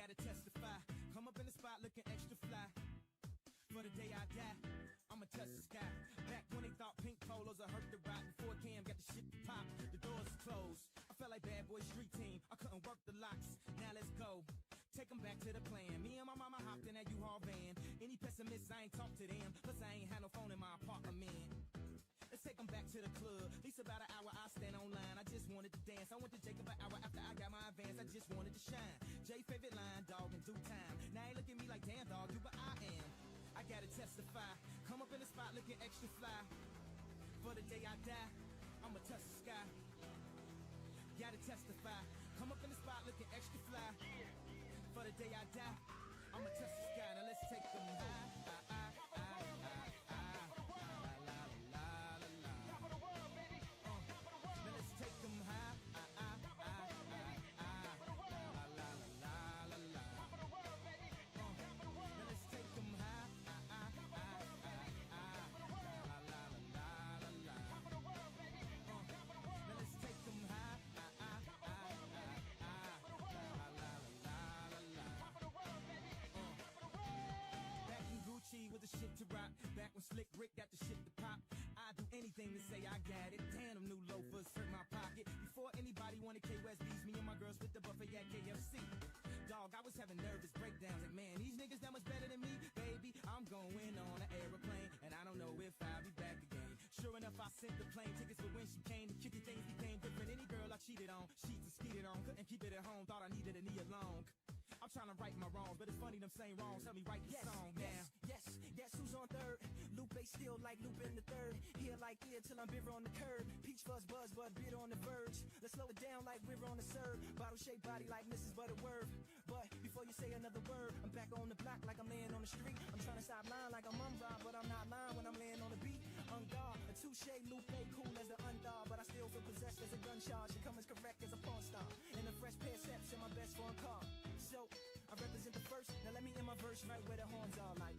gotta testify. Come up in the spot looking extra fly. For the day I die, I'ma touch the sky. Back when they thought pink polos would hurt the rock. Before Cam got the shit to pop, the doors closed. I felt like bad boy street team, I couldn't work the locks. Now let's go, take them back to the plan. Me and my mama hopped in that U-Haul van. Any pessimists, I ain't talk to them. Plus I ain't had no phone in my apartment. Let's take them back to the club. At least about an hour I stand online. I just wanted to dance. I went to Jacob an hour after I got my advance. I just wanted to shine. Jay favorite line, dog, in due time. Now ain't look at me like damn dog, you but I am. I gotta testify. Come up in the spot looking extra fly. For the day I die, I'ma touch the sky. Gotta testify. Come up in the spot looking extra fly. For the day I die, I'ma touch the sky. Now let's take them high. Take them high, now let's take them high, now let's take them high, back in Gucci with the shit to rock. Back when Slick Rick got the shit to pop. I'd do anything to say I got it. Damn, them new loafers hurt my pocket. Before anybody wanted K-West beats, me and my girls split the buffet at KFC. Dog, I was having nervous breakdowns. Like, man, these niggas that much better than me. Baby, I'm going on an aeroplane, and I don't know if I'll be back again. Sure enough, I sent the plane tickets, but when she came, the kicky things became different. Any girl I cheated on, sheets and skeeted on. Couldn't keep it at home, thought I needed a knee alone. I'm trying to right my wrongs, but it's funny them same wrongs help me write the song now. Yes, who's on third? Lupe still like Lupe in the third. Here like here till I'm bitter on the curb. Peach fuzz buzz, but bitter on the verge. Let's slow it down like we're on the serve. Bottle shaped body like Mrs. Butterworth. But before you say another word, I'm back on the block like I'm laying on the street. I'm trying to stop lying like I'm unrobbed, but I'm not lying when I'm laying on the beat. On guard, a touche Lupe cool as the undog, but I still feel possessed as a gun charge. And come as correct as a porn star. And a fresh pair of steps in my best foreign car. So I represent the first, now let me in my verse right where the horns are like,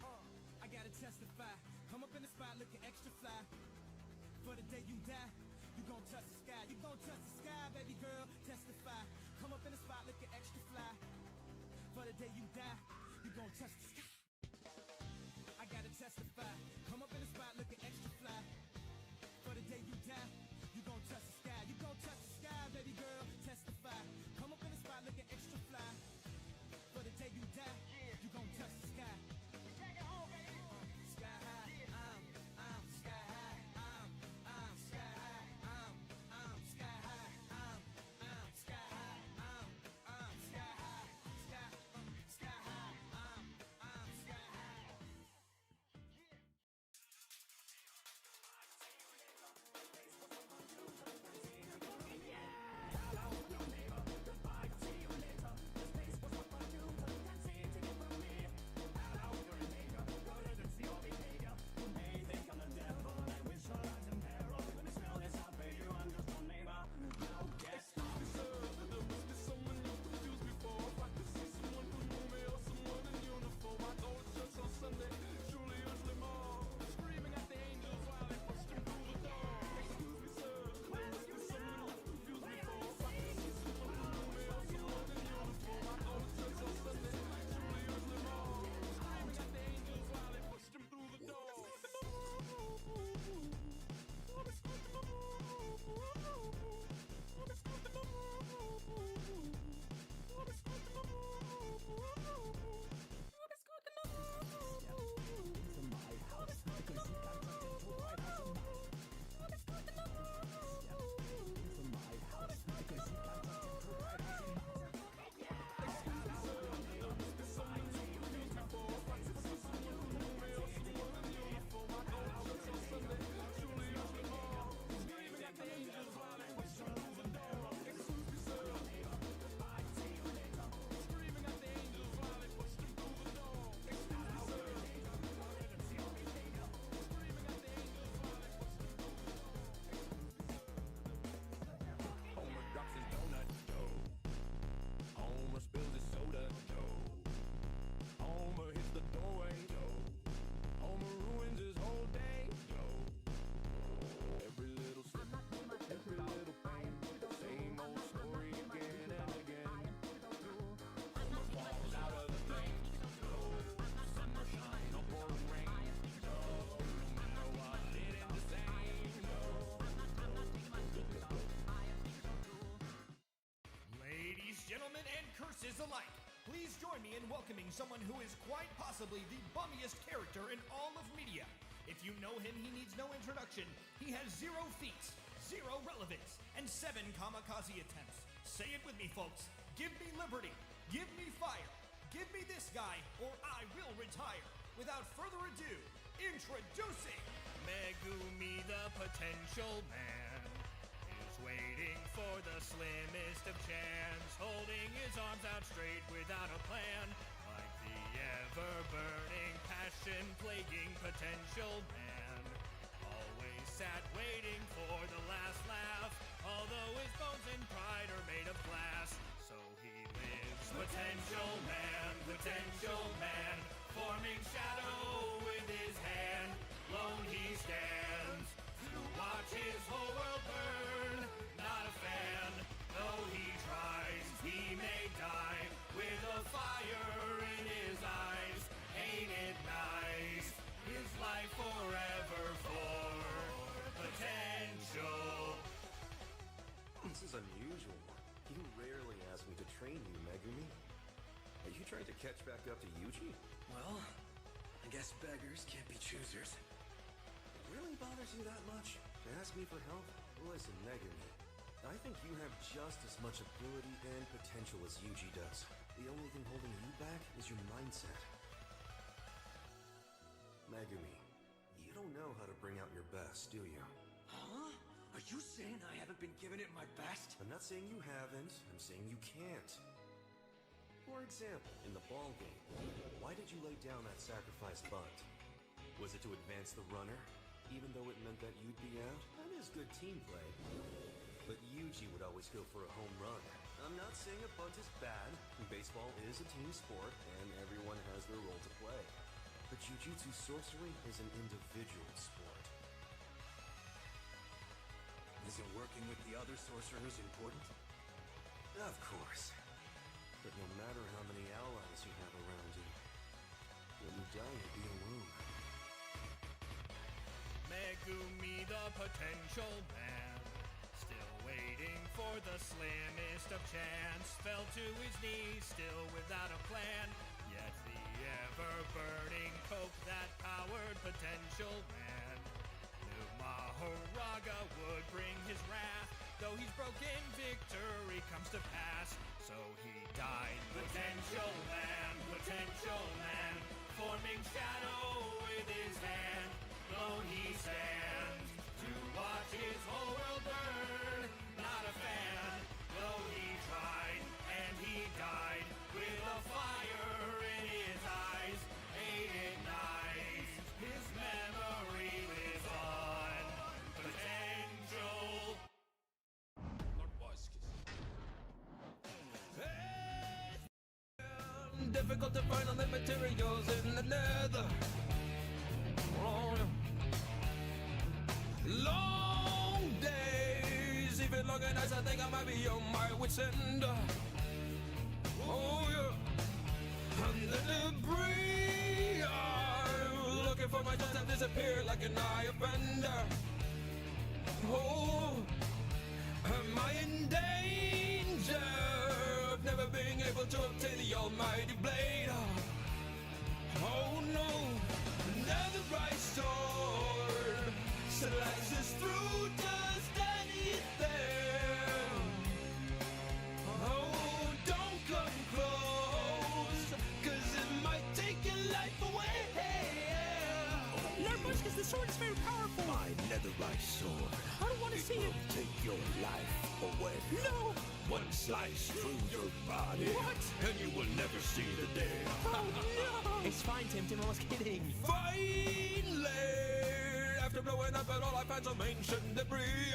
I gotta testify, come up in the spot looking extra fly. For the day you die, you gon' touch the sky. You gon' touch the sky, baby girl, testify. Come up in the spot looking extra fly. For the day you die, you gon' touch the sky. I gotta testify, come up in the spot looking extra fly. For the day you die, you gon' touch the sky. You gon' touch the sky, baby girl, testify. Come up in the spot looking extra fly. For the day you die, you gon' touch the sky. Take it home, baby. Sky high, I'm sky high. I'm sky high. I'm sky high. I'm sky high. I'm sky high. Sky high. I'm sky high. audiences alike. Please join me in welcoming someone who is quite possibly the bummiest character in all of media. If you know him, he needs no introduction. He has 0 feats, 0 relevance, and 7 kamikaze attempts. Say it with me, folks. Give me liberty. Give me fire. Give me this guy, or I will retire. Without further ado, introducing Megumi the Potential Man. Is waiting for the slimmest of chance, holding his arms out straight without a plan. Like the ever-burning passion plaguing potential man. Always sat waiting for the last laugh, although his bones and pride are made of glass. So he lives potential man, forming shadow with his hand. Lone he stands to watch his whole world burn. Not a fan, though he tries, he may die with a fire in his eyes. Ain't it nice? His life forever for potential. This is unusual. You rarely ask me to train you, Megumi. Are you trying to catch back up to Yuji? Well, I guess beggars can't be choosers. It really bothers you that much to ask me for help? Listen, Megumi, I think you have just as much ability and potential as Yuji does. The only thing holding you back is your mindset. Megumi, you don't know how to bring out your best, do you? Huh? Are you saying I haven't been giving it my best? I'm not saying you haven't, I'm saying you can't. For example, in the ball game, why did you lay down that sacrifice bunt? Was it to advance the runner, even though it meant that you'd be out? That is good team play. But Yuji would always go for a home run. I'm not saying a bunt is bad. Baseball is a team sport, and everyone has their role to play. But Jujutsu sorcery is an individual sport. Isn't working with the other sorcerers important? Of course. But no matter how many allies you have around you, when you die, you'll be alone. Megumi the Potential Man, still waiting for the slimmest of chance. Fell to his knees, still without a plan. Yet the ever-burning coke that powered Potential Man knew Mahoraga would bring his wrath. Though he's broken, victory comes to pass. So he died. Potential man, forming shadow with his hand. Lone he stands to watch his whole world burn. Not a fan, though he tried, and he died with a fire in his eyes. Ain't it nice? His memory lives on. Potential. Difficult to find all the materials in the nether. Oh, long days, even longer nights. I think I might be on my wit's end. Oh yeah, and the debris. I'm looking for my chance. Have disappeared like an eye offender. Oh, am I in danger of never being able to obtain the almighty blade? Oh no, netherite sword slices through just anything. Oh, don't come close, cause it might take your life away. Lord Bushkus, the sword is very powerful. My netherite sword. I don't want to see it. Take your life away. No. One slice through your body. What? And you will never see the day. Oh no. It's fine, Tim. I was kidding. Finally, after blowing up at all, I found some ancient debris.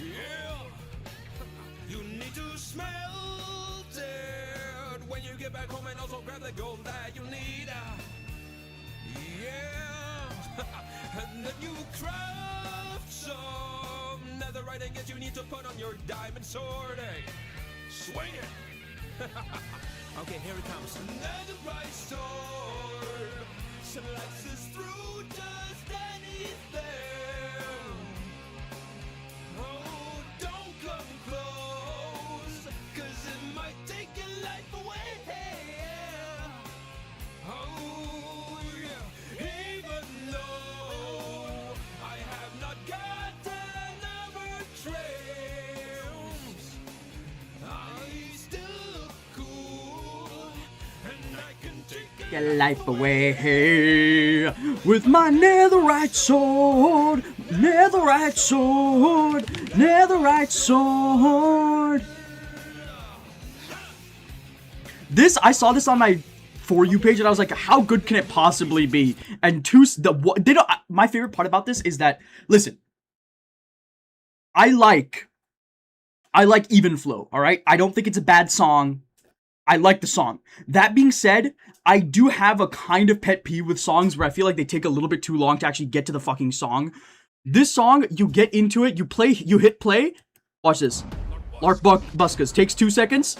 Yeah. You need to smell it when you get back home, and also grab the gold that you need. Yeah. And then you craft some netherite ingots you need to put on your diamond sword. Swing it. Okay, here it comes. Netherite sword slices through just anything. Oh, don't come close, cause it might take you your life away with my netherite sword, netherite sword, netherite sword. This, I saw this on my For You page, and I was like, how good can it possibly be? And my favorite part about this is that, listen, I like Even Flow, alright? I don't think it's a bad song. I like the song. That being said, I do have a kind of pet peeve with songs where I feel like they take a little bit too long to actually get to the fucking song. This song, you get into it, you hit play. Watch this. Lark Buskas takes 2 seconds.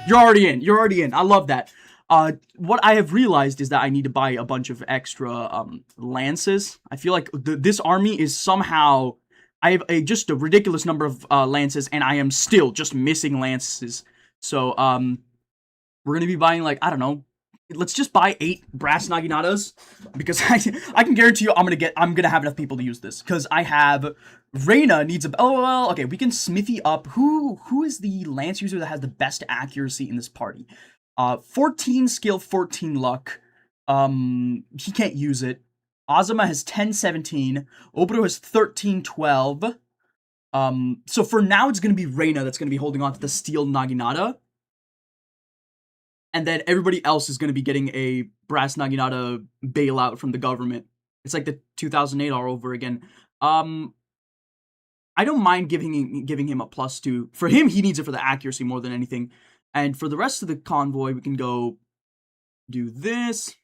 You're already in. I love that. What I have realized is that I need to buy a bunch of extra lances. I feel like this army is somehow... I have just a ridiculous number of lances, and I am still just missing lances. So, we're gonna be buying, like, I don't know, let's just buy 8 brass naginatas, because I can guarantee you I'm gonna have enough people to use this, because I have... Reyna needs okay, we can smithy up. Who is the lance user that has the best accuracy in this party? 14 skill, 14 luck. He can't use it. Azuma has 10, 17. Obito has 13, 12. So for now, it's going to be Reyna that's going to be holding on to the steel Naginata. And then everybody else is going to be getting a brass Naginata bailout from the government. It's like the 2008 all over again. I don't mind giving him a +2. For him, he needs it for the accuracy more than anything. And for the rest of the convoy, we can go do this.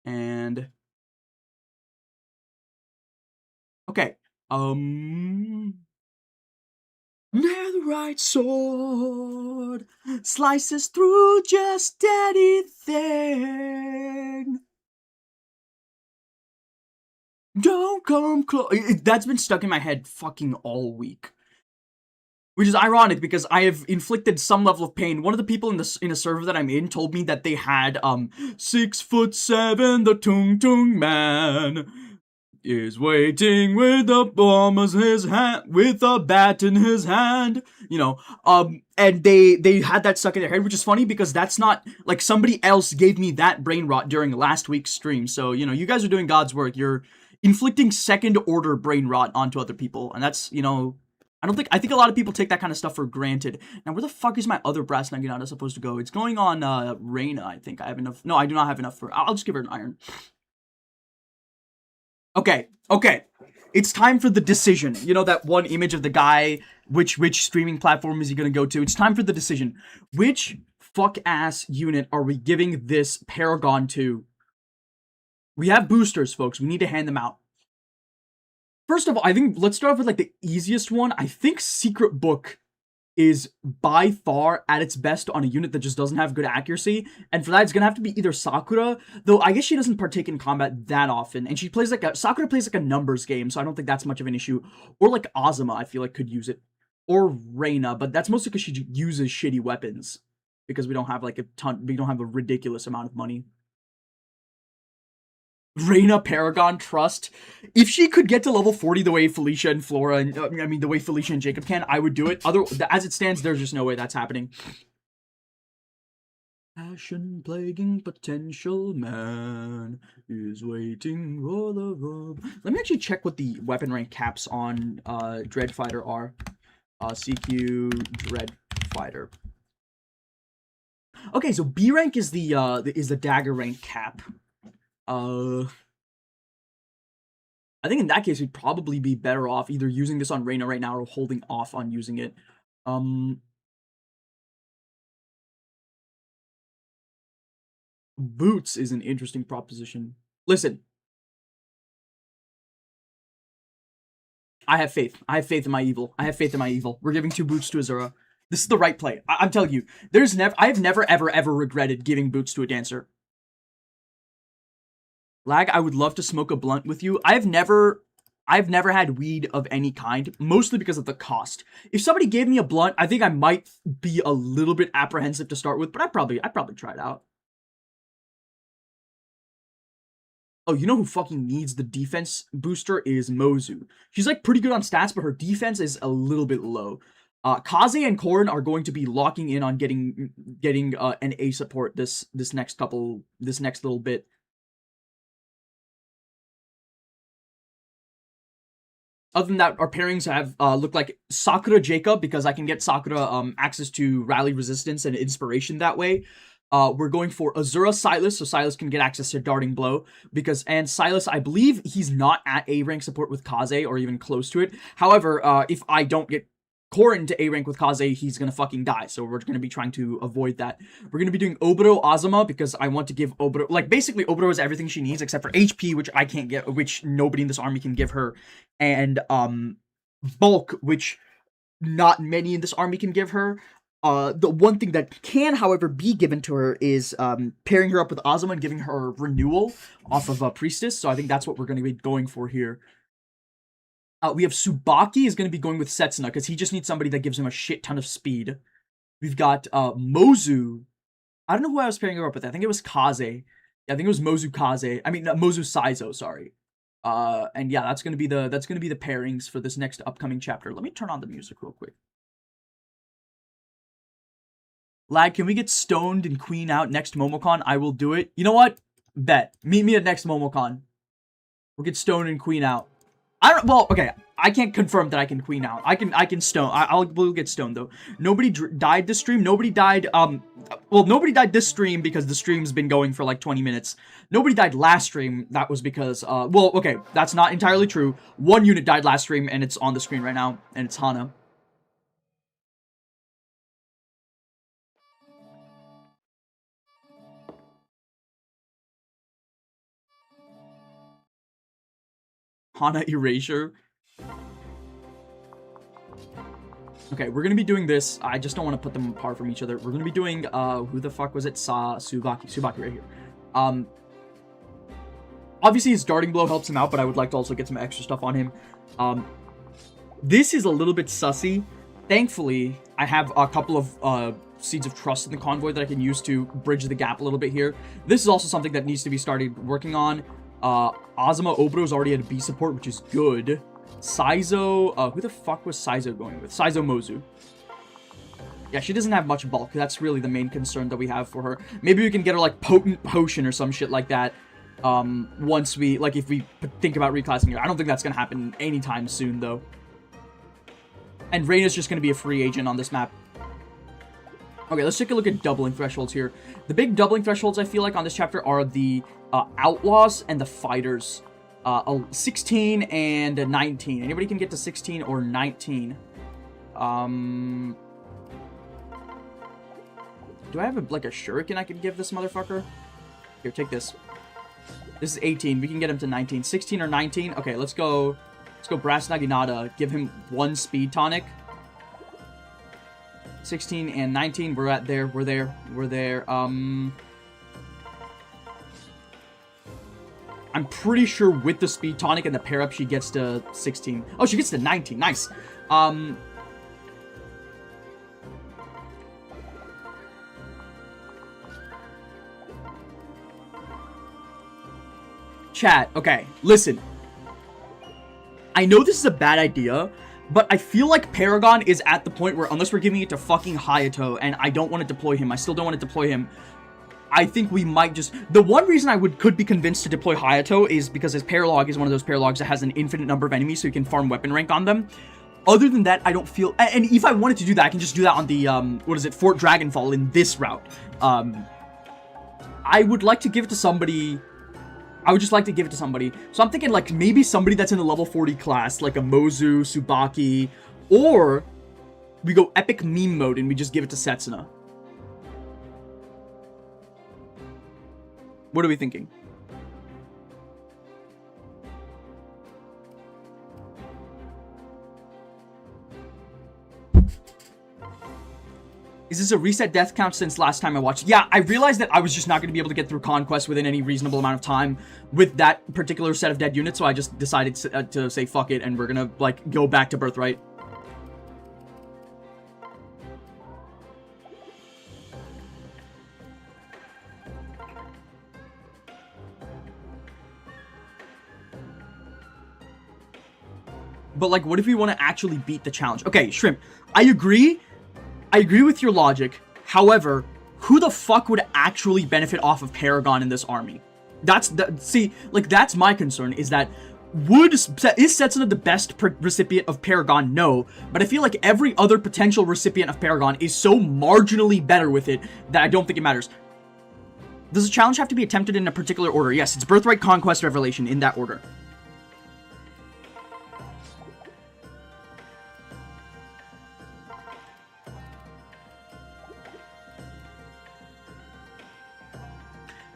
And... okay. Netherite sword slices through just anything. Don't come close. That's been stuck in my head fucking all week. Which is ironic because I have inflicted some level of pain. One of the people in a server that I'm in told me that they had 6'7", the Tung Tung Man is waiting with a bomb in his hand, with a bat in his hand, you know, and they had that stuck in their head, which is funny because that's not, like, somebody else gave me that brain rot during last week's stream, so, you know, you guys are doing God's work. You're inflicting second-order brain rot onto other people, and that's, you know, I think a lot of people take that kind of stuff for granted. Now, where the fuck is my other brass Naginata supposed to go? It's going on, Reyna, I think. I have enough. No, I do not have enough for... I'll just give her an iron. Okay. It's time for the decision. You know that one image of the guy, which streaming platform is he gonna go to? It's time for the decision. Which fuck-ass unit are we giving this Paragon to? We have boosters, folks. We need to hand them out. First of all, I think let's start off with, like, the easiest one. I think Secret Book is by far at its best on a unit that just doesn't have good accuracy. And for that, it's gonna have to be either Sakura, though I guess she doesn't partake in combat that often. And she plays Sakura plays like a numbers game, so I don't think that's much of an issue. Or like Azuma, I feel like could use it. Or Reyna, but that's mostly because she uses shitty weapons. Because we don't have like we don't have a ridiculous amount of money. Reyna Paragon Trust. If she could get to level 40 the way Felicia and Flora, and the way Felicia and Jacob can, I would do it. As it stands, there's just no way that's happening. Passion plaguing potential man is waiting for the robe. Let me actually check what the weapon rank caps on Dread Fighter are. CQ Dread Fighter. Okay, so B rank is the dagger rank cap. I think in that case, we'd probably be better off either using this on Reyna right now or holding off on using it. Boots is an interesting proposition. Listen. I have faith. I have faith in my evil. We're giving 2 boots to Azura. This is the right play. I'm telling you. I've never, ever regretted giving boots to a dancer. Lag, I would love to smoke a blunt with you. I've never had weed of any kind, mostly because of the cost. If somebody gave me a blunt, I think I might be a little bit apprehensive to start with, but I'd probably try it out. Oh, you know who fucking needs the defense booster is Mozu. She's like pretty good on stats, but her defense is a little bit low. Kaze and Corrin are going to be locking in on getting an A support this next little bit. Other than that, our pairings have look like Sakura Jacob, because I can get Sakura access to rally resistance and inspiration that way. We're going for Azura Silas, so Silas can get access to Darting Blow, and Silas, I believe he's not at A rank support with Kaze, or even close to it. However, if I don't get Corrin to A rank with Kaze, he's gonna fucking die, so we're gonna be trying to avoid that. We're gonna be doing Oboro Azuma, because I want to give Oboro, like, basically Oboro has everything she needs except for HP, which I can't get, which nobody in this army can give her, and Bulk, which not many in this army can give her. The one thing that can, however, be given to her is pairing her up with Azuma and giving her renewal off of Priestess, so I think that's what we're gonna be going for here. We have Tsubaki is going to be going with Setsuna, because he just needs somebody that gives him a shit ton of speed. We've got Mozu. I don't know who I was pairing her up with. I think it was Kaze. Yeah, I think it was Mozu Kaze. I mean, Mozu Saizo, sorry. And yeah, that's going to be the pairings for this next upcoming chapter. Let me turn on the music real quick. Lag, can we get stoned and queen out next Momocon? I will do it. You know what? Bet. Meet me at next Momocon. We'll get stoned and queen out. Well, okay, I can't confirm that I can queen out. I can stone. We'll get stoned, though. Nobody died this stream. Nobody died, well, nobody died this stream because the stream's been going for like 20 minutes. Nobody died last stream. That was because, well, okay, that's not entirely true. One unit died last stream, and it's on the screen right now, and it's Hana. Hana Erasure. Okay, we're gonna be doing this. I just don't want to put them apart from each other. We're gonna be doing, who the fuck was it? Tsubaki right here. Obviously his Darting Blow helps him out, but I would like to also get some extra stuff on him. This is a little bit sussy. Thankfully, I have a couple of, Seeds of Trust in the Convoy that I can use to bridge the gap a little bit here. This is also something that needs to be started working on. Azuma Oboro's already at a B support, which is good. Saizo, who the fuck was Saizo going with? Saizo Mozu. Yeah, she doesn't have much bulk. That's really the main concern that we have for her. Maybe we can get her, like, Potent Potion or some shit like that. Once we, like, if we think about reclassing her. I don't think that's gonna happen anytime soon, though. And Reyna's just gonna be a free agent on this map. Okay, let's take a look at doubling thresholds here. The big doubling thresholds I feel like on this chapter are the Outlaws and the Fighters. 16 and 19. Anybody can get to 16 or 19. Do I have like a shuriken I can give this motherfucker? Here, take this. This is 18. We can get him to 19. 16 or 19. Okay, let's go. Let's go Brass Naginata. Give him 1 speed tonic. 16 and 19. We're at there. We're there. We're there. I'm pretty sure with the speed tonic and the pair up, she gets to 16. Oh, she gets to 19. Nice. Chat. Okay, listen. I know this is a bad idea, but I feel like Paragon is at the point where, unless we're giving it to fucking Hayato, and I don't want to deploy him, I still don't want to deploy him, I think we might just... The one reason I could be convinced to deploy Hayato is because his Paralog is one of those Paralogs that has an infinite number of enemies, so you can farm weapon rank on them. Other than that, I don't feel... And if I wanted to do that, I can just do that on the, Fort Dragonfall in this route. I would like to give it to somebody... I would just like to give it to somebody. So I'm thinking, like, maybe somebody that's in the level 40 class, like a Mozu, Tsubaki, or we go epic meme mode and we just give it to Setsuna. What are we thinking? Is this a reset death count since last time I watched? Yeah, I realized that I was just not going to be able to get through Conquest within any reasonable amount of time with that particular set of dead units, so I just decided to say fuck it, and we're gonna, like, go back to Birthright. But, like, what if we want to actually beat the challenge? Okay, Shrimp, I agree. I agree with your logic. However, who the fuck would actually benefit off of Paragon in this army? See, like, that's my concern, is that is Setsuna the best recipient of Paragon? No. But I feel like every other potential recipient of Paragon is so marginally better with it that I don't think it matters. Does the challenge have to be attempted in a particular order? Yes, it's Birthright, Conquest, Revelation, in that order.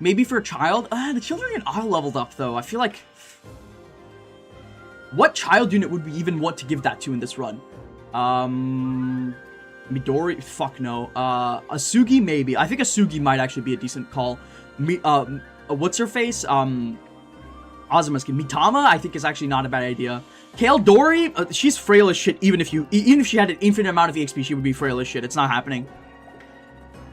Maybe for a child? The children get auto-leveled up, though. I feel like... What child unit would we even want to give that to in this run? Midori? Fuck no. Asugi, maybe. I think Asugi might actually be a decent call. What's her face? Azuma's kid. Mitama, I think is actually not a bad idea. Kale Dori, she's frail as shit. Even if she had an infinite amount of EXP, she would be frail as shit. It's not happening.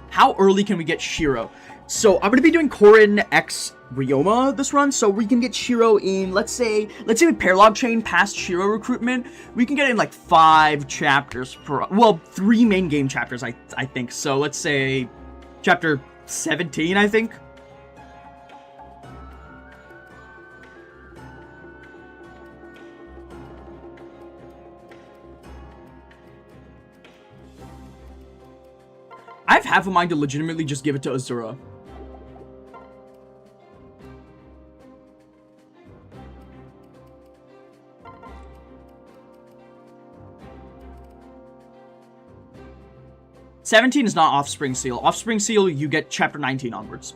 How early can we get Shiro? So I'm gonna be doing Corrin X Ryoma this run, so we can get Shiro in, let's say we Paralog Chain past Shiro recruitment, we can get in like 5 chapters per, well, 3 main game chapters, I think. So let's say chapter 17, I think. I have half a mind to legitimately just give it to Azura. $17 is not Offspring Seal. Offspring Seal, you get chapter 19 onwards.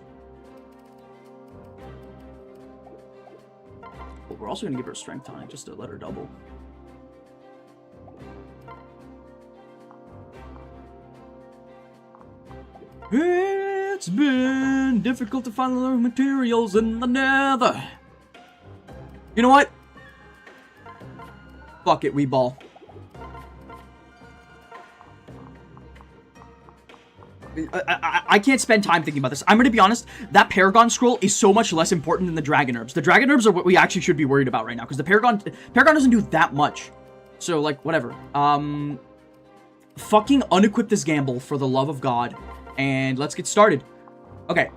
Well, we're also going to give her a strength tonic just to let her double. It's been difficult to find the materials in the nether. You know what? Fuck it, we ball. I can't spend time thinking about this. I'm gonna be honest, that Paragon scroll is so much less important than the Dragon Herbs. The Dragon Herbs are what we actually should be worried about right now, because the Paragon doesn't do that much. So, like, whatever. Fucking unequip this gamble for the love of God. And let's get started. Okay.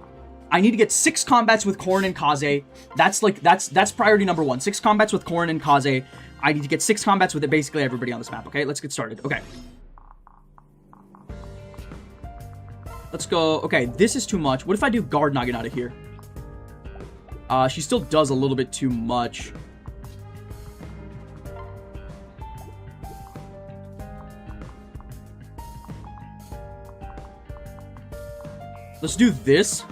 I need to get 6 combats with Corrin and Kaze. That's priority number 1. 6 combats with Corrin and Kaze. I need to get 6 combats with basically everybody on this map, okay? Let's get started. Okay. Let's go. Okay, this is too much. What if I do Guard Naginata here? She still does a little bit too much. Let's do this.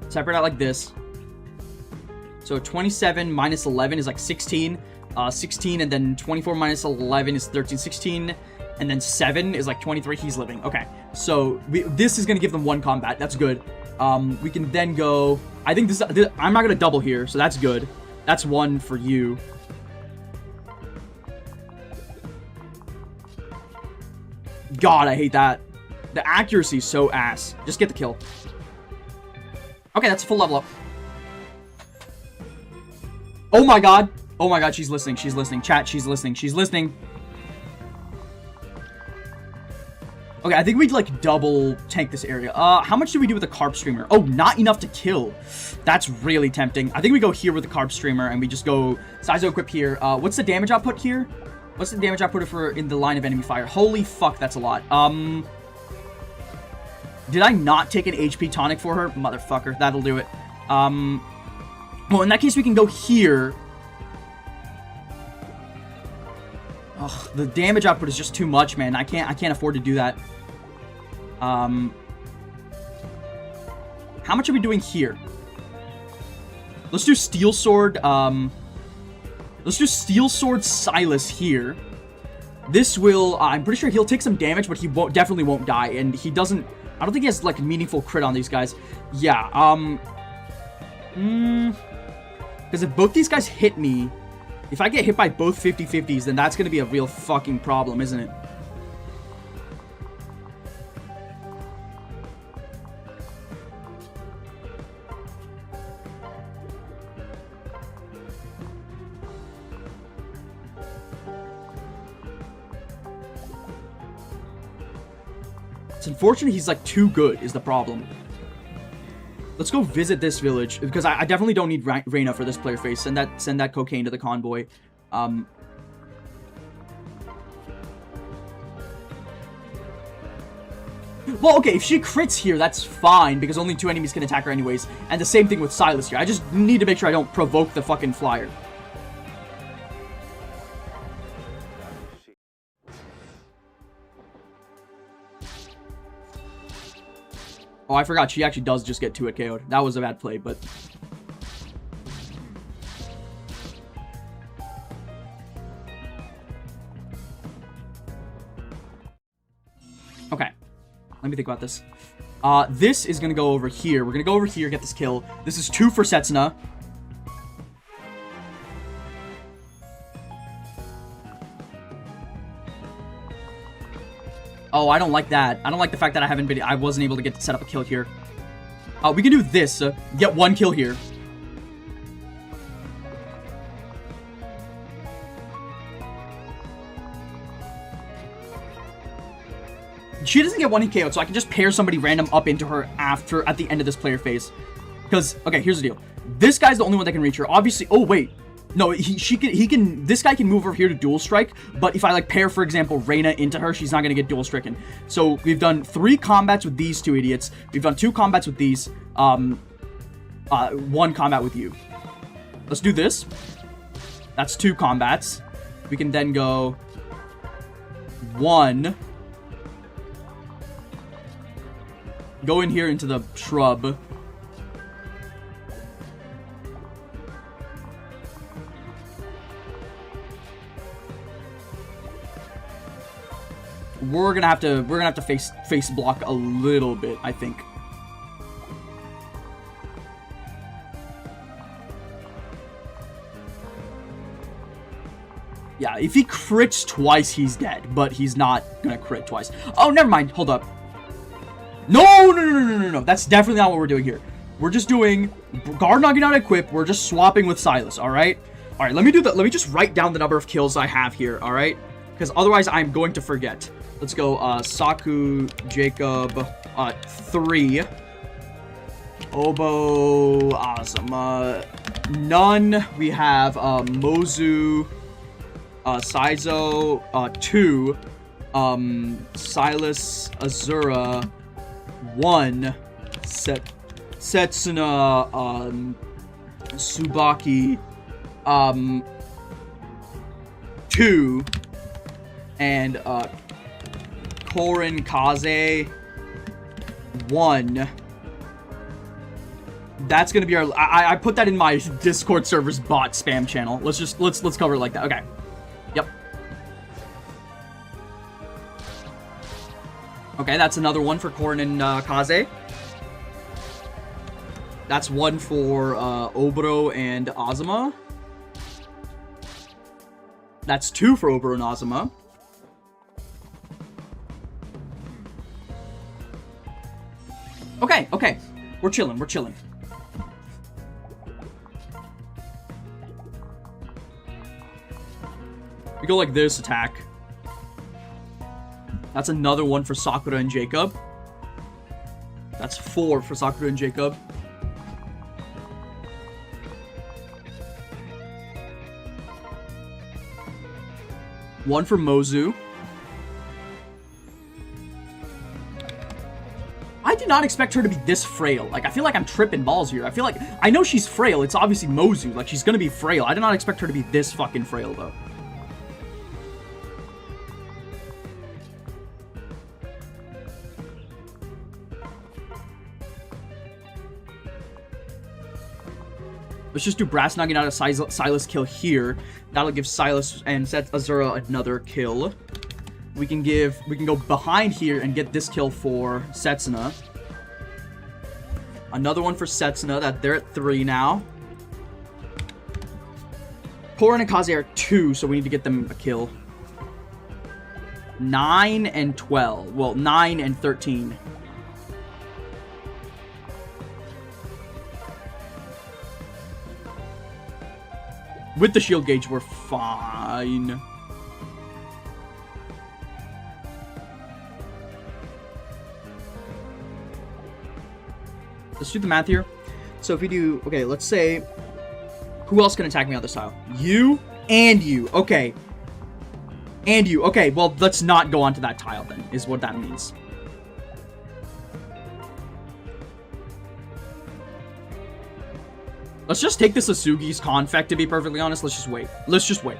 Separate out like this. So 27 minus 11 is like 16. 16 and then 24 minus 11 is 13. 16 and then 7 is like 23. He's living. Okay. So this is going to give them 1 combat. That's good. We can then go... I think this I'm not going to double here, so that's good. That's 1 for you. God, I hate that. The accuracy is so ass. Just get the kill. Okay, that's a full level up. Oh my god. Oh my god, she's listening. She's listening. Chat, she's listening. She's listening. Okay, I think we'd like double tank this area. How much do we do with the Carp Streamer? Oh, not enough to kill. That's really tempting. I think we go here with the Carp Streamer and we just go Sizo equip here. What's the damage output here? What's the damage output for in the line of enemy fire? Holy fuck, that's a lot. Did I not take an HP tonic for her? Motherfucker, that'll do it. Well, in that case, we can go here. Ugh, the damage output is just too much, man. I can't afford to do that. How much are we doing here? Let's do Steel Sword, let's do Steel Sword Silas here. This will, I'm pretty sure he'll take some damage, but he definitely won't die. And he doesn't, I don't think he has, like, meaningful crit on these guys. Yeah, because if both these guys hit me, if I get hit by both 50-50s, then that's going to be a real fucking problem, isn't it? It's unfortunate he's, like, too good is the problem. Let's go visit this village, because I definitely don't need Reyna for this player phase. Send that cocaine to the convoy. Well, okay, if she crits here, that's fine, because only 2 enemies can attack her anyways. And the same thing with Silas here. I just need to make sure I don't provoke the fucking flyer. Oh, I forgot, she actually does just get 2 KO'd. That was a bad play, but... Okay. Let me think about this. This is gonna go over here. We're gonna go over here, get this kill. This is 2 for Setsuna. Oh, I don't like that. I don't like the fact that I wasn't able to get to set up a kill here. We can do this. Get 1 kill here. She doesn't get 1 KO, so I can just pair somebody random up into her at the end of this player phase. Because, okay, here's the deal. This guy's the only one that can reach her. Obviously, oh, wait. No, this guy can move over here to dual strike, but if I, like, pair, for example, Reyna into her, she's not going to get dual stricken. So, we've done 3 combats with these 2 idiots. We've done 2 combats with these. 1 combat with you. Let's do this. That's 2 combats. We can then go 1... Go in here into the shrub. We're gonna have to face block a little bit, I think. Yeah, if he crits twice, he's dead, but he's not gonna crit twice. Oh, never mind. Hold up. No. That's definitely not what we're doing here. We're just doing guard knocking out equip. We're just swapping with Silas, all right? All right, let me just write down the number of kills I have here, all right? Because otherwise I'm going to forget. Let's go Saku, Jacob, 3. Obo, awesome. None. We have Mozu, Saizo, 2. Silas, Azura, 1, Setsuna, Tsubaki, 2, and Corrin, Kaze, 1. That's gonna be our. I put that in my Discord server's bot spam channel. Let's cover it like that. Okay. Yep. Okay, that's another 1 for Corrin and Kaze. That's 1 for Oboro and Azuma. That's 2 for Oboro and Azuma. Okay. We're chilling. We go like this, attack. That's another 1 for Sakura and Jacob. That's 4 for Sakura and Jacob. One for Mozu. I did not expect her to be this frail. Like, I feel like I'm tripping balls here. I feel like, I know she's frail. It's obviously Mozu. Like, she's gonna be frail. I did not expect her to be this fucking frail, though. Let's just do Brass knocking out a Silas kill here. That'll give Silas and Set Azura another kill. We can go behind here and get this kill for Setsuna. Another 1 for Setsuna. That they're at 3 now. Corrin and Kaze are 2, so we need to get them a kill. 9 and 12. Well, 9 and 13. With the shield gauge, we're fine. let's do the math here. So if we do, okay, let's say, who else can attack me on this tile? You and you. Okay. And you. Okay, well, let's not go onto that tile then, is what that means. Let's just take this Asugi's Confect, to be perfectly honest. Let's just wait. Let's just wait.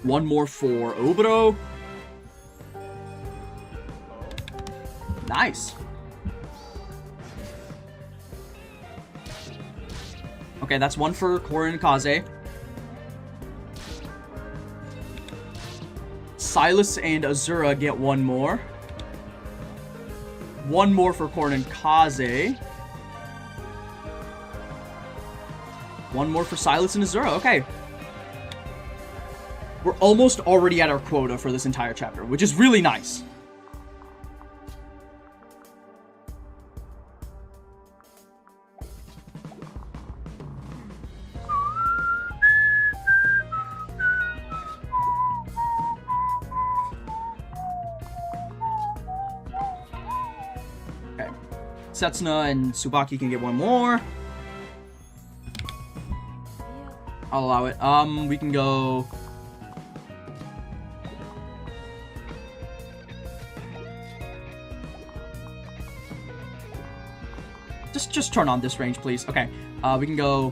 One more for Obro. Nice. Okay, that's one for Corrin and Kaze. Silas and Azura get one more. One more for Corrin and Kaze. One more for Silas and Azura. Okay. We're almost already at our quota for this entire chapter, which is really nice. Okay. Setsuna and Tsubaki can get one more. I'll allow it. We can go... Just turn on this range, please. Okay. We can go...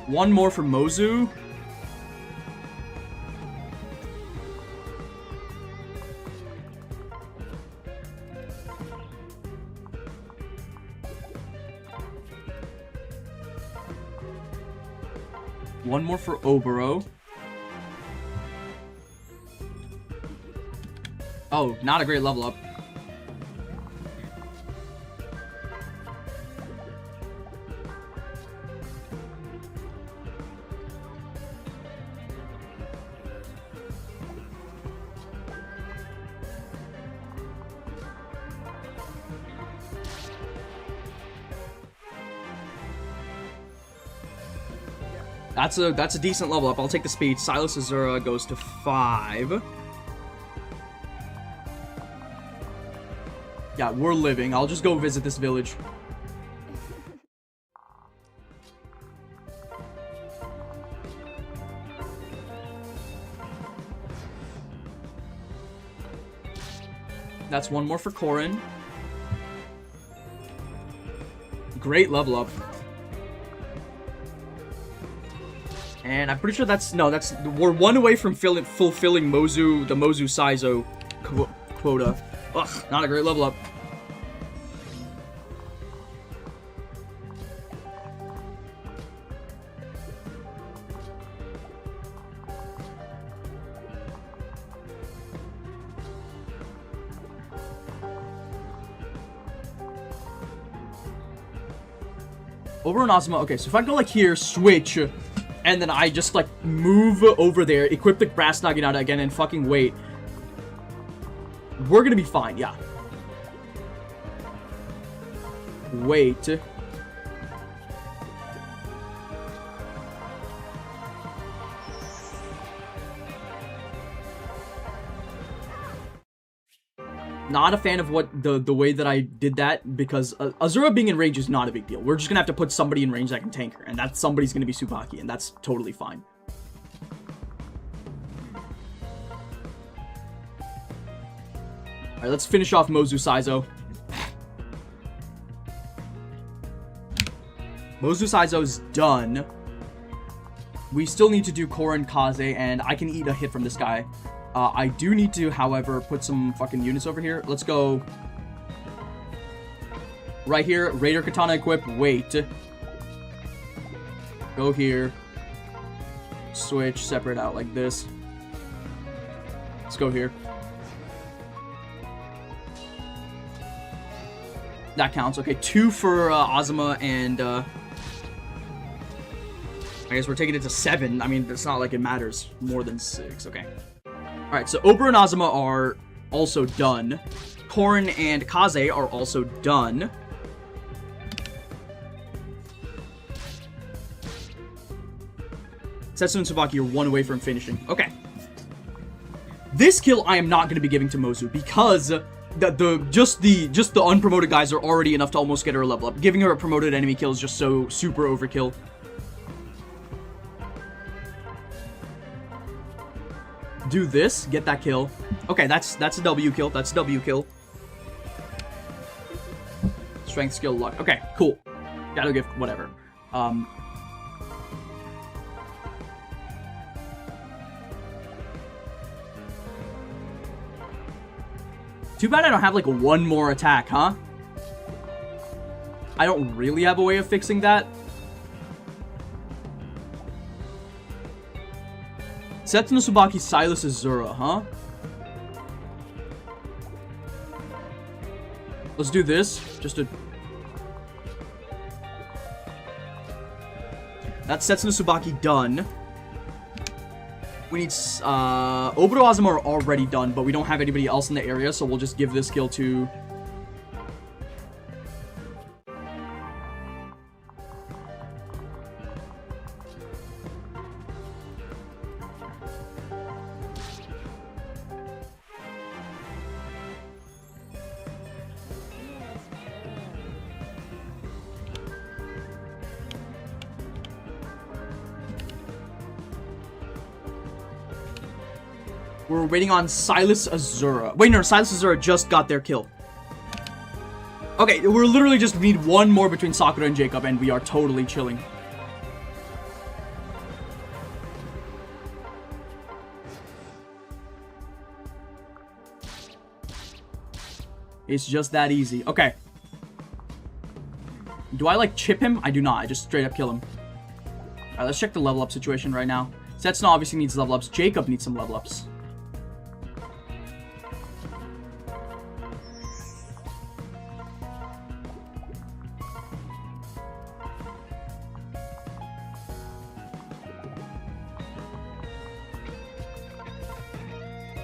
One more for Mozu. One more for Oboro. Oh, not a great level up. That's a decent level up. I'll take the speed. Silas Azura goes to 5. Yeah, we're living. I'll just go visit this village. That's one more for Corrin. Great level up. And I'm pretty sure we're one away from fulfilling the Mozu Saizo quota. Ugh, not a great level up. Over on Azuma. Okay, so if I go like here, switch, and then I just like move over there, equip the Brass Naginata again, and fucking wait. We're gonna be fine, yeah. Wait. Not a fan of what the way that I did that, because Azura being in range is not a big deal. We're just gonna have to put somebody in range that can tank her, and that somebody's gonna be Tsubaki, and that's totally fine. Alright, let's finish off Mozu Saizo. Mozu Saizo's done. We still need to do Corrin, Kaze, and I can eat a hit from this guy. I do need to, however, put some fucking units over here. Let's go right here. Raider Katana equip. Wait. Go here. Switch. Separate out like this. Let's go here. That counts. Okay, 2 for Azuma, and I guess we're taking it to 7. I mean, it's not like it matters more than 6. Okay. Alright, so Obra and Azuma are also done. Corrin and Kaze are also done. Setsu and Tsubaki are 1 away from finishing. Okay. This kill I am not going to be giving to Mozu because just the unpromoted guys are already enough to almost get her a level up. Giving her a promoted enemy kill is just so super overkill. Do this, get that kill. Okay, that's a W kill. That's a W kill. Strength, skill, luck. Okay, cool. Gotta give whatever. Too bad I don't have like one more attack, huh? I don't really have a way of fixing that. Setsuno Tsubaki, Silas, Azura, huh? Let's do this. Just to... That's Setsuno Tsubaki done. We need... Obito Azuma are already done, but we don't have anybody else in the area, so we'll just give this skill to... We're waiting on Silas Azura. Wait, no, Silas Azura just got their kill. Okay, we're literally just need one more between Sakura and Jacob, and we are totally chilling. It's just that easy. Okay. Do I, like, chip him? I do not. I just straight up kill him. Alright, let's check the level up situation right now. Setsuna obviously needs level ups. Jacob needs some level ups.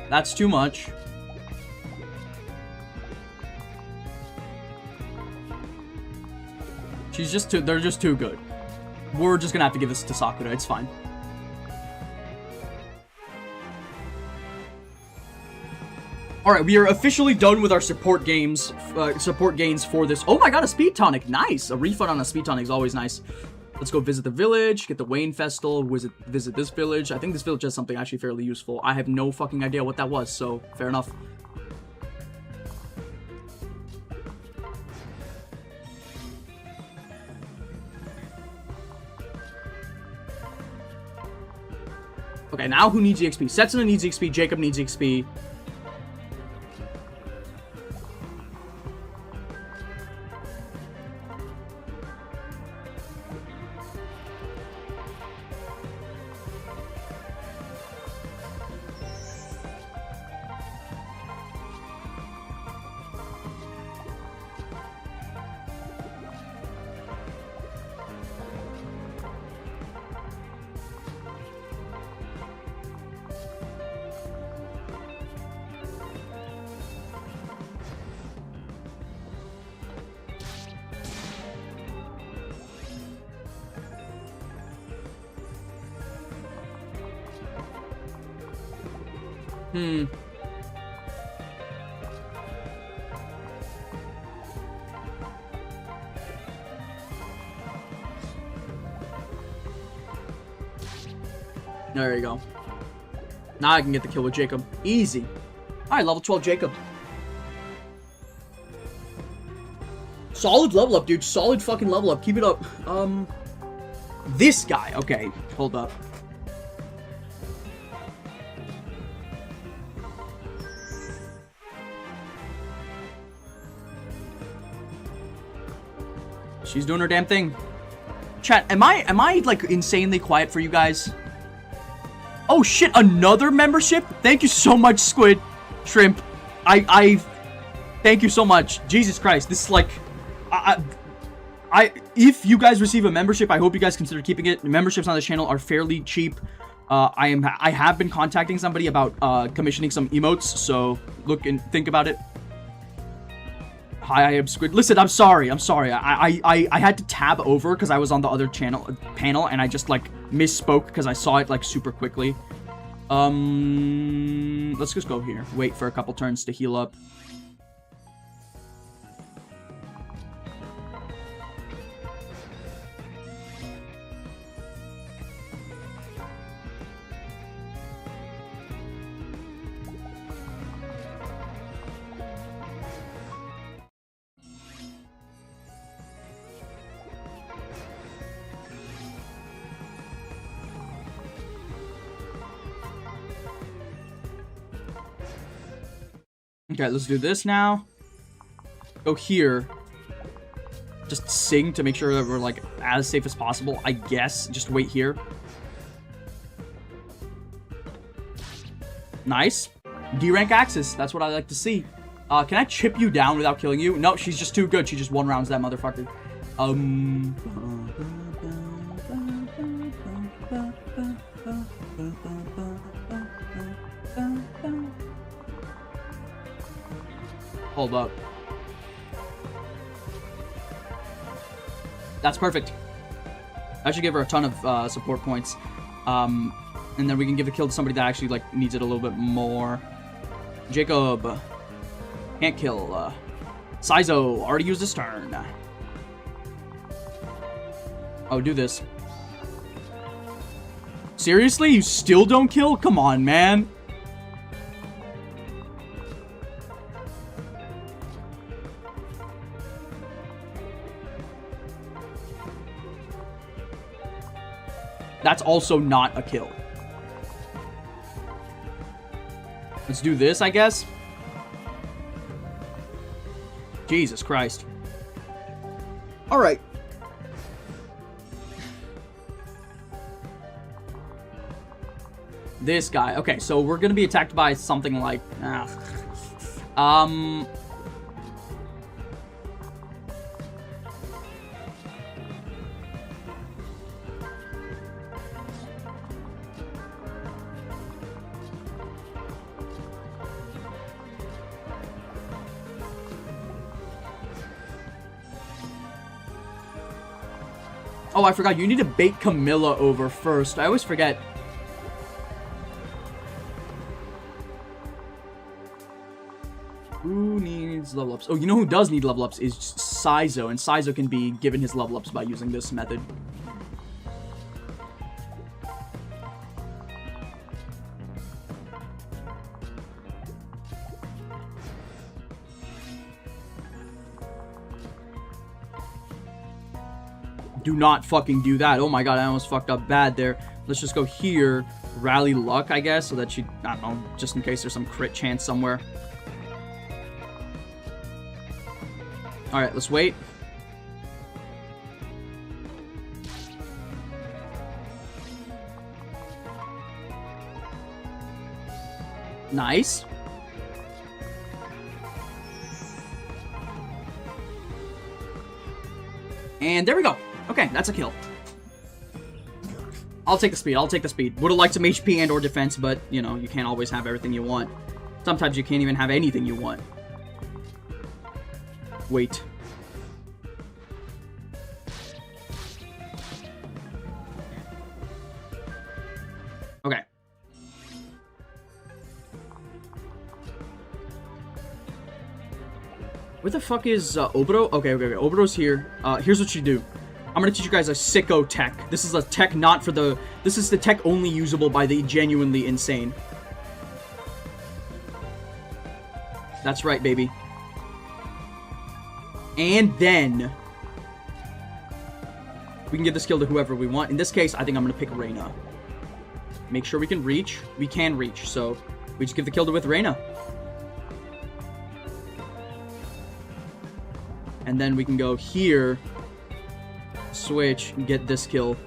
That's too much. She's just too, they're just too good. We're just gonna have to give this to Sakura, it's fine. Alright, we are officially done with our support gains for this. Oh my god, a speed tonic, nice! A refund on a speed tonic is always nice. Let's go visit the village, get the Wayne Festal, visit this village. I think this village has something actually fairly useful. I have no fucking idea what that was, so fair enough. Okay, now who needs EXP? Setsuna needs EXP, Jacob needs EXP. There you go. Now I can get the kill with Jacob. Easy. Alright, level 12 Jacob. Solid level up, dude. Solid fucking level up. Keep it up. This guy. Okay, hold up. She's doing her damn thing. Chat, am I like insanely quiet for you guys? Oh shit, another membership? Thank you so much, Squid Shrimp. I thank you so much. Jesus Christ, this is like if you guys receive a membership, I hope you guys consider keeping it. Memberships on this channel are fairly cheap. I have been contacting somebody about commissioning some emotes, so look and think about it. Hi, I am Squid. Listen, I'm sorry. I had to tab over because I was on the other panel, and I just like misspoke because I saw it like super quickly. Let's just go here. Wait for a couple turns to heal up. Okay, let's do this now. Go here. Just sing to make sure that we're, like, as safe as possible, I guess. Just wait here. Nice. D-rank Axis. That's what I like to see. Can I chip you down without killing you? No, she's just too good. She just one-rounds that motherfucker. Hold up. That's perfect. I should give her a ton of support points. And then we can give the kill to somebody that actually like needs it a little bit more. Jacob. Can't kill. Sizo already used his turn. Oh, do this. Seriously? You still don't kill? Come on, man. That's also not a kill. Let's do this, I guess. Jesus Christ. All right. This guy. Okay, so we're gonna be attacked by something like... Oh, I forgot. You need to bait Camilla over first. I always forget. Who needs level ups? Oh, you know who does need level ups is Sizo, and Sizo can be given his level ups by using this method. Do not fucking do that. Oh my god, I almost fucked up bad there. Let's just go here. Rally luck, I guess, so that she... I don't know, just in case there's some crit chance somewhere. Alright, let's wait. Nice. And there we go. Okay, that's a kill. I'll take the speed. I'll take the speed. Would have liked some HP and or defense, but, you know, you can't always have everything you want. Sometimes you can't even have anything you want. Wait. Okay. Where the fuck is Obro? Okay. Obro's here. Here's what you do. I'm gonna teach you guys a sicko tech. This is a tech not for the... This is the tech only usable by the genuinely insane. That's right, baby. And then... we can give the skill to whoever we want. In this case, I think I'm gonna pick Reyna. Make sure we can reach. We can reach, so... we just give the kill to with Reyna. And then we can go here... switch and get this kill.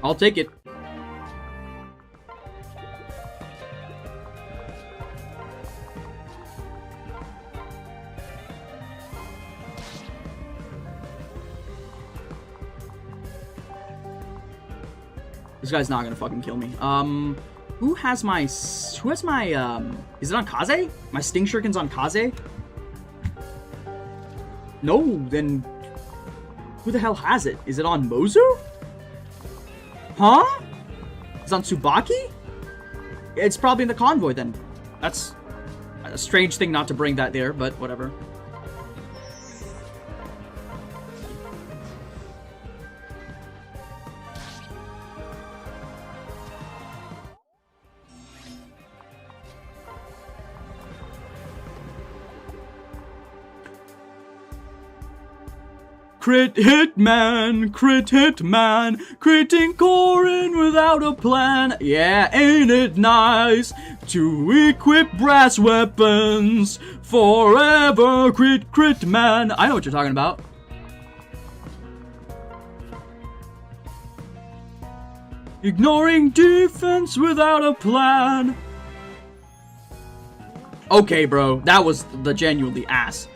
I'll take it. This guy's not gonna fucking kill me. Who has my... is it on Kaze? My Sting Shuriken's on Kaze? No, then... Who the hell has it? Is it on Mozu? Huh? It's on Tsubaki? It's probably in the convoy then. That's a strange thing not to bring that there, but whatever. Crit hit man, critting Corrin without a plan. Yeah, ain't it nice to equip brass weapons forever? Crit man. I know what you're talking about. Ignoring defense without a plan. Okay, bro, that was the genuinely ass.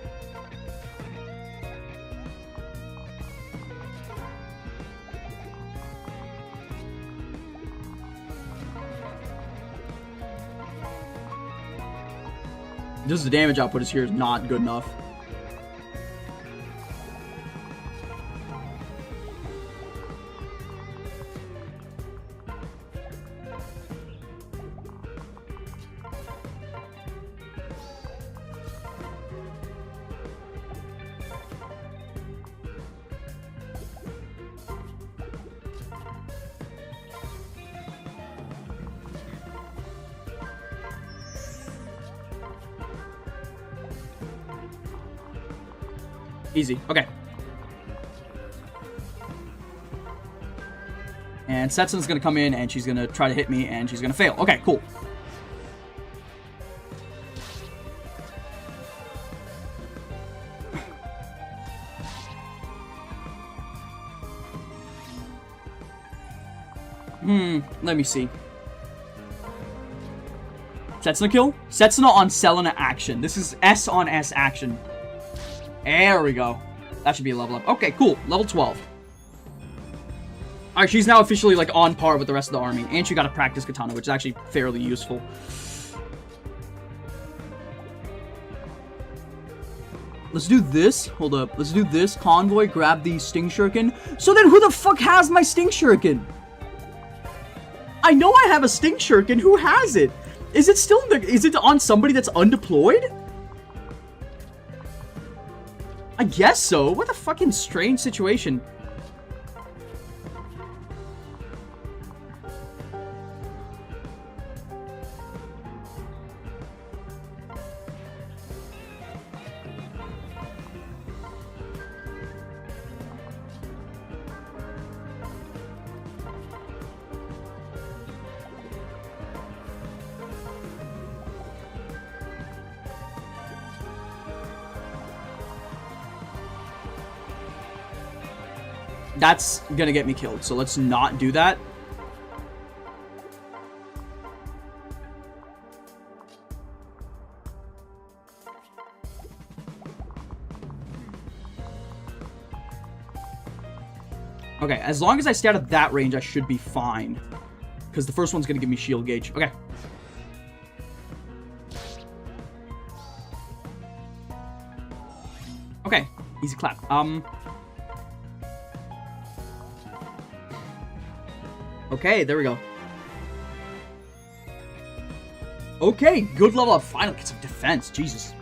Just the damage output is here is not good enough. Easy. Okay. And Setsun's gonna come in and she's gonna try to hit me and she's gonna fail. Okay, cool. Let me see. Setsuna kill? Setsuna on Selena action. This is S on S action. There we go. That should be a level up. Okay, cool. Level 12. Alright, she's now officially, like, on par with the rest of the army. And she got a practice katana, which is actually fairly useful. Let's do this. Hold up. Let's do this. Convoy, grab the Sting Shuriken. So then who the fuck has my Sting Shuriken? I know I have a Sting Shuriken. Who has it? Is it still in the... Is it on somebody that's undeployed? I guess so. What a fucking strange situation. That's gonna get me killed, so let's not do that. Okay, as long as I stay out of that range, I should be fine. Because the first one's gonna give me shield gauge. Okay. Okay, easy clap. Okay, there we go. Okay, good level up. Finally get some defense. Jesus.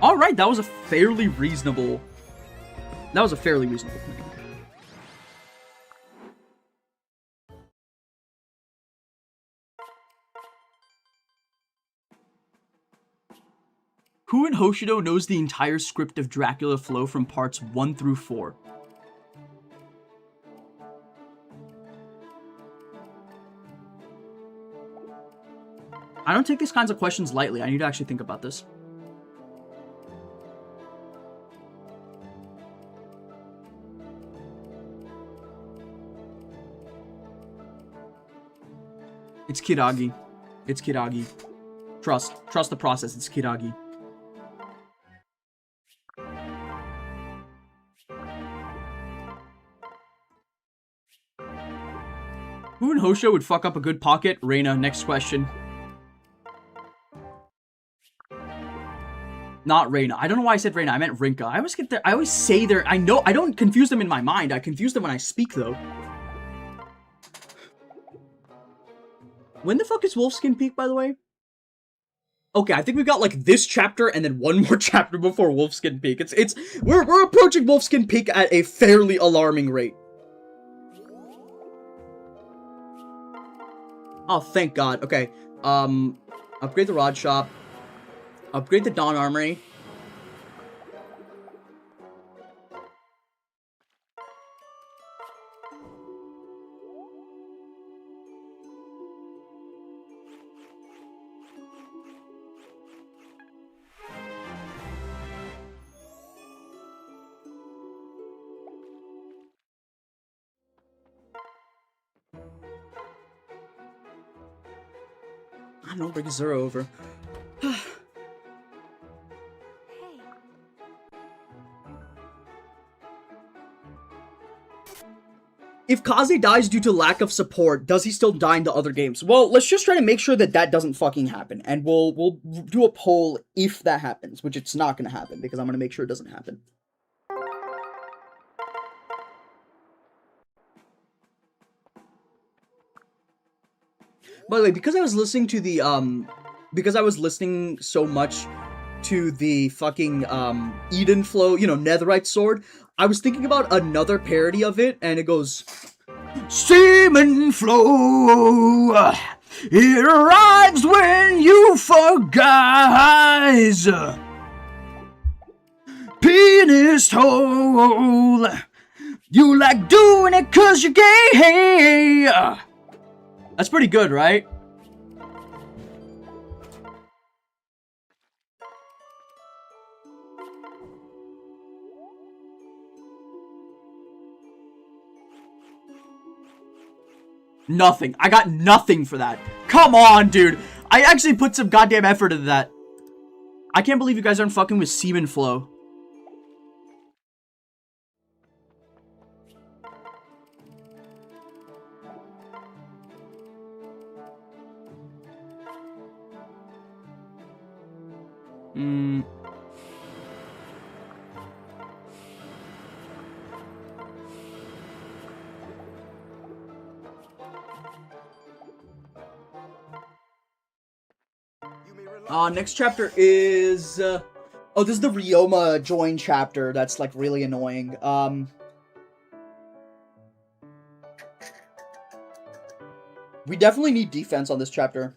Alright, that was a fairly reasonable... That was a fairly reasonable plan. Who in Hoshido knows the entire script of Dracula Flow from parts 1 through 4? I don't take these kinds of questions lightly. I need to actually think about this. It's Kiragi. It's Kiragi. Trust the process. It's Kiragi. Who in Hosho would fuck up a good pocket? Reina, next question. Not Reina. I don't know why I said Reina. I meant Rinka. I always get there. I always say there. I know. I don't confuse them in my mind. I confuse them when I speak, though. When the fuck is Wolfskin Peak, by the way? Okay, I think we've got like this chapter and then one more chapter before Wolfskin Peak. We're approaching Wolfskin Peak at a fairly alarming rate. Oh, thank God. Okay. Upgrade the Rod Shop. Upgrade the Dawn Armory. I don't bring Zero over. If Kaze dies due to lack of support, does he still die in the other games? Well, let's just try to make sure that that doesn't fucking happen. And we'll do a poll if that happens, which it's not going to happen, because I'm going to make sure it doesn't happen. By the way, because I was listening to the, because I was listening so much to the fucking, Eden Flow, you know, Netherite Sword, I was thinking about another parody of it, and it goes, Semen Flow, it arrives when you forguise, penis hole, you like doing it 'cause you're gay. That's pretty good, right? Nothing. I got nothing for that. Come on, dude. I actually put some goddamn effort into that. I can't believe you guys aren't fucking with Semen Flow. Next chapter is, oh, this is the Ryoma join chapter. That's, like, really annoying. We definitely need defense on this chapter.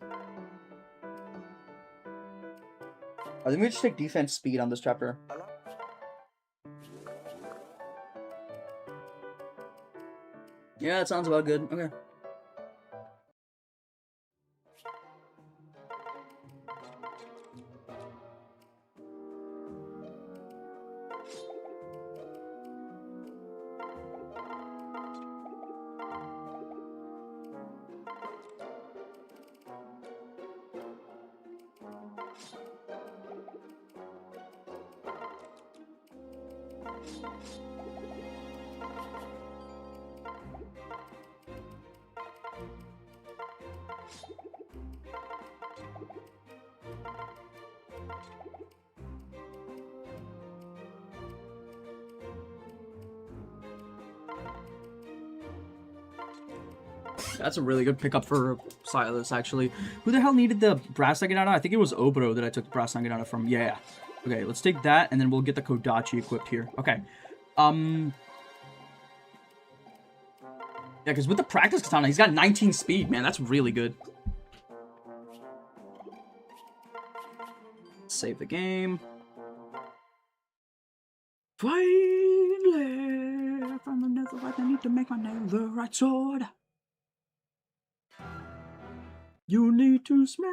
I think we just take defense speed on this chapter. Yeah, that sounds about good. Okay. That's a really good pickup for Silas, actually. Who the hell needed the brass Naginata? I think it was Oboro that I took the brass Naginata from. Yeah. Okay, let's take that, and then we'll get the Kodachi equipped here. Okay. Yeah, because with the practice katana, he's got 19 speed, man. That's really good. Save the game. Finally, from the netherite, I need to make my netherite sword. You need to smell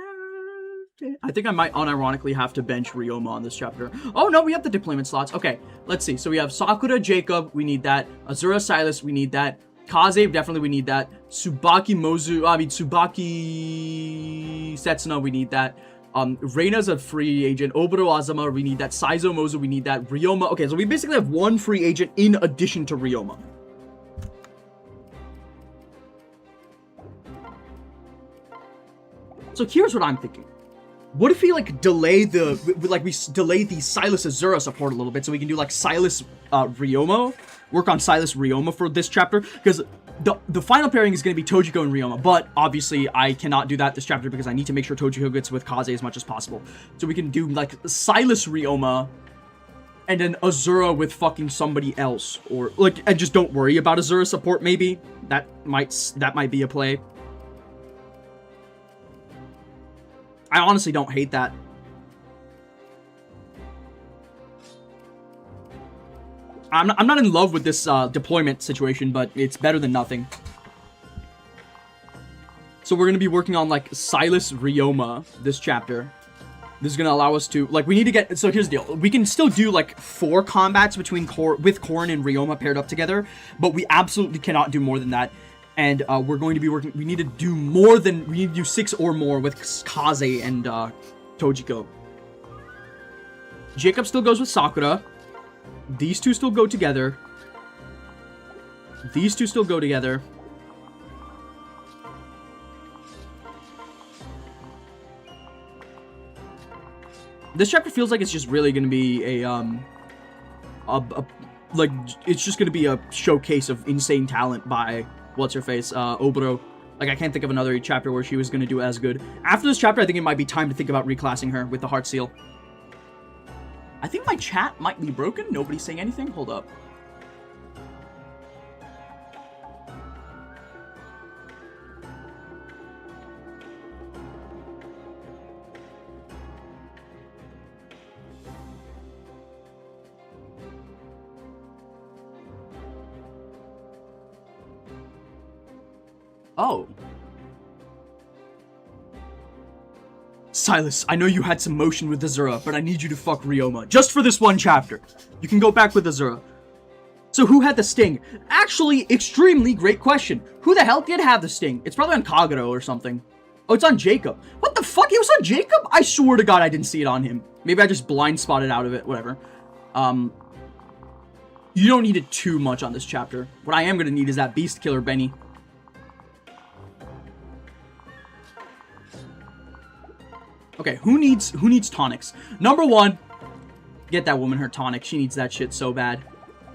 it. I think I might unironically have to bench Ryoma on this chapter. Oh, no, we have the deployment slots. Okay, let's see. So we have Sakura, Jacob, we need that. Azura, Silas, we need that. Kaze, definitely we need that. Tsubaki Setsuna, we need that. Reina's a free agent. Oboro Azama, we need that. Saizo Mozu, we need that. Ryoma. Okay, so we basically have one free agent in addition to Ryoma. So here's what I'm thinking. What if we like delay the delay the Silas Azura support a little bit so we can do like Silas Ryomo, work on Silas Ryoma for this chapter, because the final pairing is going to be Tojiko and Ryoma, but obviously I cannot do that this chapter because I need to make sure Tojiko gets with Kaze as much as possible. So we can do like Silas Ryoma and then Azura with fucking somebody else, or like, and just don't worry about Azura support. Maybe that might be a play. I honestly don't hate that. I'm not in love with this deployment situation, but it's better than nothing. So we're going to be working on, like, Silas Ryoma this chapter. This is going to allow us to, like, we need to get, so here's the deal. We can still do, like, 4 combats with Corrin and Ryoma paired up together, but we absolutely cannot do more than that. And we're going to be working, we need to do 6 or more with Kaze and Tojiko. Jacob still goes with Sakura. These two still go together. These two still go together. This chapter feels like it's just really going to be like, it's just going to be a showcase of insane talent by what's-her-face, Oboro. Like, I can't think of another chapter where she was going to do as good. After this chapter, I think it might be time to think about reclassing her with the Heart Seal. I think my chat might be broken. Nobody's saying anything. Hold up. Oh. Silas, I know you had some motion with Azura, but I need you to fuck Ryoma. Just for this one chapter. You can go back with Azura. So who had the sting? Actually, extremely great question. Who the hell did have the sting? It's probably on Kagero or something. Oh, it's on Jacob. What the fuck? It was on Jacob? I swear to God I didn't see it on him. Maybe I just blind spotted out of it. Whatever. You don't need it too much on this chapter. What I am going to need is that Beast Killer Benny. Okay, who needs tonics? Number 1, get that woman her tonic. She needs that shit so bad.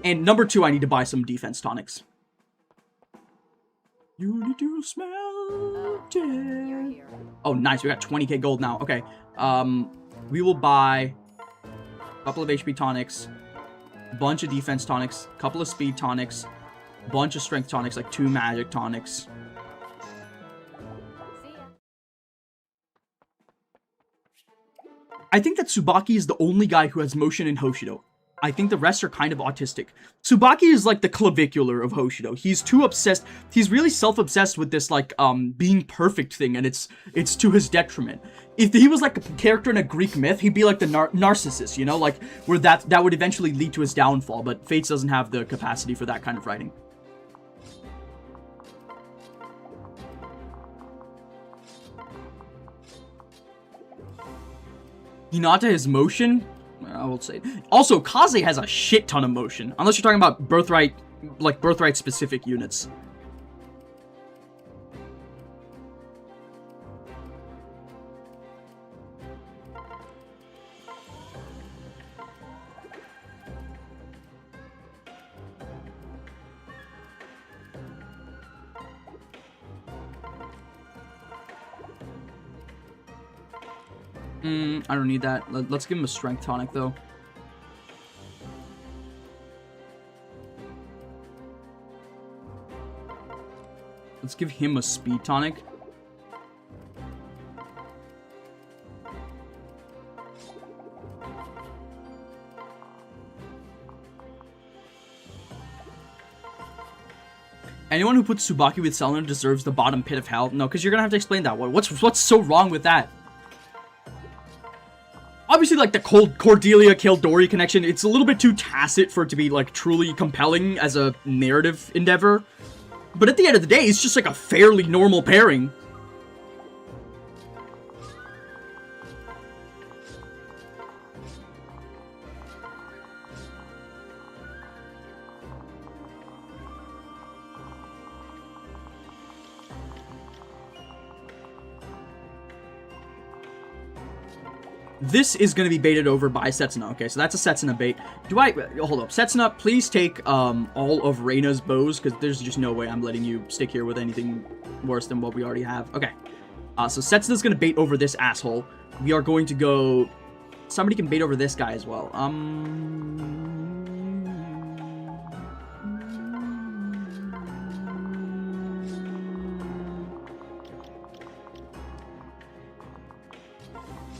And number 2, I need to buy some defense tonics. You need to smell it. Oh, nice. We got 20k gold now. Okay. We will buy a couple of HP tonics, a bunch of defense tonics, a couple of speed tonics, a bunch of strength tonics, like 2 magic tonics. I think that Tsubaki is the only guy who has motion in Hoshido. I think the rest are kind of autistic. Tsubaki is like the clavicular of Hoshido. He's too obsessed. He's really self-obsessed with this, like, being perfect thing, and it's to his detriment. If he was like a character in a Greek myth, he'd be like the narcissist, you know? Like, where that would eventually lead to his downfall, but Fates doesn't have the capacity for that kind of writing. Hinata has motion? I will say. Also, Kaze has a shit ton of motion. Unless you're talking about birthright, like birthright specific units. I don't need that. Let's give him a strength tonic, though. Let's give him a speed tonic. Anyone who puts Tsubaki with Selena deserves the bottom pit of hell. No, because you're gonna have to explain that one. What's so wrong with that? Obviously, like, the Cordelia-Kildori connection, it's a little bit too tacit for it to be, like, truly compelling as a narrative endeavor. But at the end of the day, it's just, like, a fairly normal pairing. This is going to be baited over by Setsuna. Okay, so that's a Setsuna bait. Hold up. Setsuna, please take all of Reyna's bows, because there's just no way I'm letting you stick here with anything worse than what we already have. Okay. So Setsuna's going to bait over this asshole. We are going to go... Somebody can bait over this guy as well.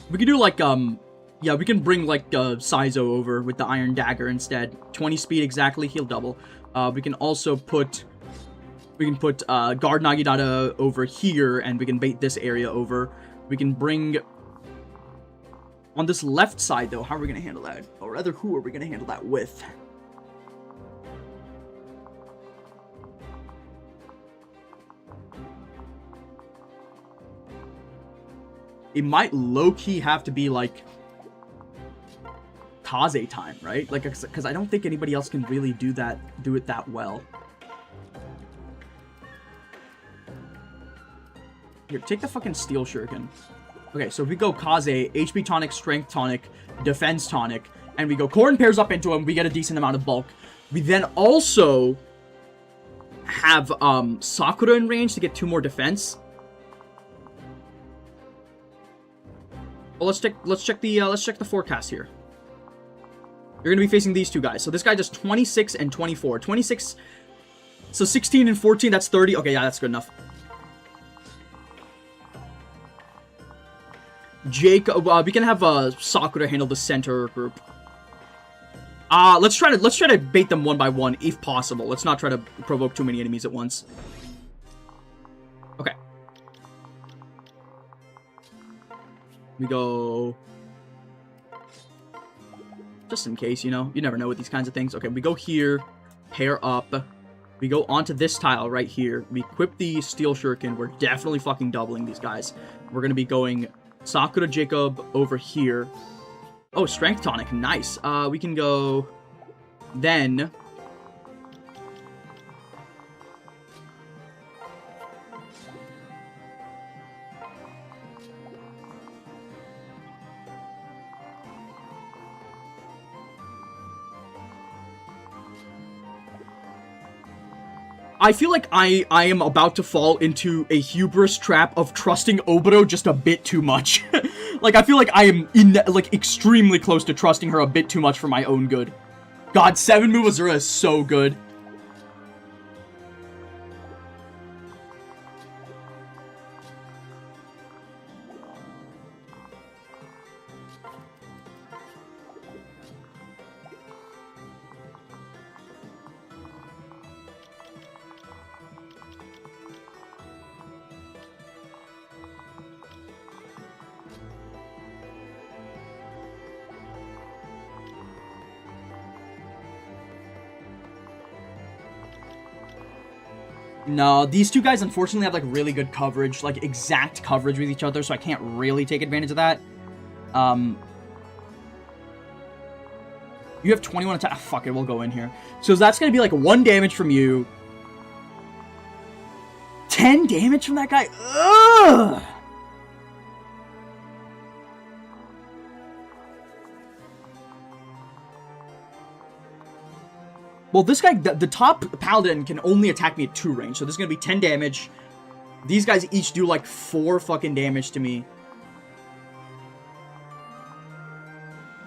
We could do, like, yeah, we can bring, like, Saizo over with the Iron Dagger instead. 20 speed exactly, he'll double. We can also put... We can put Guard Naginata over here, and we can bait this area over. We can bring... On this left side, though, how are we going to handle that? Or rather, who are we going to handle that with? It might low-key have to be, like, Kaze time, right? Like, because I don't think anybody else can really do it that well. Here, take the fucking Steel Shuriken. Okay, so if we go Kaze, HP tonic, Strength tonic, Defense tonic, and we go Corrin pairs up into him, we get a decent amount of bulk. We then also have Sakura in range to get 2 more defense. Well, let's check the forecast here. You're gonna be facing these two guys. So this guy does 26 and 24. 26. So 16 and 14. That's 30. Okay, yeah, that's good enough. Jake, we can have Sakura handle the center group. Let's try to bait them one by one if possible. Let's not try to provoke too many enemies at once. Okay. We go... Just in case, you know? You never know with these kinds of things. Okay, we go here. Pair up. We go onto this tile right here. We equip the Steel Shuriken. We're definitely fucking doubling these guys. We're going to be going Sakura Jacob over here. Oh, Strength Tonic. Nice. We can go... Then... I feel like I am about to fall into a hubris trap of trusting Oboro just a bit too much. Like, I feel like I am extremely close to trusting her a bit too much for my own good. God, 7 move Azura is so good. No, these two guys unfortunately have, like, really good coverage, like, exact coverage with each other, so I can't really take advantage of that. You have 21 attack. Fuck it, we'll go in here. So that's gonna be, like, 1 damage from you. 10 damage from that guy? Ugh! Well, this guy, the top paladin can only attack me at 2 range, so this is going to be 10 damage. These guys each do, like, 4 fucking damage to me.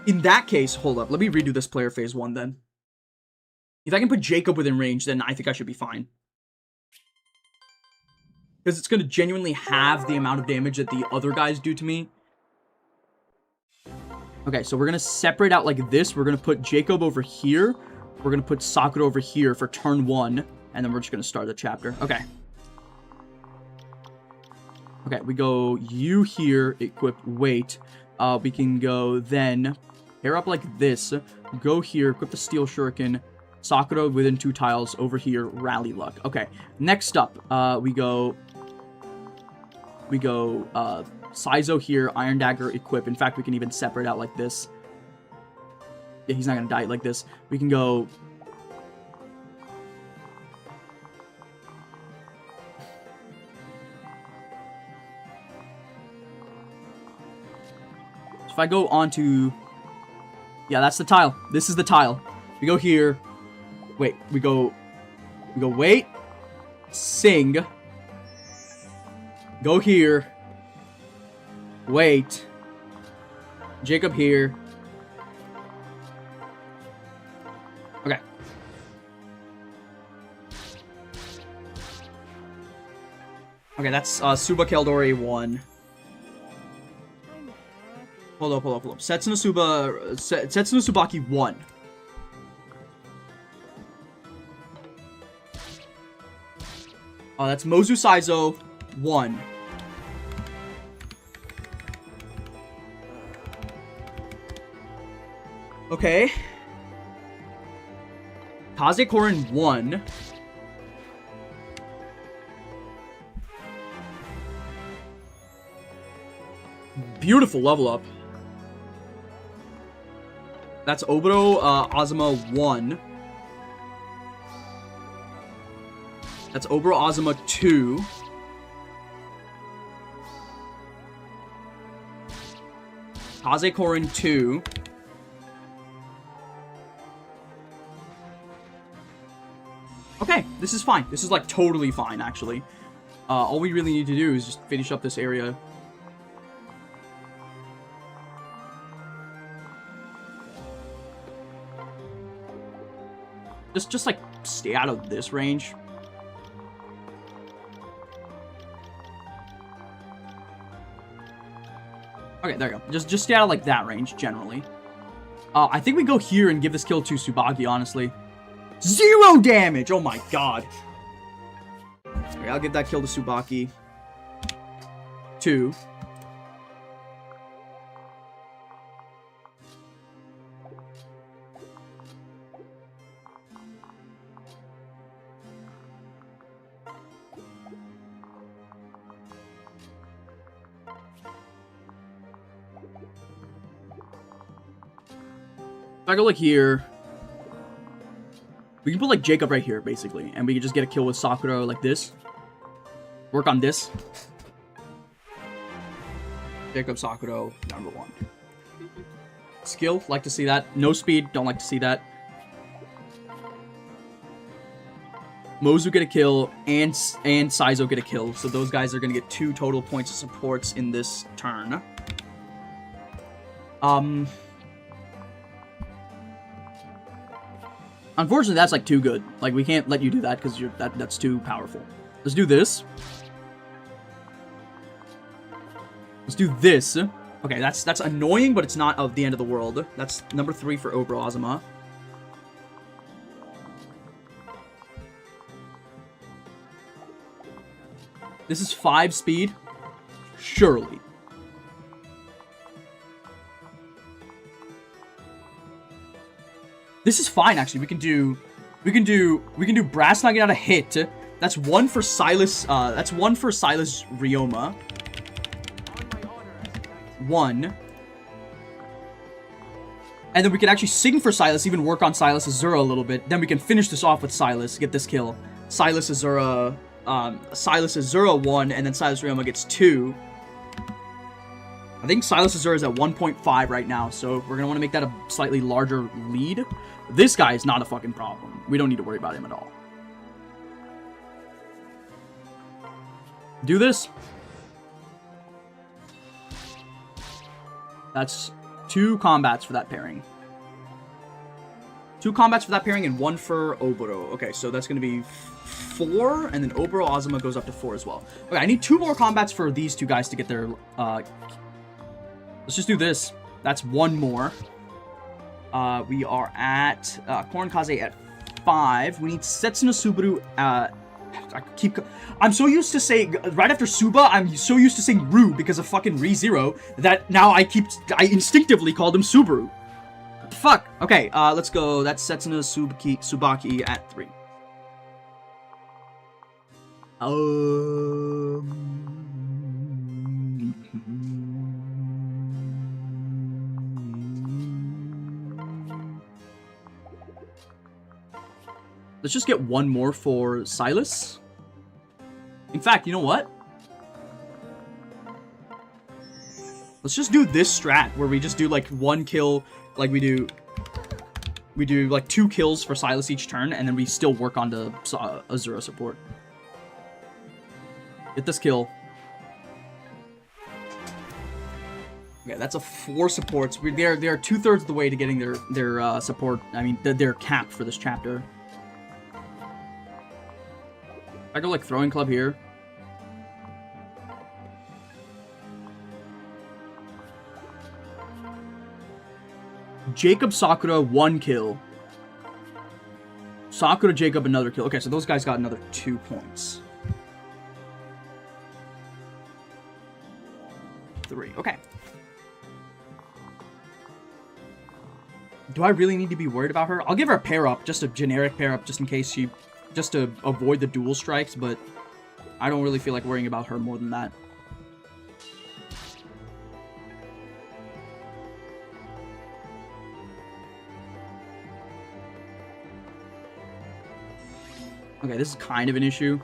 In that case, hold up, let me redo this player phase 1, then. If I can put Jacob within range, then I think I should be fine. Because it's going to genuinely have the amount of damage that the other guys do to me. Okay, so we're going to separate out like this. We're going to put Jacob over here. We're going to put Sakura over here for turn 1, and then we're just going to start the chapter. Okay. Okay, we go you here, equip, wait. We can go then, pair up like this, go here, equip the Steel Shuriken, Sakura within 2 tiles, over here, Rally Luck. Okay, next up, we go Saizo here, Iron Dagger, equip. In fact, we can even separate out like this. Yeah, he's not gonna die like this. We can go... if I go onto... Yeah, that's the tile. This is the tile. We go here. Wait, we go wait. Sing. Go here. Wait. Jacob here. Okay. Okay, that's Suba Keldori 1. Hold up. Setsuno Tsubaki 1. That's Mozu Saizo 1. Okay. Kaze Corrin 1. Beautiful level up. That's Oboro Azuma 1. That's Oboro Azuma 2. Kaze Corrin 2. Okay, this is fine. This is like totally fine, actually. All we really need to do is just finish up this area. Just like stay out of this range. Okay, there you go. Just stay out of like that range generally. I think we go here and give this kill to Tsubaki, honestly. 0 damage! Oh my god. Okay, I'll give that kill to Tsubaki. 2. If I go like here, we can put like Jacob right here basically, and we can just get a kill with Sakura like this. Work on this. Jacob, Sakura, number 1. Skill, like to see that. No speed, don't like to see that. Mozu get a kill, and Saizo get a kill, so those guys are gonna get 2 total points of supports in this turn. Unfortunately, that's like too good. Like, we can't let you do that because that's too powerful. Let's do this. Let's do this. Okay, that's annoying, but it's not of the end of the world. That's number 3 for Oboro Azuma. This is 5 speed. Surely. This is fine, actually. We can do Brass Nugget out a hit. That's 1 for Silas. That's 1 for Silas Ryoma. 1. And then we can actually sing for Silas, even work on Silas Azura a little bit. Then we can finish this off with Silas, get this kill. Silas Azura 1, and then Silas Ryoma gets 2. I think Silas Azura is at 1.5 right now, so we're going to want to make that a slightly larger lead. This guy is not a fucking problem. We don't need to worry about him at all. Do this. That's 2 combats for that pairing. 2 combats for that pairing and 1 for Oboro. Okay, so that's going to be 4, and then Oboro Azuma goes up to 4 as well. Okay, I need 2 more combats for these 2 guys to get their... let's just do this. That's 1 more. We are at Corrin Kaze at 5. We need Setsuno Subaru. I'm so used to saying right after Suba. I'm so used to saying Ru because of fucking ReZero that now I instinctively called him Subaru. Fuck. Okay. Let's go. That's Setsuno Tsubaki at 3. Let's just get 1 more for Silas. In fact, you know what? Let's just do this strat where we just do like 1 kill, like we do like 2 kills for Silas each turn, and then we still work on the Azura support. Get this kill. Okay, that's a 4 supports. They're 2/3 of the way to getting their support. I mean, their cap for this chapter. I go like throwing club here. Jacob, Sakura, 1 kill. Sakura, Jacob, another kill. Okay, so those guys got another 2 points. 3. Okay. Do I really need to be worried about her? I'll give her a pair up, just a generic pair up, just in case she... just to avoid the dual strikes, but I don't really feel like worrying about her more than that. Okay, this is kind of an issue.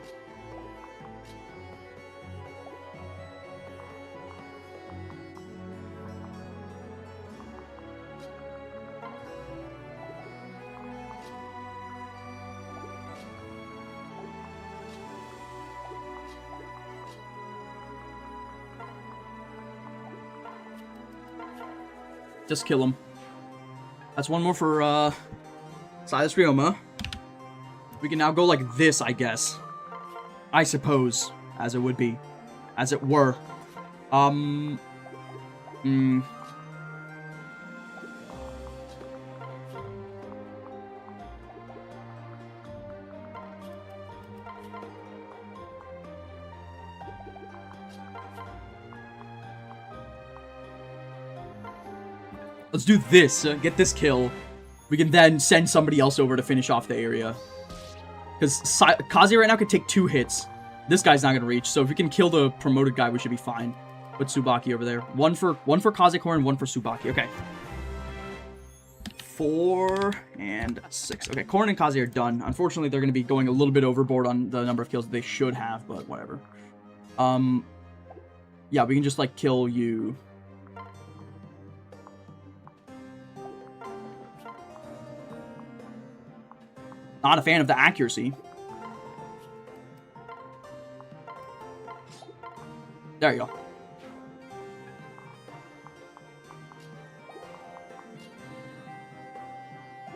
Just kill him. That's 1 more for Silas Ryoma. We can now go like this, I guess. I suppose, as it would be. As it were. Let's do this. Get this kill. We can then send somebody else over to finish off the area. Because Kaze right now could take 2 hits. This guy's not going to reach. So if we can kill the promoted guy, we should be fine. Put Tsubaki over there. One for Kaze, Corrin, 1 for Tsubaki. Okay. 4 and 6. Okay, Corrin and Kaze are done. Unfortunately, they're going to be going a little bit overboard on the number of kills that they should have, but whatever. Yeah, we can just, like, kill you. Not a fan of the accuracy. There you go.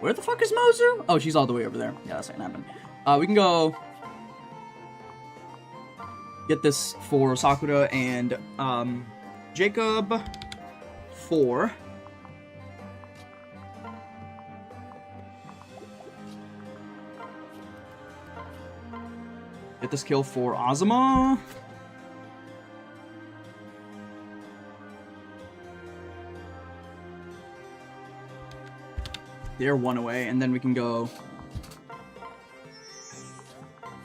Where the fuck is Mozu? Oh, she's all the way over there. Yeah, that's not gonna happen. We can go get this for Sakura and Jacob 4. Get this kill for Azuma. They're 1 away, and then we can go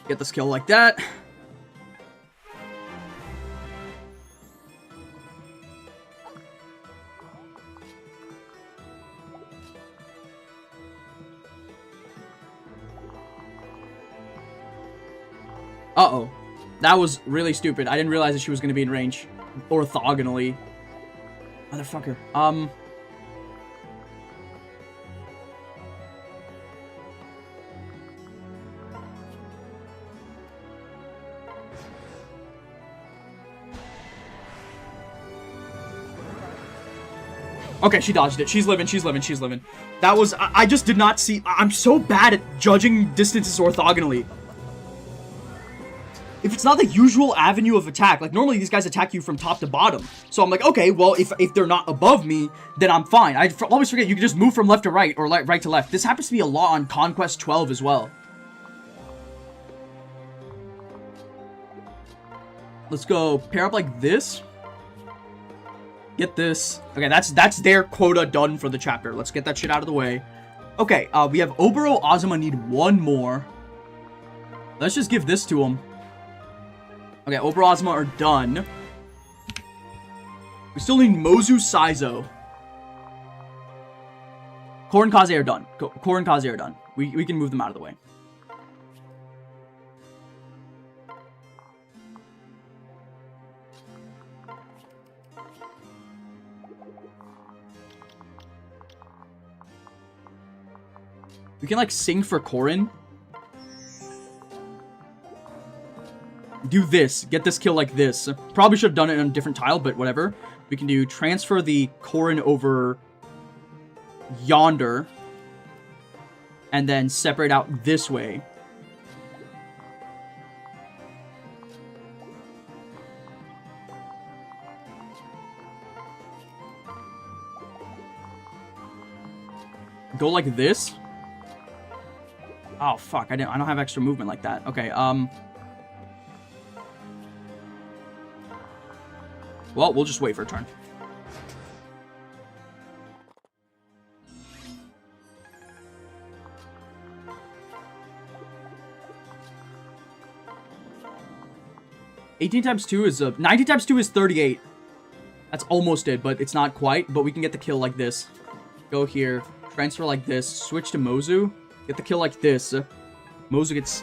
get this kill like that. Uh-oh. That was really stupid. I didn't realize that she was going to be in range orthogonally. Motherfucker. Okay, she dodged it. She's living, she's living, she's living. That was... I just did not see... I'm so bad at judging distances orthogonally. If it's not the usual avenue of attack, like normally these guys attack you from top to bottom. So I'm like, okay, well, if they're not above me, then I'm fine. I always forget you can just move from left to right or right to left. This happens to be a lot on Conquest 12 as well. Let's go pair up like this. Get this. Okay, that's their quota done for the chapter. Let's get that shit out of the way. Okay, we have Oboro, Azuma need 1 more. Let's just give this to him. Okay, Oboro, Azuma are done. We still need Mozu, Saizo. Corrin, Kaze are done. Corrin, Kaze are done. We can move them out of the way. We can, like, sing for Corrin. Do this. Get this kill like this. Probably should have done it on a different tile, but whatever. We can do transfer the Corrin over yonder. And then separate out this way. Go like this. Oh fuck! I don't have extra movement like that. Okay. Well, we'll just wait for a turn. $18 times 2 is 19 times 2 is 38. That's almost it, but it's not quite. But we can get the kill like this. Go here. Transfer like this. Switch to Mozu. Get the kill like this. Mozu gets...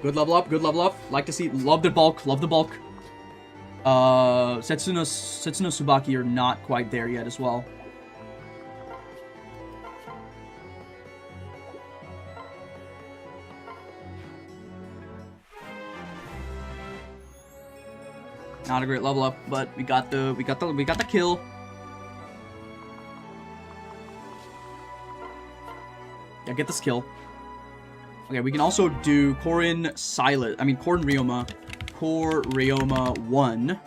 Good level up. Good level up. Like to see... Love the bulk. Love the bulk. Setsuno Tsubaki are not quite there yet as well. Not a great level up, but we got the kill. Yeah, get this kill. Okay, we can also do Corrin Silas. I mean, Corrin Ryoma. Core Ryoma 1.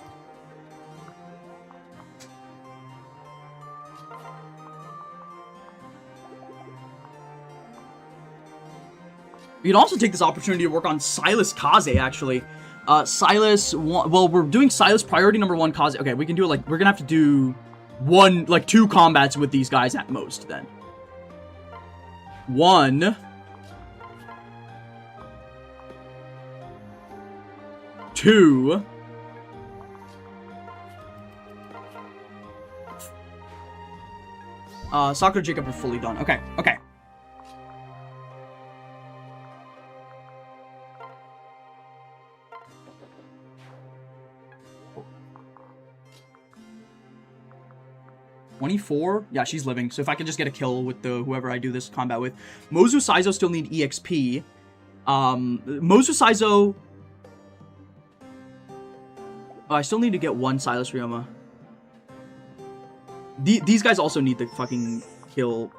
We can also take this opportunity to work on Silas Kaze, actually. Silas, well, we're doing Silas priority number 1 Kaze. Okay, we can do it like, we're gonna have to do 2 combats with these guys at most, then. 1. 2. Sakura and Jacob are fully done. Okay, okay. $24? Yeah, she's living. So if I can just get a kill with the whoever I do this combat with. Mozu Saizo still need EXP. Mozu Saizo... Oh, I still need to get 1 Silas Ryoma. These guys also need the fucking kill.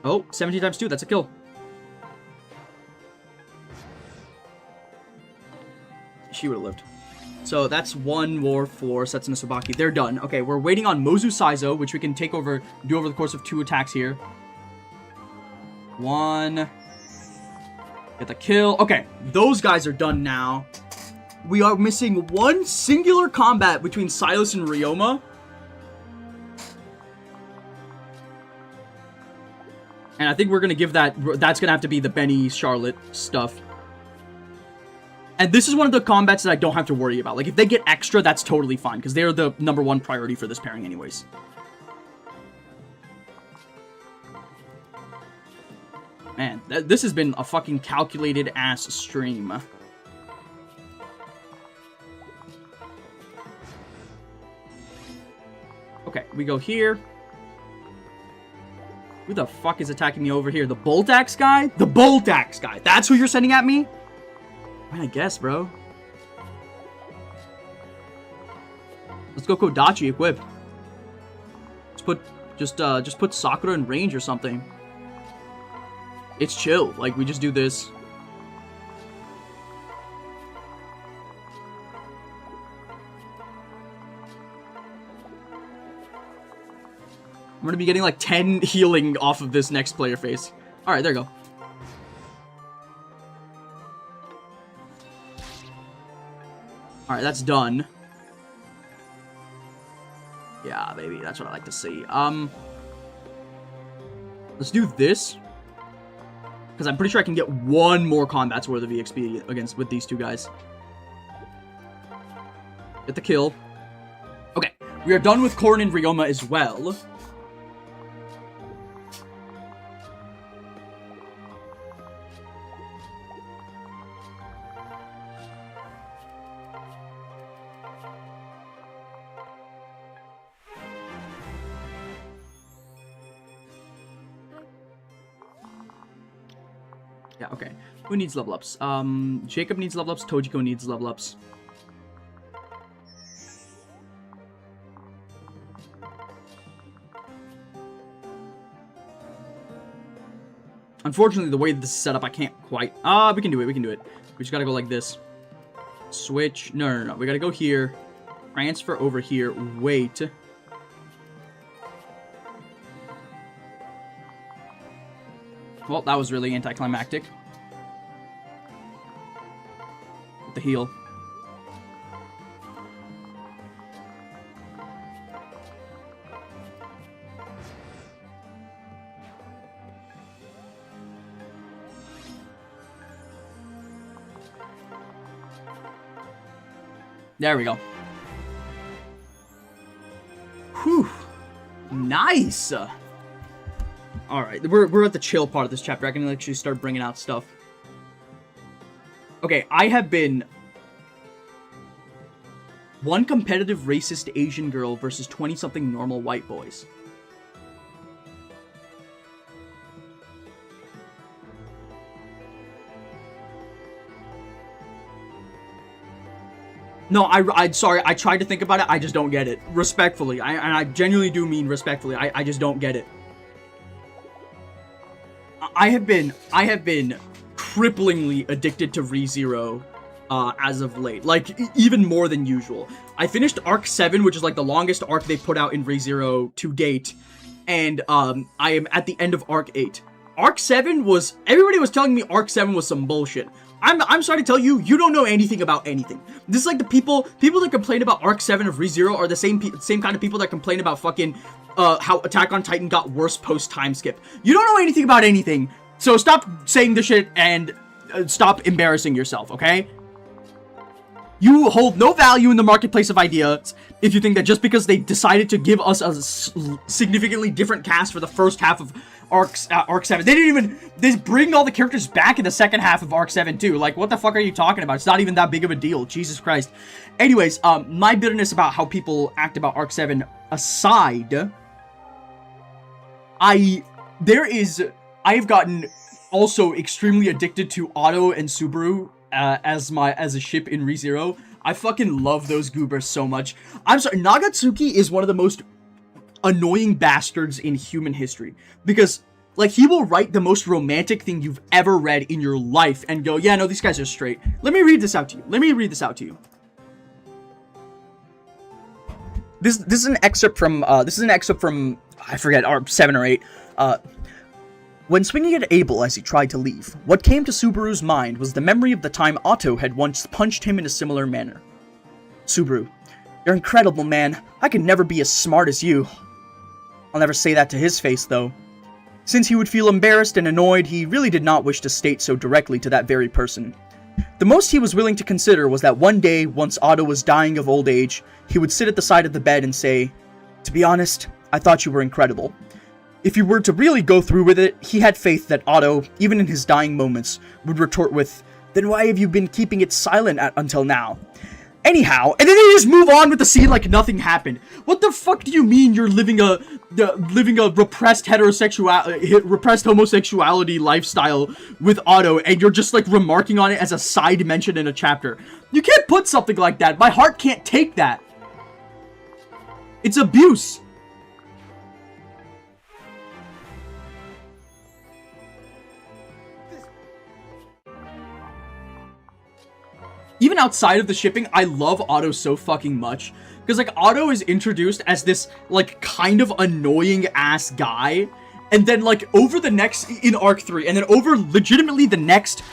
Oh, 17 times 2. That's a kill. She would have lived. So that's 1 more for Setsuna Tsubaki. They're done. Okay, we're waiting on Mozu Saizo, which we can do over the course of 2 attacks here. 1. Get the kill. Okay, those guys are done now. We are missing 1 singular combat between Silas and Ryoma. And I think we're going to give that's going to have to be the Benny Charlotte stuff. And this is one of the combats that I don't have to worry about. Like, if they get extra, that's totally fine, because they're the number 1 priority for this pairing anyways. Man, this has been a fucking calculated-ass stream. Okay, we go here. Who the fuck is attacking me over here? The Bolt Axe guy? The Bolt Axe guy! That's who you're sending at me? I guess, bro. Let's go Kodachi equip. Just put Sakura in range or something. It's chill. Like, we just do this. I'm gonna be getting like 10 healing off of this next player face. Alright, there you go. Alright, that's done. Yeah, baby, that's what I like to see. Let's do this. Because I'm pretty sure I can get 1 more combat's worth of EXP with these 2 guys. Get the kill. Okay, we are done with Corrin and Ryoma as well. Yeah, okay. Who needs level ups? Jacob needs level ups. Tojiko needs level ups. Unfortunately, the way this is set up, I can't quite... we can do it, we can do it. We just gotta go like this. Switch. No. We gotta go here. Transfer over here. Wait. Well, that was really anticlimactic. With the heal. There we go. Whew. Nice! Alright, we're at the chill part of this chapter. I can actually start bringing out stuff. Okay, I have been... one competitive racist Asian girl versus 20-something normal white boys. No, I'm sorry, I tried to think about it, I just don't get it. Respectfully, and I genuinely do mean respectfully, I just don't get it. I have been cripplingly addicted to ReZero, as of late. Like, even more than usual. I finished Arc 7, which is like the longest arc they put out in ReZero to date, and, I am at the end of Arc 8. Arc 7 was, everybody was telling me Arc 7 was some bullshit. I'm sorry to tell you, you don't know anything about anything. This is like the people that complain about Arc 7 of ReZero are the same kind of people that complain about fucking, how Attack on Titan got worse post-time skip. You don't know anything about anything, so stop saying the shit and stop embarrassing yourself, okay? You hold no value in the marketplace of ideas if you think that just because they decided to give us a significantly different cast for the first half of Arc 7. They bring all the characters back in the second half of Arc 7 too. Like, what the fuck are you talking about? It's not even that big of a deal. Jesus Christ. Anyways, my bitterness about how people act about Arc 7 aside, I have gotten also extremely addicted to Otto and Subaru as a ship in ReZero. I fucking love those goobers so much. I'm sorry, Nagatsuki is one of the most annoying bastards in human history, because like he will write the most romantic thing you've ever read in your life and go, yeah, no, these guys are straight. Let me read this out to you. This is an excerpt from I forget, Arc 7 or 8. When swinging at Abel as he tried to leave, what came to Subaru's mind was the memory of the time Otto had once punched him in a similar manner. Subaru, you're incredible, man. I could never be as smart as you. I'll never say that to his face, though. Since he would feel embarrassed and annoyed, he really did not wish to state so directly to that very person. The most he was willing to consider was that one day, once Otto was dying of old age, he would sit at the side of the bed and say, "To be honest, I thought you were incredible." If you were to really go through with it, he had faith that Otto, even in his dying moments, would retort with, "Then why have you been keeping it silent until now?" Anyhow, and then they just move on with the scene like nothing happened. What the fuck do you mean you're living a repressed repressed homosexuality lifestyle with Otto, and you're just like remarking on it as a side mention in a chapter? You can't put something like that. My heart can't take that. It's abuse. Even outside of the shipping, I love Otto so fucking much. Because, like, Otto is introduced as this, like, kind of annoying-ass guy. And then, like, over the next, in Arc 3, and then over legitimately the next,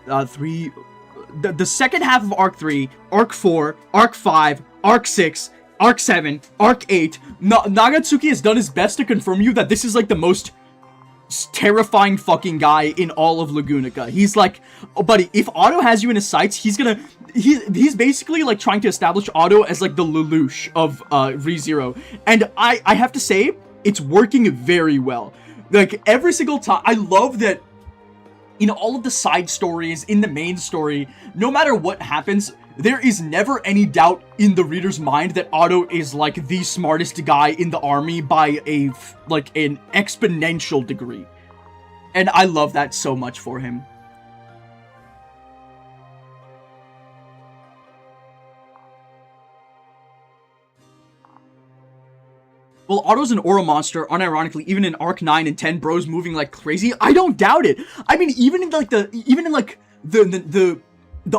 the second half of Arc 3, Arc 4, Arc 5, Arc 6, Arc 7, Arc 8, Nagatsuki has done his best to confirm you that this is, like, the most terrifying fucking guy in all of Lagunica. He's like, oh buddy, if Otto has you in his sights, he's basically like trying to establish Otto as like the Lelouch of ReZero. And I have to say, it's working very well. Like every single time, I love that in all of the side stories, in the main story, no matter what happens, there is never any doubt in the reader's mind that Otto is like the smartest guy in the army by an exponential degree. And I love that so much for him. Well, Otto's an aura monster, unironically, even in Arc 9 and 10, bros moving like crazy. I don't doubt it. I mean, even in the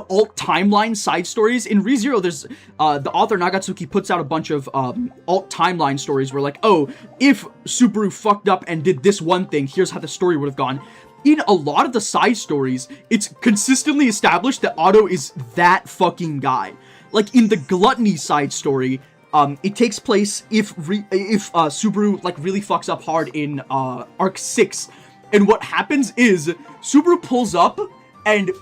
alt timeline side stories in ReZero, there's the author Nagatsuki puts out a bunch of alt timeline stories where like, oh, if Subaru fucked up and did this one thing, here's how the story would have gone. In a lot of the side stories, it's consistently established that Otto is that fucking guy. Like in the Gluttony side story, it takes place if Subaru like really fucks up hard in Arc 6, and what happens is Subaru pulls up and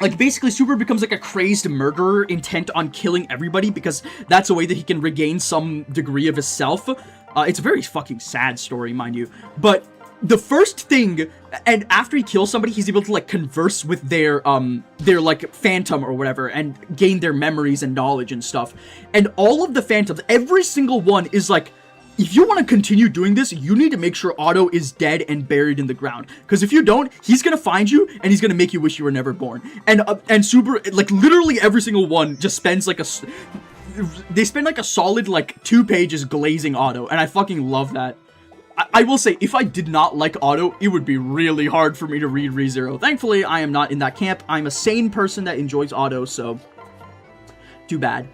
like basically Subaru becomes like a crazed murderer intent on killing everybody because that's a way that he can regain some degree of his self. It's a very fucking sad story, mind you, but the first thing, and after he kills somebody, he's able to like converse with their like phantom or whatever and gain their memories and knowledge and stuff. And all of the phantoms, every single one is like, if you want to continue doing this, you need to make sure Otto is dead and buried in the ground. Because if you don't, he's gonna find you and he's gonna make you wish you were never born. And Subaru, like literally every single one just spends like they spend like a solid like 2 pages glazing Otto, and I fucking love that. I will say, if I did not like Otto, it would be really hard for me to read ReZero. Thankfully, I am not in that camp. I'm a sane person that enjoys Otto, so too bad.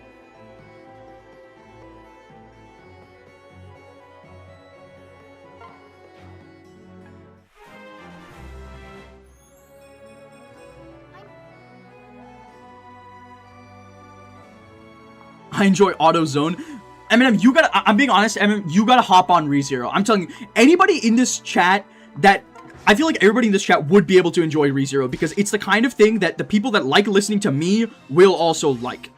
I enjoy AutoZone. Eminem, I'm being honest, Eminem, you gotta hop on ReZero. I'm telling you, anybody in this chat that, I feel like everybody in this chat would be able to enjoy ReZero because it's the kind of thing that the people that like listening to me will also like.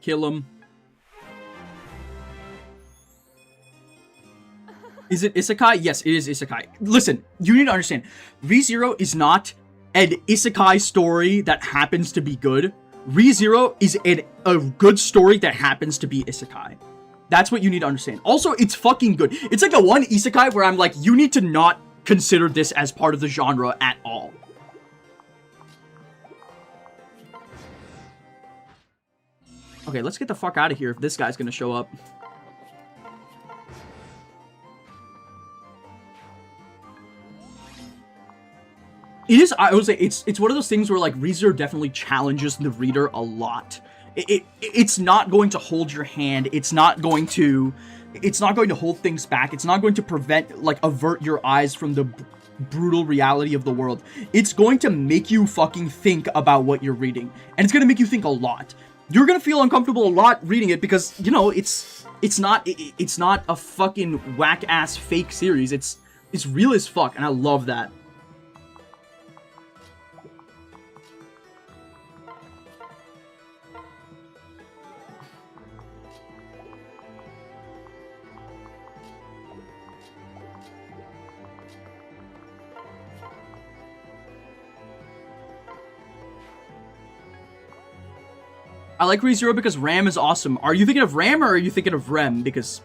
Kill him. Is it isekai? Yes, it is isekai. Listen, you need to understand, ReZero is not an isekai story that happens to be good. ReZero is a good story that happens to be isekai. That's what you need to understand. Also, it's fucking good. It's like the one isekai where I'm like, you need to not consider this as part of the genre at all. Okay, let's get the fuck out of here if this guy's gonna show up. It is, I would say, it's one of those things where, like, ReZero definitely challenges the reader a lot. It's not going to hold your hand. It's not going to hold things back. It's not going to avert your eyes from the brutal reality of the world. It's going to make you fucking think about what you're reading. And it's going to make you think a lot. You're going to feel uncomfortable a lot reading it because, you know, it's not a fucking whack-ass fake series. It's real as fuck, and I love that. I like ReZero because Ram is awesome. Are you thinking of Ram or are you thinking of Rem? Because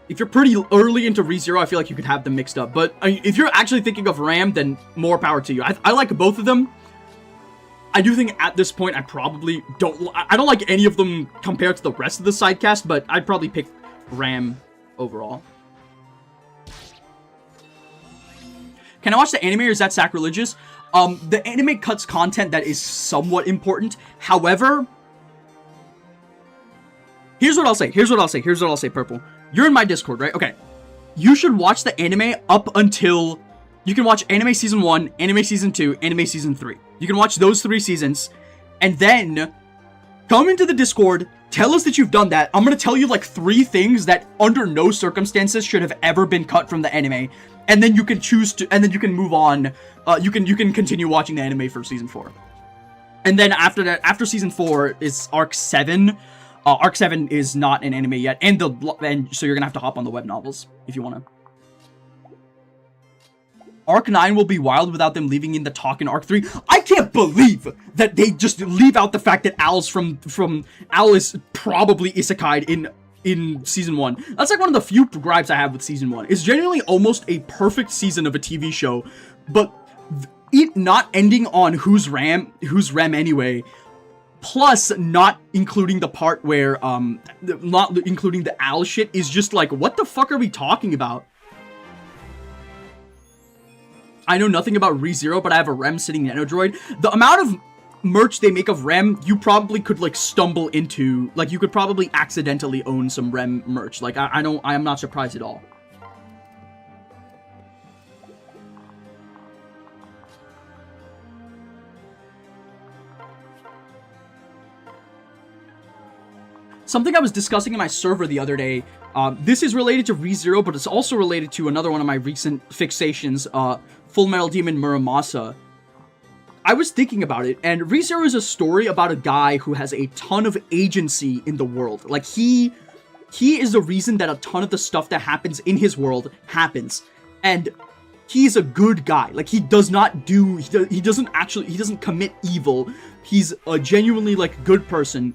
if you're pretty early into ReZero, I feel like you could have them mixed up. But if you're actually thinking of Ram, then more power to you. I like both of them. I do think at this point I probably don't... I don't like any of them compared to the rest of the sidecast, but I'd probably pick Ram overall. Can I watch the anime or is that sacrilegious? The anime cuts content that is somewhat important. However... Here's what I'll say, Purple. You're in my Discord, right? Okay. You should watch the anime up until... You can watch Anime Season 1, Anime Season 2, Anime Season 3. You can watch those 3 seasons, and then come into the Discord, tell us that you've done that. I'm gonna tell you like 3 things that under no circumstances should have ever been cut from the anime, and then you can choose to, and then you can move on. You can continue watching the anime for season 4. And then after that, after season 4 is arc 7. Arc 7 is not an anime yet, and so you're gonna have to hop on the web novels if you wanna. Arc 9 will be wild without them leaving in the talk in Arc 3. I can't believe that they just leave out the fact that Al's Al is probably isekai'd in season 1. That's like one of the few gripes I have with season 1. It's genuinely almost a perfect season of a TV show, but it not ending on who's Rem anyway, plus not including the part where not including the Al shit is just like, what the fuck are we talking about? I know nothing about ReZero, but I have a Rem sitting nanodroid. The amount of merch they make of Rem, you probably could like stumble into, like you could probably accidentally own some Rem merch. Like I am not surprised at all. Something I was discussing in my server the other day, this is related to ReZero, but it's also related to another one of my recent fixations, Full Metal Demon Muramasa. I was thinking about it, and ReZero is a story about a guy who has a ton of agency in the world. Like, he is the reason that a ton of the stuff that happens in his world happens. And he's a good guy. Like, he doesn't commit evil. He's a genuinely, like, good person.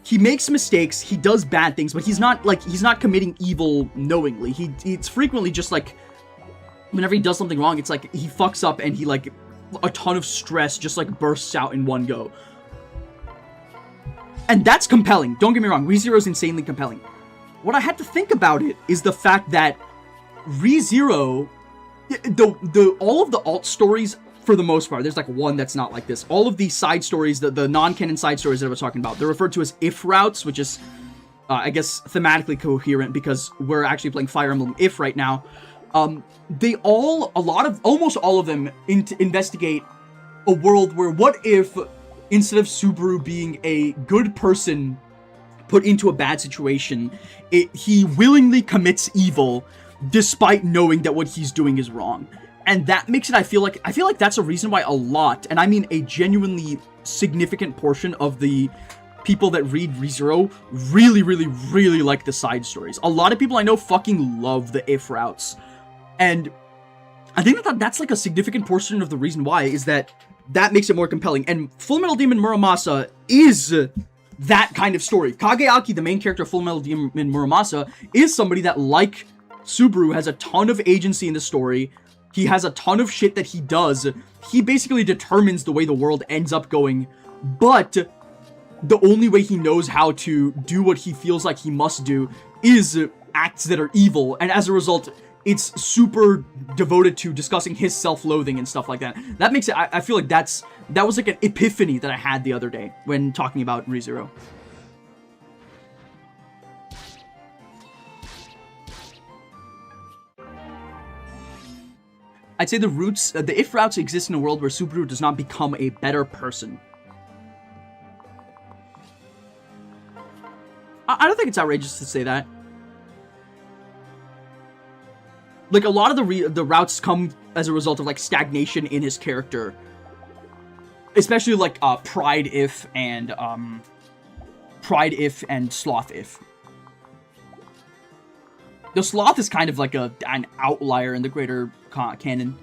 He makes mistakes, he does bad things, but he's not committing evil knowingly. It's frequently just like, whenever he does something wrong, it's like he fucks up and he like, a ton of stress just like bursts out in one go. And that's compelling, don't get me wrong, ReZero is insanely compelling. What I had to think about it is the fact that ReZero, all of the alt stories, for the most part, there's like one that's not like this. All of these side stories, the non-canon side stories that I was talking about, they're referred to as if routes, which is, I guess, thematically coherent because we're actually playing Fire Emblem If right now. Almost all of them investigate a world where what if, instead of Subaru being a good person put into a bad situation, he willingly commits evil despite knowing that what he's doing is wrong. And that makes it, I feel like that's a reason why a lot, and I mean a genuinely significant portion of the people that read ReZero really, really, really like the side stories. A lot of people I know fucking love the if routes. And I think that's like a significant portion of the reason why, is that makes it more compelling. And Full Metal Demon Muramasa is that kind of story. Kageaki, the main character of Full Metal Demon Muramasa, is somebody that, like Subaru, has a ton of agency in the story. He has a ton of shit that he does. He basically determines the way the world ends up going, but the only way he knows how to do what he feels like he must do is acts that are evil, and as a result, it's super devoted to discussing his self-loathing and stuff like that. That makes it, I feel like that was like an epiphany that I had the other day when talking about ReZero. I'd say the if routes exist in a world where Subaru does not become a better person. I don't think it's outrageous to say that. Like, a lot of the routes come as a result of, like, stagnation in his character. Especially, like, Pride If and Sloth If. The Sloth is kind of like an outlier in the greater canon.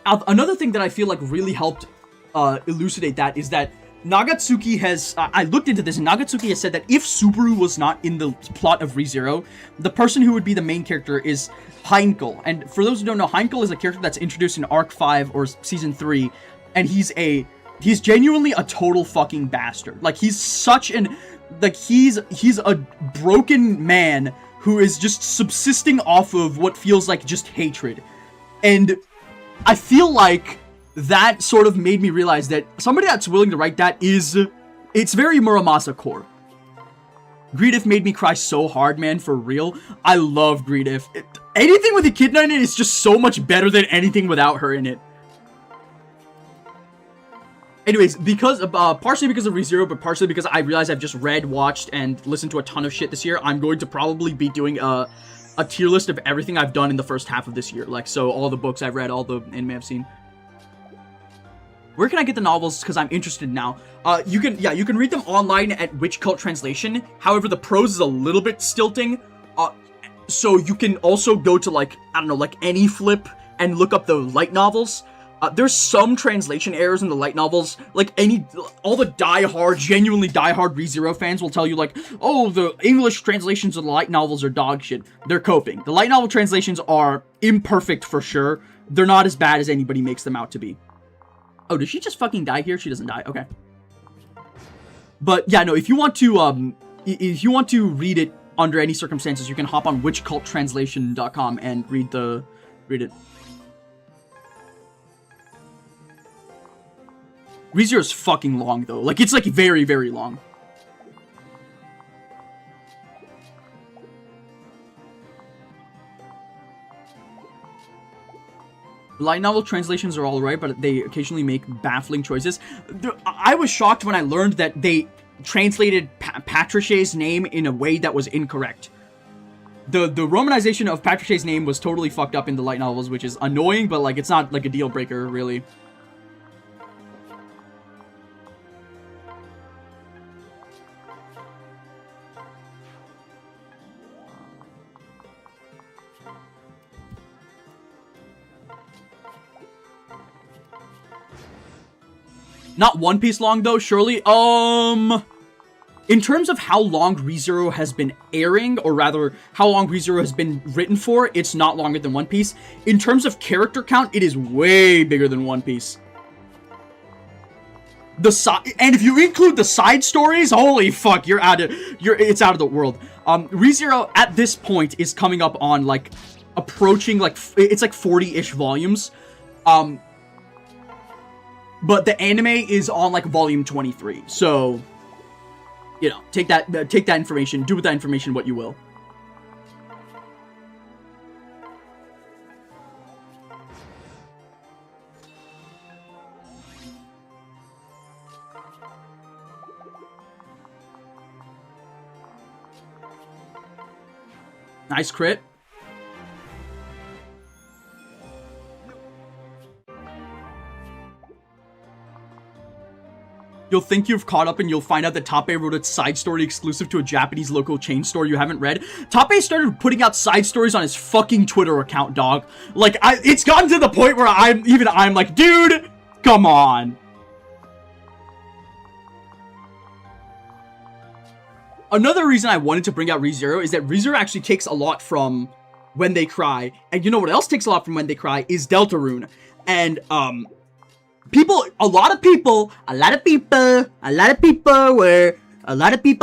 Another thing that I feel like really helped elucidate that is that Nagatsuki has, I looked into this, and Nagatsuki has said that if Subaru was not in the plot of ReZero, the person who would be the main character is Heinkel. And for those who don't know, Heinkel is a character that's introduced in Arc 5 or Season 3, and he's genuinely a total fucking bastard. Like, he's such an, like, he's a broken man who is just subsisting off of what feels like just hatred. And I feel like that sort of made me realize that somebody that's willing to write that it's very Muramasa core. Greedif made me cry so hard, man, for real. I love Greedif. Anything with Echidna in it is just so much better than anything without her in it. Anyways, because partially because of ReZero, but partially because I realized I've just read, watched, and listened to a ton of shit this year, I'm going to probably be doing a tier list of everything I've done in the first half of this year. Like, so all the books I've read, all the anime I've seen. Where can I get the novels? Because I'm interested now. You can read them online at Witch Cult Translation. However, the prose is a little bit stilting. So you can also go to, like, I don't know, like Any Flip and look up the light novels. There's some translation errors in the light novels. Like, all the genuinely diehard ReZero fans will tell you, like, oh, the English translations of the light novels are dog shit. They're coping. The light novel translations are imperfect for sure. They're not as bad as anybody makes them out to be. Oh, did she just fucking die here? She doesn't die. Okay. But yeah, no, if you want to read it under any circumstances, you can hop on witchculttranslation.com and read it. ReZero is fucking long though. Like, it's like very, very long. Light novel translations are alright, but they occasionally make baffling choices. I was shocked when I learned that they translated Patriché's name in a way that was incorrect. The romanization of Patriché's name was totally fucked up in the light novels, which is annoying, but like, it's not like a deal breaker, really. Not One Piece long, though, surely. In terms of how long ReZero has been airing, or rather, how long ReZero has been written for, it's not longer than One Piece. In terms of character count, it is way bigger than One Piece. And if you include the side stories, holy fuck, it's out of the world. ReZero, at this point, is coming up on, like, approaching, like, it's like 40-ish volumes. But the anime is on, like, volume 23, so, you know, take that information, do with that information what you will. Nice crit. You'll think you've caught up and you'll find out that Tappei wrote a side story exclusive to a Japanese local chain store you haven't read. Tappei started putting out side stories on his fucking Twitter account, dog. Like, it's gotten to the point where I'm like, dude, come on. Another reason I wanted to bring out ReZero is that ReZero actually takes a lot from When They Cry. And you know what else takes a lot from When They Cry is Deltarune. And, a lot of people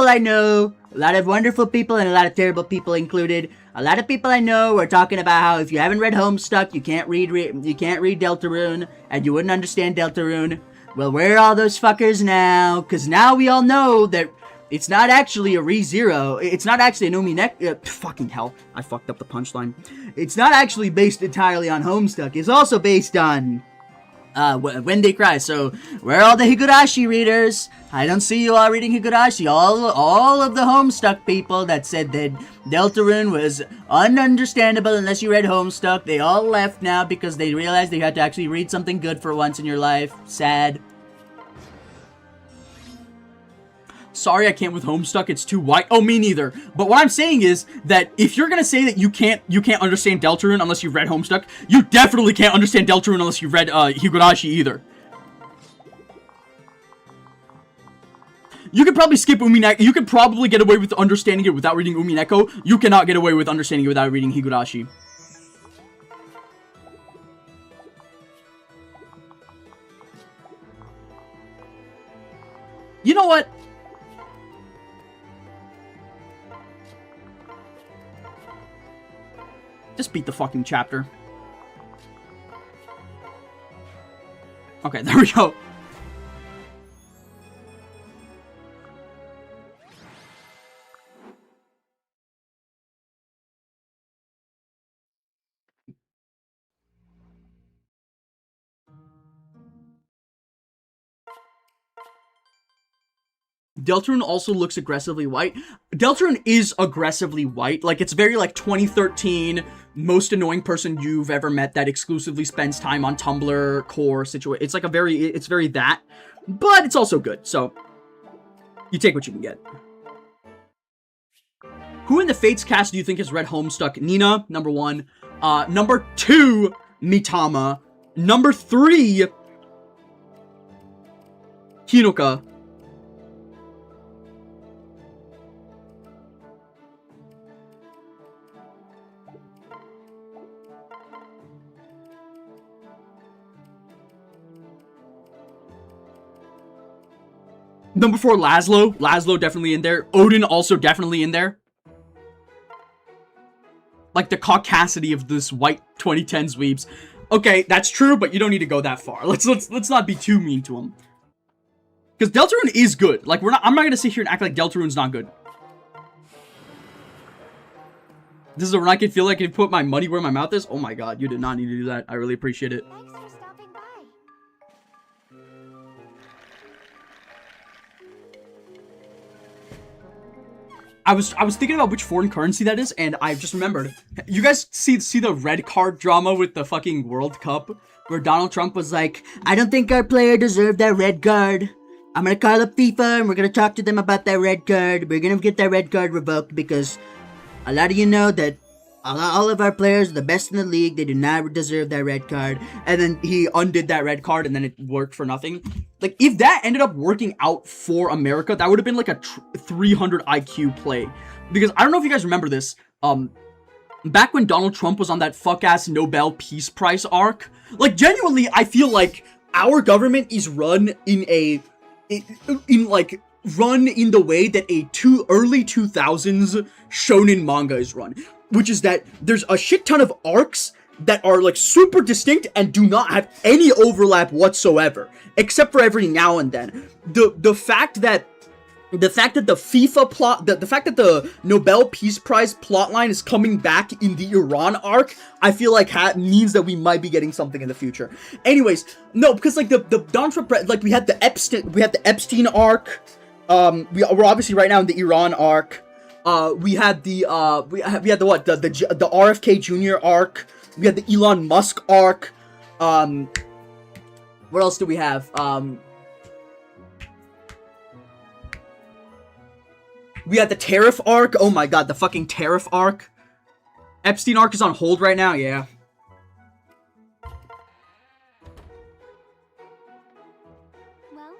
I know, a lot of wonderful people and a lot of terrible people included. A lot of people I know are talking about how if you haven't read Homestuck, you can't read Deltarune, and you wouldn't understand Deltarune. Well, where are all those fuckers now? Because now we all know that it's not actually a ReZero. It's not actually an Umineko. Fucking hell, I fucked up the punchline. It's not actually based entirely on Homestuck. It's also based on When They Cry. So, where are all the Higurashi readers? I don't see you all reading Higurashi. All of the Homestuck people that said that Deltarune was ununderstandable unless you read Homestuck, they all left now because they realized they had to actually read something good for once in your life. Sad. Sorry, I can't with Homestuck, it's too white. Oh, me neither. But what I'm saying is that if you're gonna say that you can't understand Deltarune unless you've read Homestuck, you definitely can't understand Deltarune unless you've read Higurashi either. You could probably skip Umineko. You could probably get away with understanding it without reading Umineko. You cannot get away with understanding it without reading Higurashi. You know what? Just beat the fucking chapter. Okay, there we go. Deltarune also looks aggressively white. Deltarune is aggressively white. Like, it's very, like, 2013, most annoying person you've ever met that exclusively spends time on Tumblr core situation. It's like it's very that, but it's also good. So, you take what you can get. Who in the Fates cast do you think is Red Homestuck? Nina, number 1. Number 2, Mitama. Number 3, Hinoka. Number 4, Laszlo. Laszlo definitely in there. Odin also definitely in there. Like the caucasity of this white 2010s weebs. Okay, that's true, but you don't need to go that far. Let's not be too mean to him. Because Deltarune is good. Like, I'm not gonna sit here and act like Deltarune's not good. This is when I can feel like I can put my money where my mouth is. Oh my god, you did not need to do that. I really appreciate it. Thanks for stopping by. I was thinking about which foreign currency that is, and I just remembered. You guys see the red card drama with the fucking World Cup, where Donald Trump was like, "I don't think our player deserved that red card. I'm gonna call up FIFA and we're gonna talk to them about that red card. We're gonna get that red card revoked because a lot of you know that all of our players are the best in the league. They do not deserve that red card." And then he undid that red card and then it worked for nothing. Like, if that ended up working out for America, that would have been like a 300 IQ play. Because I don't know if you guys remember this. Back when Donald Trump was on that fuck-ass Nobel Peace Prize arc, like, genuinely, I feel like our government is run in the way that a early 2000s shonen manga is run. Which is that there's a shit ton of arcs that are, like, super distinct and do not have any overlap whatsoever, except for every now and then. The fact that the FIFA plot, the fact that the Nobel Peace Prize plotline is coming back in the Iran arc, I feel like means that we might be getting something in the future. Anyways, no, because like the Donald Trump, like we had the Epstein arc. We're obviously right now in the Iran arc. We had the RFK Jr. arc. We had the Elon Musk arc. What else do we have? We had the tariff arc. Oh my god, the fucking tariff arc. Epstein arc is on hold right now, yeah. Well,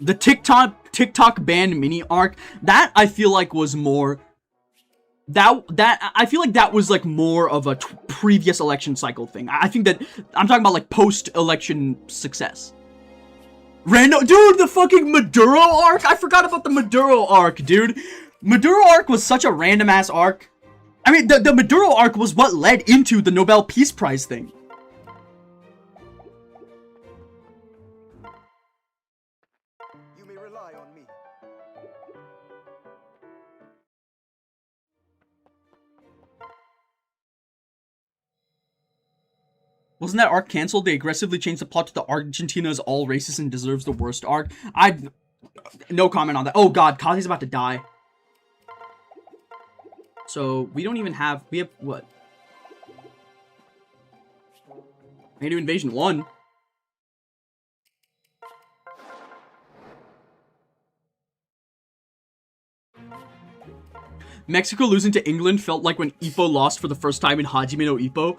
The TikTok ban mini arc, that I feel like was more I feel like that was like more of a previous election cycle thing. I think that I'm talking about like post-election success. Dude, the fucking Maduro arc. I forgot about the Maduro arc, dude. Maduro arc was such a random ass arc. I mean, the Maduro arc was what led into the Nobel Peace Prize thing. You may rely on me. Wasn't that arc canceled? They aggressively changed the plot to the Argentina is all racist and deserves the worst arc. No comment on that. Oh god, Kaze's about to die. So, we don't even have... We have, what? Native Invasion 1. Mexico losing to England felt like when Ippo lost for the first time in Hajime no Ippo.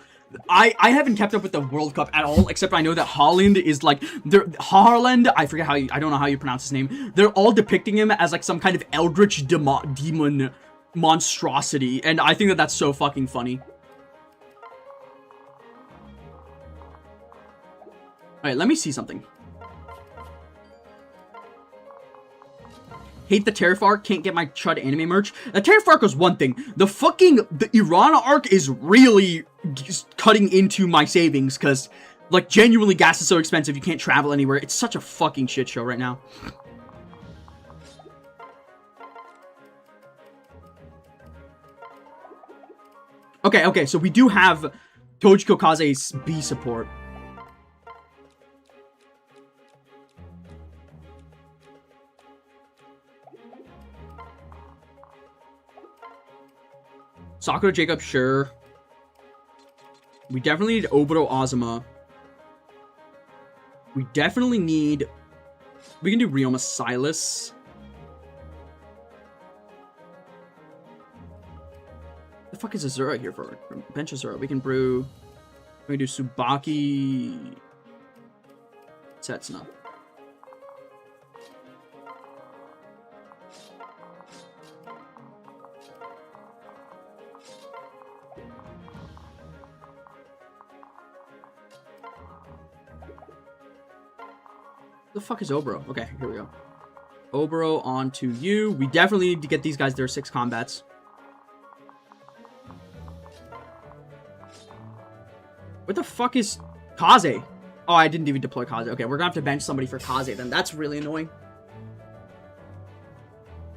I haven't kept up with the World Cup at all, except I know that Haaland is like, Haaland, I forget I don't know how you pronounce his name. They're all depicting him as like some kind of eldritch demon monstrosity, and I think that that's so fucking funny. Alright, let me see something. Hate the Tariff arc, can't get my Chud anime merch. The Tariff arc was one thing. The Iran arc is really cutting into my savings, because, like, genuinely gas is so expensive, you can't travel anywhere. It's such a fucking shit show right now. Okay, so we do have Tojiko Kaze's B support. Sakura Jacob, sure. We definitely need Obito Azuma. We definitely need... We can do Ryoma Silas. The fuck is Azura here for? Bench Azura. We can brew... We can do Tsubaki... Setsuna. The fuck is Oboro? Okay, here we go. Oboro onto you. We definitely need to get these guys their 6 combats. What the fuck is Kaze? Oh, I didn't even deploy Kaze. Okay, we're gonna have to bench somebody for Kaze then. That's really annoying.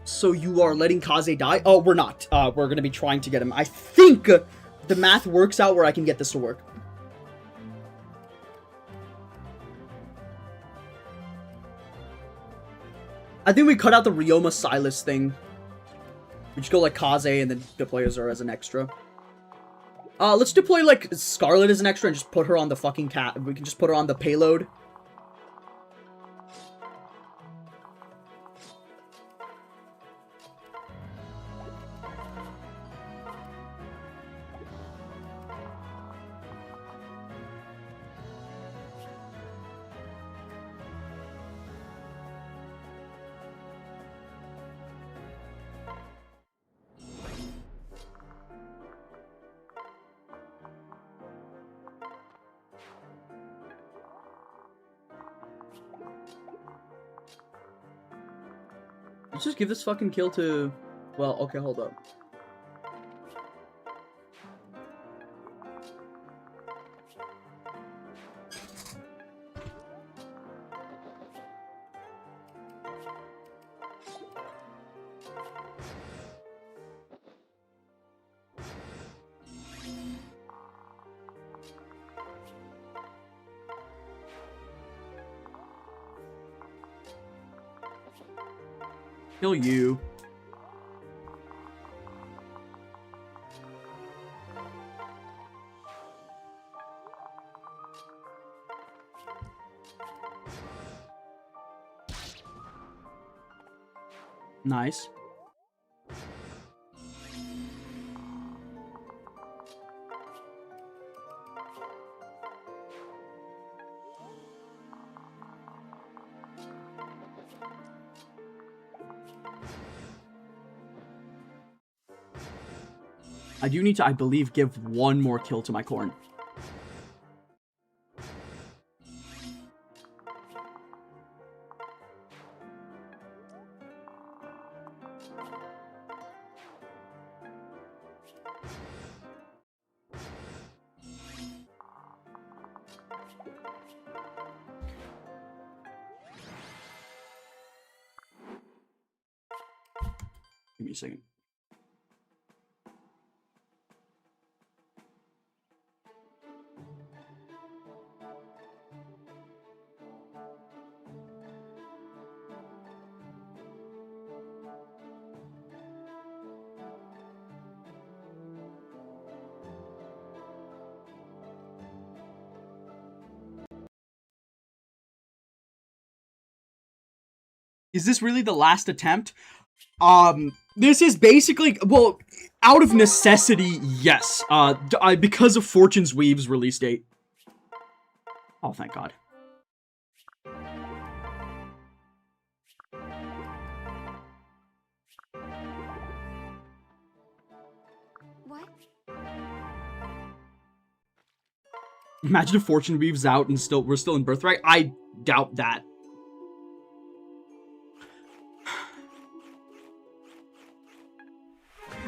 So you are letting Kaze die? Oh, we're not. We're gonna be trying to get him. I think the math works out where I can get this to work. I think we cut out the Ryoma Silas thing. We just go like Kaze and then deploy Azura as an extra. Let's deploy like Scarlet as an extra and just put her on the fucking cat. We can just put her on the payload. Let's just give this fucking kill to... Well, okay, hold up. Kill you. Nice. I do need to, I believe, give one more kill to my Corrin. Give me a second. Is this really the last attempt? This is basically, well, out of necessity, yes. Because of Fortune's Weave's release date. Oh, thank God. What? Imagine if Fortune Weave's out and we're still in Birthright. I doubt that.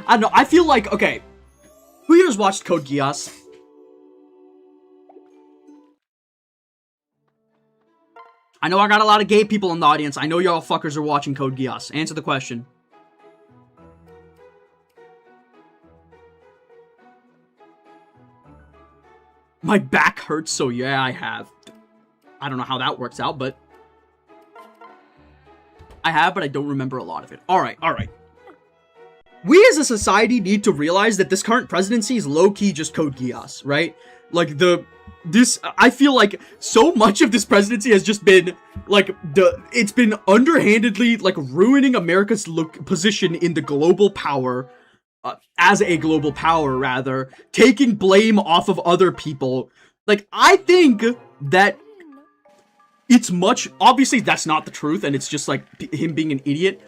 I don't know, I feel like, okay, who here's watched Code Geass? I know I got a lot of gay people in the audience. I know y'all fuckers are watching Code Geass. Answer the question. My back hurts, so yeah, I have. I don't know how that works out, but I have, but I don't remember a lot of it. All right. We as a society need to realize that this current presidency is low-key just Code Geass, right? Like, I feel like so much of this presidency has just been, like, it's been underhandedly, like, ruining America's position in the global power, as a global power, rather, taking blame off of other people. Like, I think that it's obviously that's not the truth, and it's just, like, him being an idiot.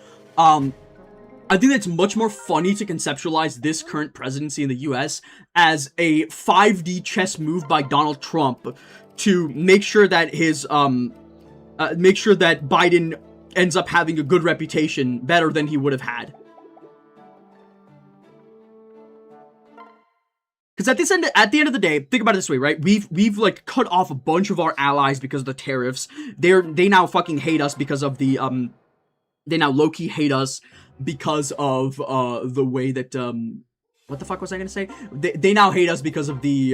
I think it's much more funny to conceptualize this current presidency in the US as a 5D chess move by Donald Trump to make sure that Biden ends up having a good reputation, better than he would have had. Because at the end of the day, think about it this way, right? We've like cut off a bunch of our allies because of the tariffs. They now fucking hate us because of the they now low-key hate us because of the way that what the fuck was I gonna say? They now hate us because of the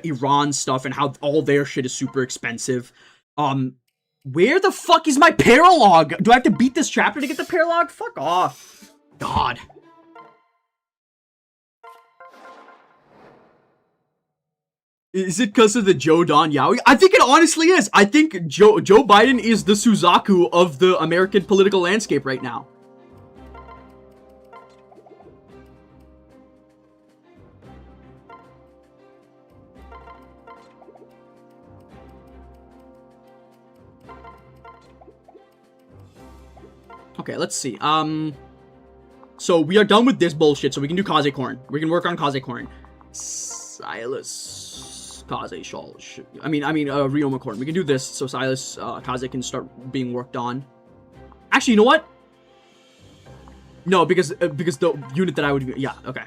Iran stuff and how all their shit is super expensive. Where the fuck is my paralog? Do I have to beat this chapter to get the paralog? Fuck off. God. Is it because of the Joe Don Yaoi? I think it honestly is. I think Joe Biden is the Suzaku of the American political landscape right now. Okay, let's see. So we are done with this bullshit, so we can do Kaze Corrin. We can work on Kaze Corrin. Silas, Kaze, Shawl. I mean, Ryoma Corrin. We can do this, so Silas, Kaze can start being worked on. Actually, you know what? No, because the unit that I would, yeah, okay.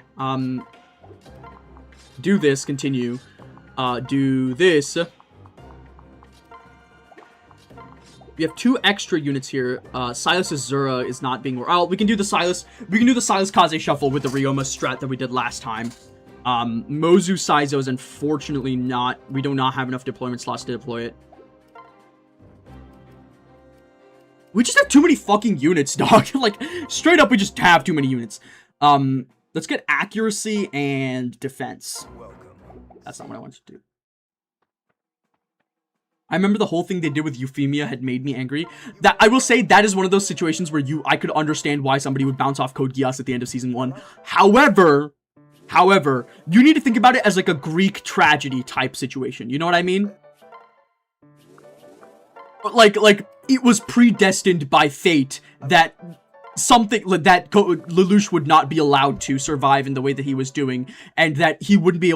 Do this, continue. Do this. We have 2 extra units here. Silas's Zura is not being... Oh, we can do the Silas Kaze shuffle with the Ryoma strat that we did last time. Mozu Saizo is unfortunately not... We do not have enough deployment slots to deploy it. We just have too many fucking units, dog. Like, straight up, we just have too many units. Let's get accuracy and defense. That's not what I wanted to do. I remember the whole thing they did with Euphemia had made me angry. That I will say that is one of those situations where I could understand why somebody would bounce off Code Geass at the end of Season 1. However, you need to think about it as like a Greek tragedy type situation. You know what I mean? Like it was predestined by fate that something that Lelouch would not be allowed to survive in the way that he was doing, and that he wouldn't be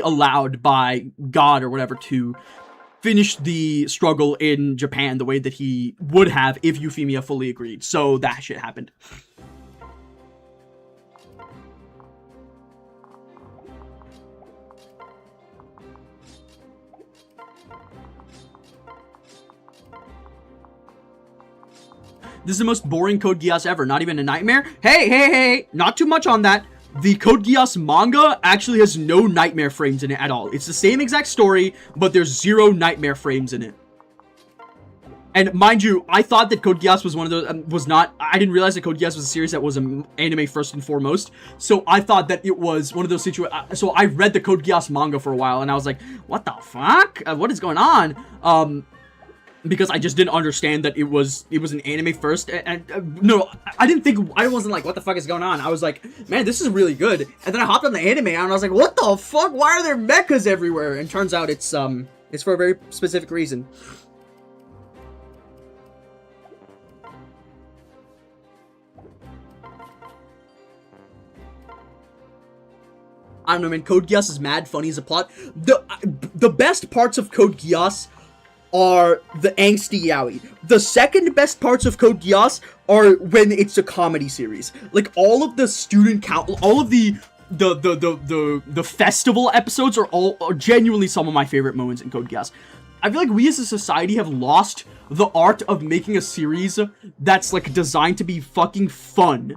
allowed by God or whatever to finish the struggle in Japan the way that he would have if Euphemia fully agreed. So that shit happened. This is the most boring Code Geass ever. Not even a nightmare? Hey! Not too much on that. The Code Geass manga actually has no nightmare frames in it at all. It's the same exact story, but there's 0 nightmare frames in it. And mind you, I thought that Code Geass was one of those, I didn't realize that Code Geass was a series that was an anime first and foremost. So I thought that it was one of those situations. So I read the Code Geass manga for a while, and I was like, what the fuck? What is going on? Because I just didn't understand that it was an anime first, and no, I wasn't like, what the fuck is going on? I was like, man, this is really good. And then I hopped on the anime and I was like, what the fuck? Why are there mechas everywhere? And turns out it's for a very specific reason. I don't know, man. Code Geass is mad funny as a plot. The best parts of Code Geass are the angsty yaoi. The second best parts of Code Geass are when it's a comedy series. Like all of the student count, all of the festival episodes are genuinely some of my favorite moments in Code Geass. I feel like we as a society have lost the art of making a series that's like designed to be fucking fun.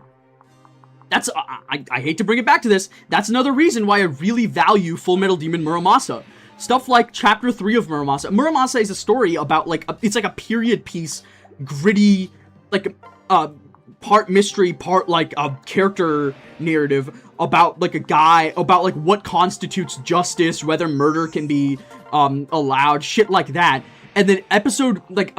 That's, I hate to bring it back to this, that's another reason why I really value Full Metal Demon Muramasa. Stuff like Chapter 3 of Muramasa. Muramasa is a story about, like, it's like a period piece, gritty, like, part mystery, part, like, a character narrative about, like, a guy, about, like, what constitutes justice, whether murder can be, allowed, shit like that. And then episode, like,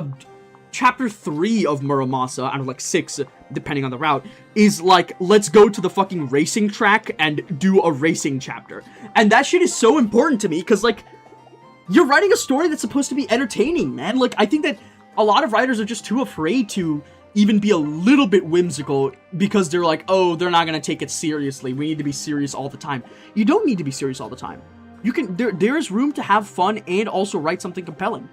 Chapter 3 of Muramasa, I don't know, like 6, depending on the route, is like, let's go to the fucking racing track and do a racing chapter. And that shit is so important to me, because, like, you're writing a story that's supposed to be entertaining, man. Like, I think that a lot of writers are just too afraid to even be a little bit whimsical, because they're like, oh, they're not gonna take it seriously. We need to be serious all the time. You don't need to be serious all the time. You can, there is room to have fun and also write something compelling.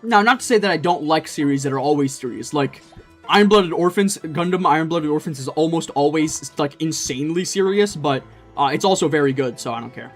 Now, not to say that I don't like series that are always serious. Like, Iron-Blooded Orphans, Gundam Iron-Blooded Orphans is almost always, like, insanely serious, but it's also very good, so I don't care.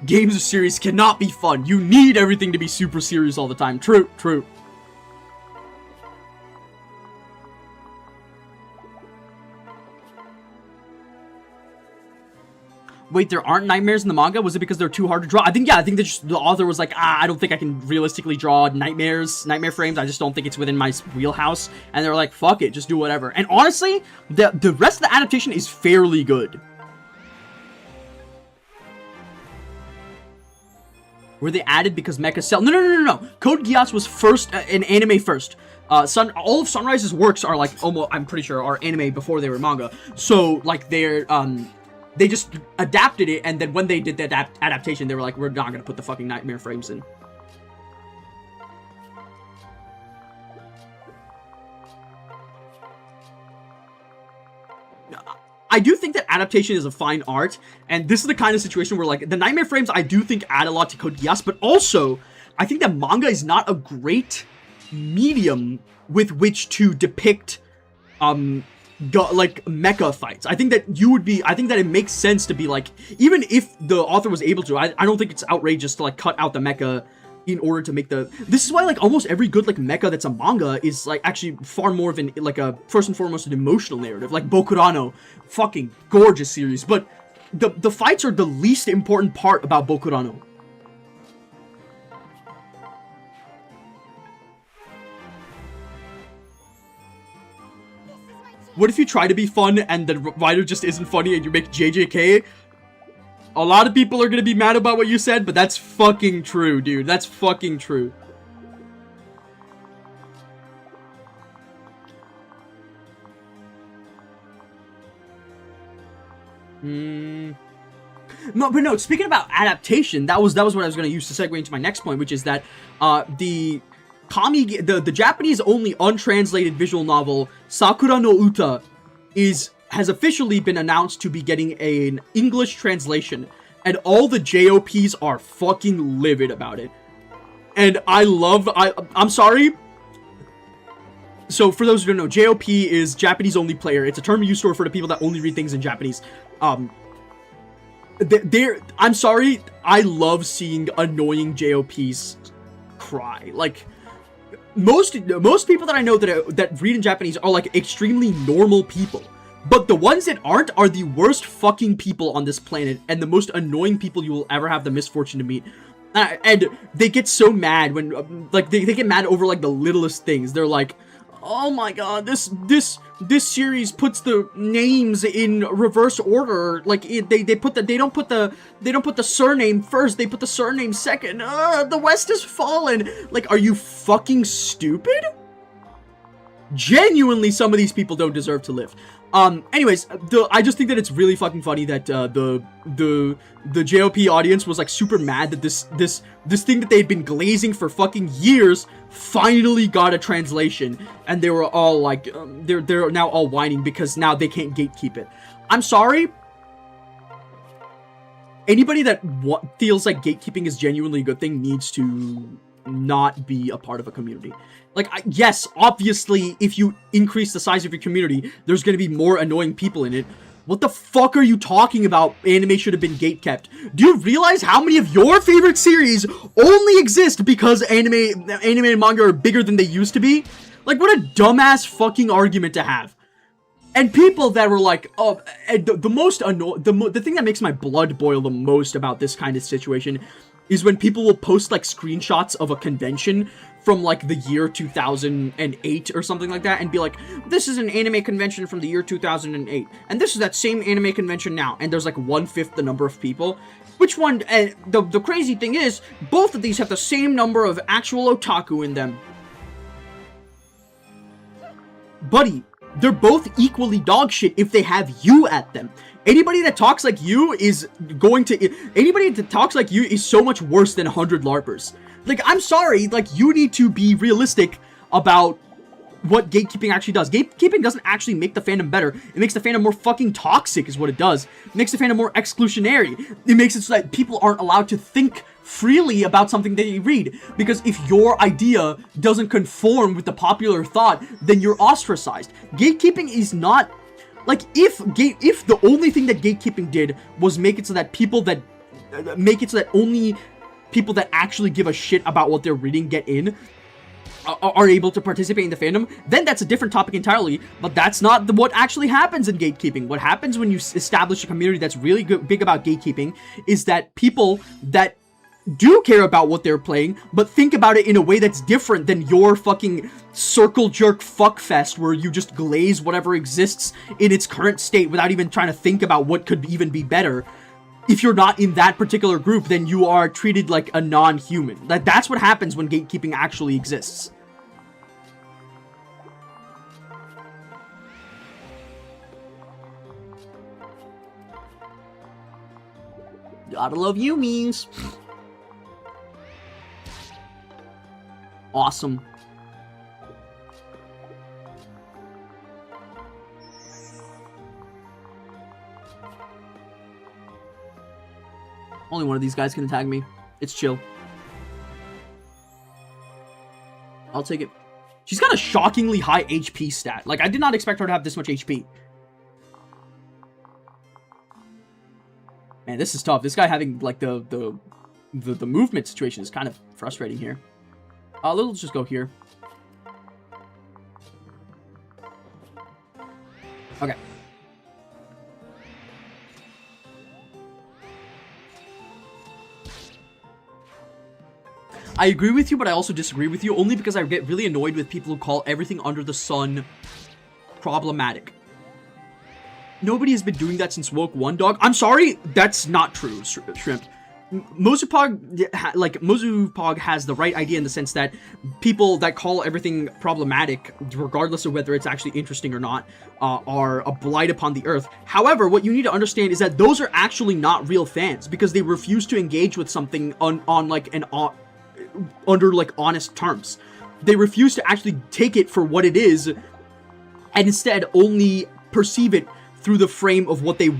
Games of series cannot be fun. You need everything to be super serious all the time. True, true. Wait, there aren't nightmares in the manga? Was it because they're too hard to draw? I think that just, the author was like, I don't think I can realistically draw nightmare frames. I just don't think it's within my wheelhouse. And they're like, fuck it, just do whatever. And honestly, the rest of the adaptation is fairly good. Were they added because mecha sell? No. Code Geass was first, an anime first. All of Sunrise's works are like, almost, I'm pretty sure, are anime before they were manga. So, like, they just adapted it, and then when they did that adaptation, they were like, we're not gonna put the fucking nightmare frames in. I do think that adaptation is a fine art, and this is the kind of situation where, like, the nightmare frames I do think add a lot to Code Geass, but also, I think that manga is not a great medium with which to depict, like, mecha fights. I think that it makes sense to be like, even if the author was able to, I don't think it's outrageous to, like, cut out the mecha in order to make this is why, like, almost every good, like, mecha that's a manga is, like, actually far more of an, like, a, first and foremost, an emotional narrative. Like, Bokurano, fucking gorgeous series, but the fights are the least important part about Bokurano. What if you try to be fun and the writer just isn't funny and you make JJK? A lot of people are gonna be mad about what you said, but that's fucking true, dude. That's fucking true. No, speaking about adaptation, that was what I was gonna use to segue into my next point, which is that the Japanese only untranslated visual novel Sakura no Uta has officially been announced to be getting an English translation, and all the JOPs are fucking livid about it. And I'm sorry. So for those who don't know, JOP is Japanese only player. It's a term used for the people that only read things in Japanese. I'm sorry, I love seeing annoying JOPs cry. Like, most people that I know that read in Japanese are, like, extremely normal people. But the ones that aren't are the worst fucking people on this planet, and the most annoying people you will ever have the misfortune to meet. And they get so mad when, like, they get mad over, like, the littlest things. They're like, oh my god, this series puts the names in reverse order. Like, they don't put the surname first, they put the surname second. The West has fallen. Like, are you fucking stupid? Genuinely, some of these people don't deserve to live. Anyways, I just think that it's really fucking funny that the JOP audience was like super mad that this thing that they'd been glazing for fucking years finally got a translation, and they were all like, they're now all whining because now they can't gatekeep it. I'm sorry. Anybody that feels like gatekeeping is genuinely a good thing needs to not be a part of a community. Like, yes, obviously, if you increase the size of your community, there's gonna be more annoying people in it. What the fuck are you talking about? Anime should have been gatekept. Do you realize how many of your favorite series only exist because anime and manga are bigger than they used to be? Like, what a dumbass fucking argument to have. And people that were like, oh, the thing that makes my blood boil the most about this kind of situation is when people will post like screenshots of a convention from like the year 2008 or something like that and be like, this is an anime convention from the year 2008 and this is that same anime convention now, and there's like 1/5 the number of people. Which one? And the crazy thing is, both of these have the same number of actual otaku in them. Buddy, they're both equally dog shit if they have you at them. Anybody that talks like you is so much worse than 100 LARPers. Like, I'm sorry, like, you need to be realistic about what gatekeeping actually does. Gatekeeping doesn't actually make the fandom better. It makes the fandom more fucking toxic is what it does. It makes the fandom more exclusionary. It makes it so that people aren't allowed to think freely about something that you read. Because if your idea doesn't conform with the popular thought, then you're ostracized. Gatekeeping is not... Like, if the only thing that gatekeeping did was make it so that only people that actually give a shit about what they're reading get in, are able to participate in the fandom, then that's a different topic entirely, but that's not what actually happens in gatekeeping. What happens when you establish a community that's really big about gatekeeping is that people that do care about what they're playing, but think about it in a way that's different than your fucking circle jerk fuckfest where you just glaze whatever exists in its current state without even trying to think about what could even be better. If you're not in that particular group, then you are treated like a non-human. That's what happens when gatekeeping actually exists. Gotta love you memes. Awesome. Only one of these guys can attack me. It's chill. I'll take it. She's got a shockingly high HP stat. Like, I did not expect her to have this much HP. Man, this is tough. This guy having, like, the movement situation is kind of frustrating here. Let's just go here. Okay. I agree with you, but I also disagree with you, only because I get really annoyed with people who call everything under the sun problematic. Nobody has been doing that since Woke 1, dog. I'm sorry, that's not true, Shrimp. Mozupog has the right idea in the sense that people that call everything problematic, regardless of whether it's actually interesting or not, are a blight upon the earth. However, what you need to understand is that those are actually not real fans, because they refuse to engage with something under like honest terms. They refuse to actually take it for what it is, and instead only perceive it through the frame of what they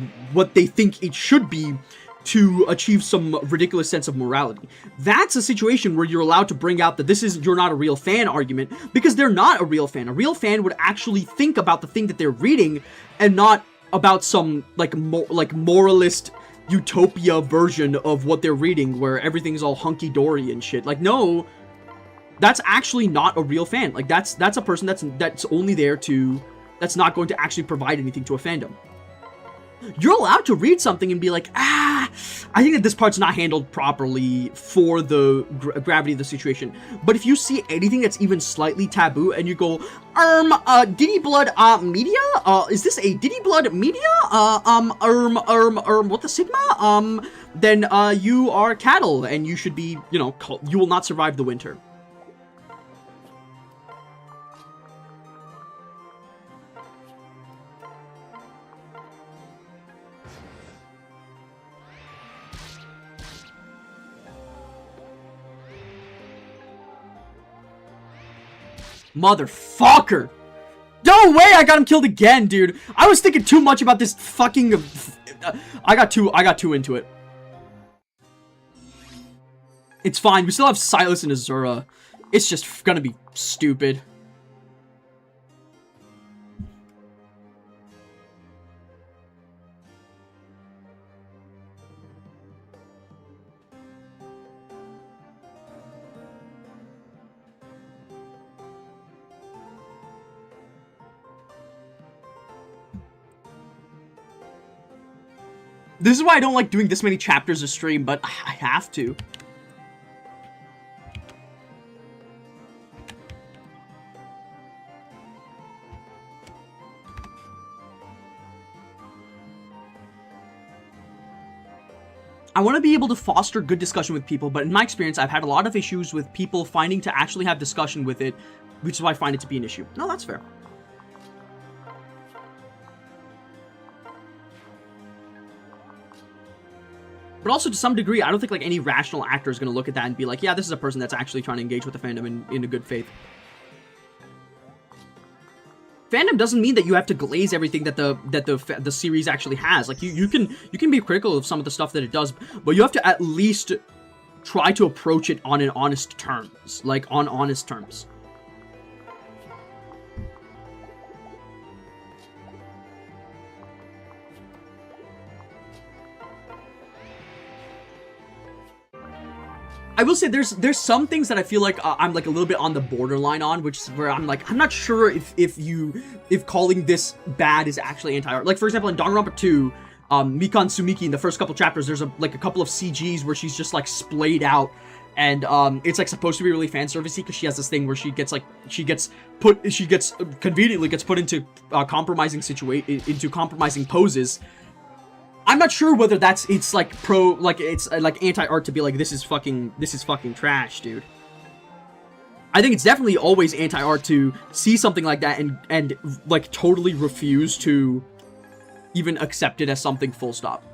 think it should be, to achieve some ridiculous sense of morality. That's a situation where you're allowed to bring out that you're not a real fan argument, because they're not a real fan. A real fan would actually think about the thing that they're reading, and not about some moralist utopia version of what they're reading where everything's all hunky-dory and shit. Like, no, that's actually not a real fan. Like, that's a person that's only there to, that's not going to actually provide anything to a fandom. You're allowed to read something and be like, I think that this part's not handled properly for the gravity of the situation. But if you see anything that's even slightly taboo and you go, Diddy Blood, media? Is this a Diddy Blood media? What the Sigma? Then, you are cattle and you should be, you will not survive the winter. Motherfucker! No way I got him killed again, dude. I was thinking too much about this fucking... I got too into it. It's fine. We still have Silas and Azura. It's just gonna be stupid. This is why I don't like doing this many chapters a stream, but I have to. I want to be able to foster good discussion with people, but in my experience, I've had a lot of issues with people finding to actually have discussion with it, which is why I find it to be an issue. No, that's fair. But also, to some degree, I don't think, like, any rational actor is going to look at that and be like, yeah, this is a person that's actually trying to engage with the fandom in a good faith. Fandom doesn't mean that you have to glaze everything that the series actually has. Like, you can be critical of some of the stuff that it does, but you have to at least try to approach it on an honest terms. Like, on honest terms. I will say there's some things that I feel like I'm like a little bit on the borderline on, which is where I'm like, I'm not sure if calling this bad is actually anti-art. Like, for example, in Danganronpa 2, Mikan Sumiki, in the first couple chapters, there's a couple of CGs where she's just like splayed out, and it's like supposed to be really fan servicey because she has this thing where she conveniently gets put into compromising poses. I'm not sure whether it's like anti-art to be like, this is fucking trash, dude. I think it's definitely always anti-art to see something like that and like totally refuse to even accept it as something, full stop.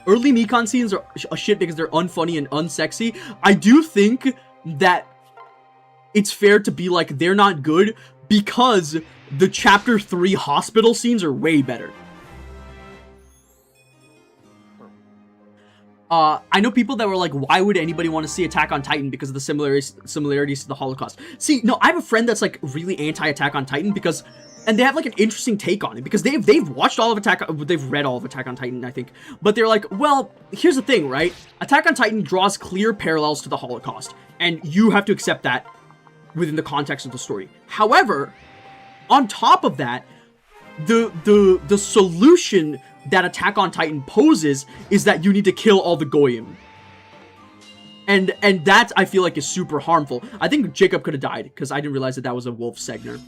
Early Mikan scenes are a shit because they're unfunny and unsexy. I do think that it's fair to be like, they're not good because the chapter 3 hospital scenes are way better. I know people that were like, why would anybody want to see Attack on Titan because of the similarities to the Holocaust? See, no, I have a friend that's like really anti-Attack on Titan because... And they have like an interesting take on it because they've watched all of they've read all of Attack on Titan, I think. But they're like, well, here's the thing, right? Attack on Titan draws clear parallels to the Holocaust, and you have to accept that within the context of the story. However, on top of that, the solution that Attack on Titan poses is that you need to kill all the Goyim. And that, I feel like, is super harmful. I think Jacob could have died because I didn't realize that was a Wolf Segner.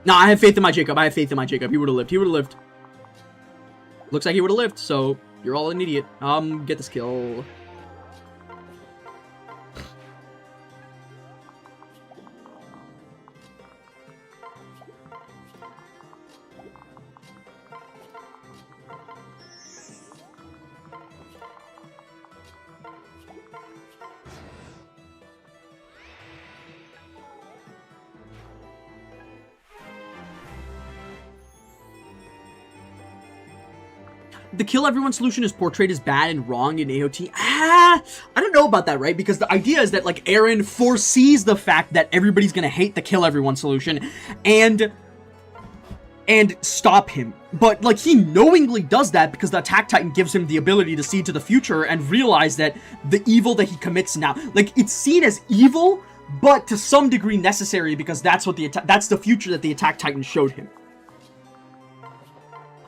Nah, I have faith in my Jacob. I have faith in my Jacob. He would have lived. He would have lived. Looks like he would have lived, so you're all an idiot. Get this kill. The kill everyone solution is portrayed as bad and wrong in AOT. I don't know about that, right? Because the idea is that, like, Eren foresees the fact that everybody's gonna hate the kill everyone solution and stop him. But, like, he knowingly does that because the Attack Titan gives him the ability to see to the future and realize that the evil that he commits now, like, it's seen as evil, but to some degree necessary because that's what that's the future that the Attack Titan showed him.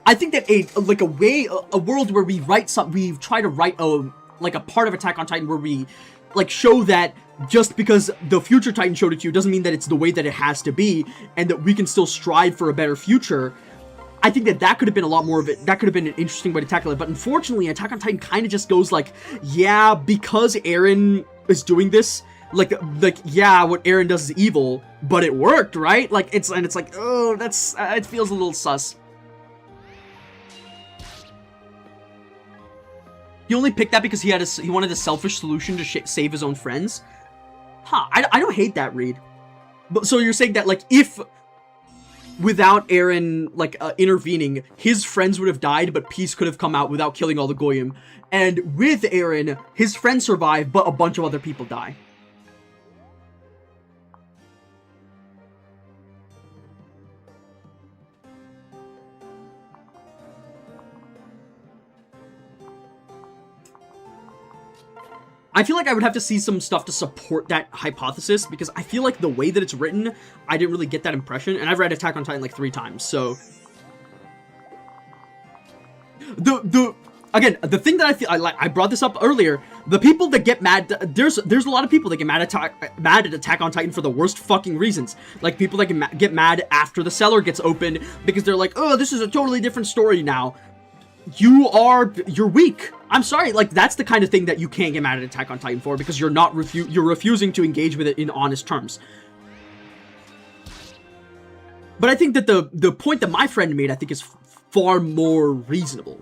I think that a world where we try to write a part of Attack on Titan where we like show that just because the future Titan showed it to you doesn't mean that it's the way that it has to be, and that we can still strive for a better future. I think that could have been a lot more of it. That could have been an interesting way to tackle it. But unfortunately, Attack on Titan kind of just goes like, yeah, because Eren is doing this, like yeah, what Eren does is evil, but it worked, right? Like it's like, oh, that's it feels a little sus. He only picked that because he wanted a selfish solution to save his own friends. Huh? I don't hate that read. But so you're saying that like if without Eren like intervening, his friends would have died, but peace could have come out without killing all the Goyim. And with Eren, his friends survive, but a bunch of other people die. I feel like I would have to see some stuff to support that hypothesis, because I feel like the way that it's written, I didn't really get that impression, and I've read Attack on Titan like 3 times, so... Again, the thing that I feel, I brought this up earlier, the people that get mad, there's a lot of people that get mad at Attack on Titan for the worst fucking reasons. Like, people that get mad after the cellar gets opened, because they're like, oh, this is a totally different story now. You're weak. I'm sorry, like, that's the kind of thing that you can't get mad at Attack on Titan for, because you're refusing to engage with it in honest terms. But I think that the point that my friend made, I think, is far more reasonable.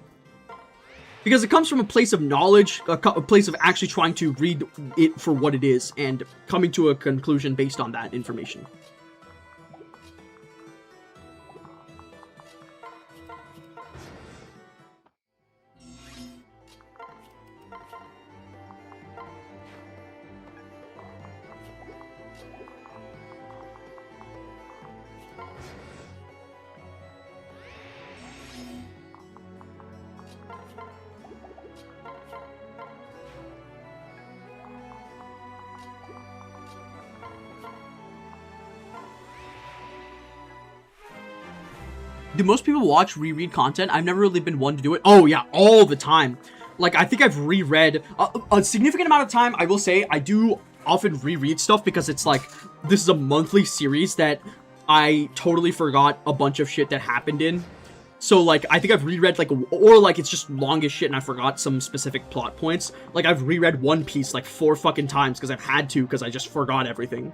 Because it comes from a place of knowledge, a place of actually trying to read it for what it is, and coming to a conclusion based on that information. Do most people watch reread content? I've never really been one to do it. Oh yeah, all the time. Like, I think I've reread a significant amount of time. I will say I do often reread stuff because it's like, this is a monthly series that I totally forgot a bunch of shit that happened in. So like, I think I've reread like, or like it's just long as shit and I forgot some specific plot points. Like, I've reread One Piece like 4 fucking times because I've had to, because I just forgot everything.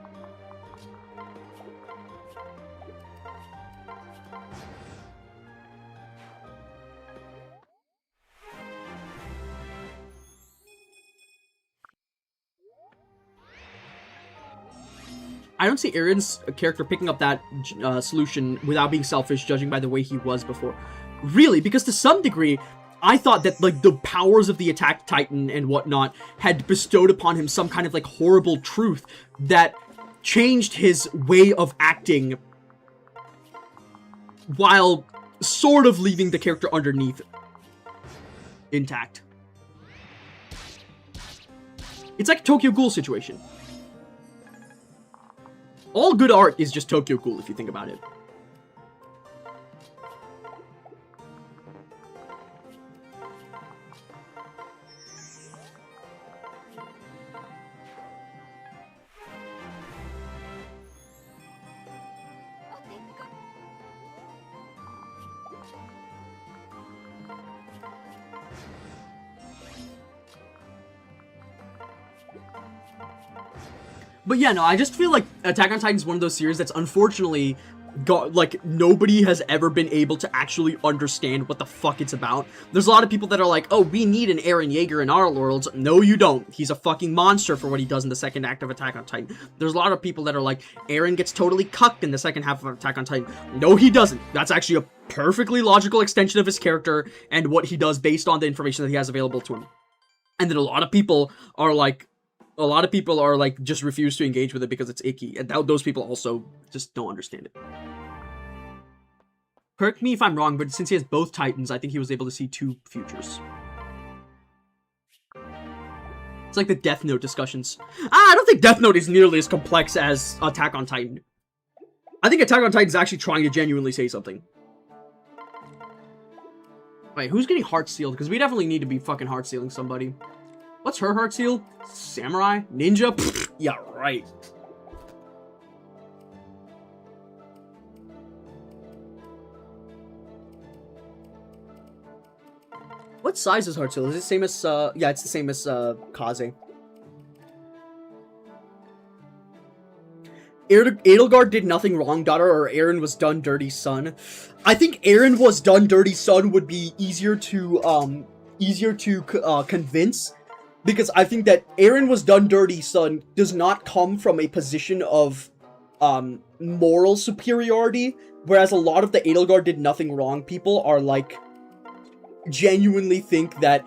I don't see Eren's character picking up that solution without being selfish, judging by the way he was before. Really, because to some degree, I thought that, like, the powers of the Attack Titan and whatnot had bestowed upon him some kind of, like, horrible truth that changed his way of acting while sort of leaving the character underneath intact. It's like a Tokyo Ghoul situation. All good art is just Tokyo Ghoul, if you think about it. But yeah, no, I just feel like Attack on Titan is one of those series that's unfortunately nobody has ever been able to actually understand what the fuck it's about. There's a lot of people that are like, oh, we need an Eren Yeager in our worlds. No, you don't. He's a fucking monster for what he does in the second act of Attack on Titan. There's a lot of people that are like, Eren gets totally cucked in the second half of Attack on Titan. No, he doesn't. That's actually a perfectly logical extension of his character and what he does based on the information that he has available to him. And then a lot of people are like, just refuse to engage with it because it's icky. And those people also just don't understand it. Correct me if I'm wrong, but since he has both Titans, I think he was able to see 2 futures. It's like the Death Note discussions. I don't think Death Note is nearly as complex as Attack on Titan. I think Attack on Titan is actually trying to genuinely say something. Wait, who's getting heart sealed? Because we definitely need to be fucking heart sealing somebody. What's her heart seal? Samurai? Ninja? Pfft, yeah, right. What size is Heart Seal? Is it the same as, yeah, it's the same as, Kaze. Edelgard did nothing wrong, daughter, or Aaron was done dirty, son. I think Aaron was done dirty, son would be easier to convince. Because I think that Aaron was done dirty, son, does not come from a position of, moral superiority. Whereas a lot of the Edelgard did nothing wrong people are, like, genuinely think that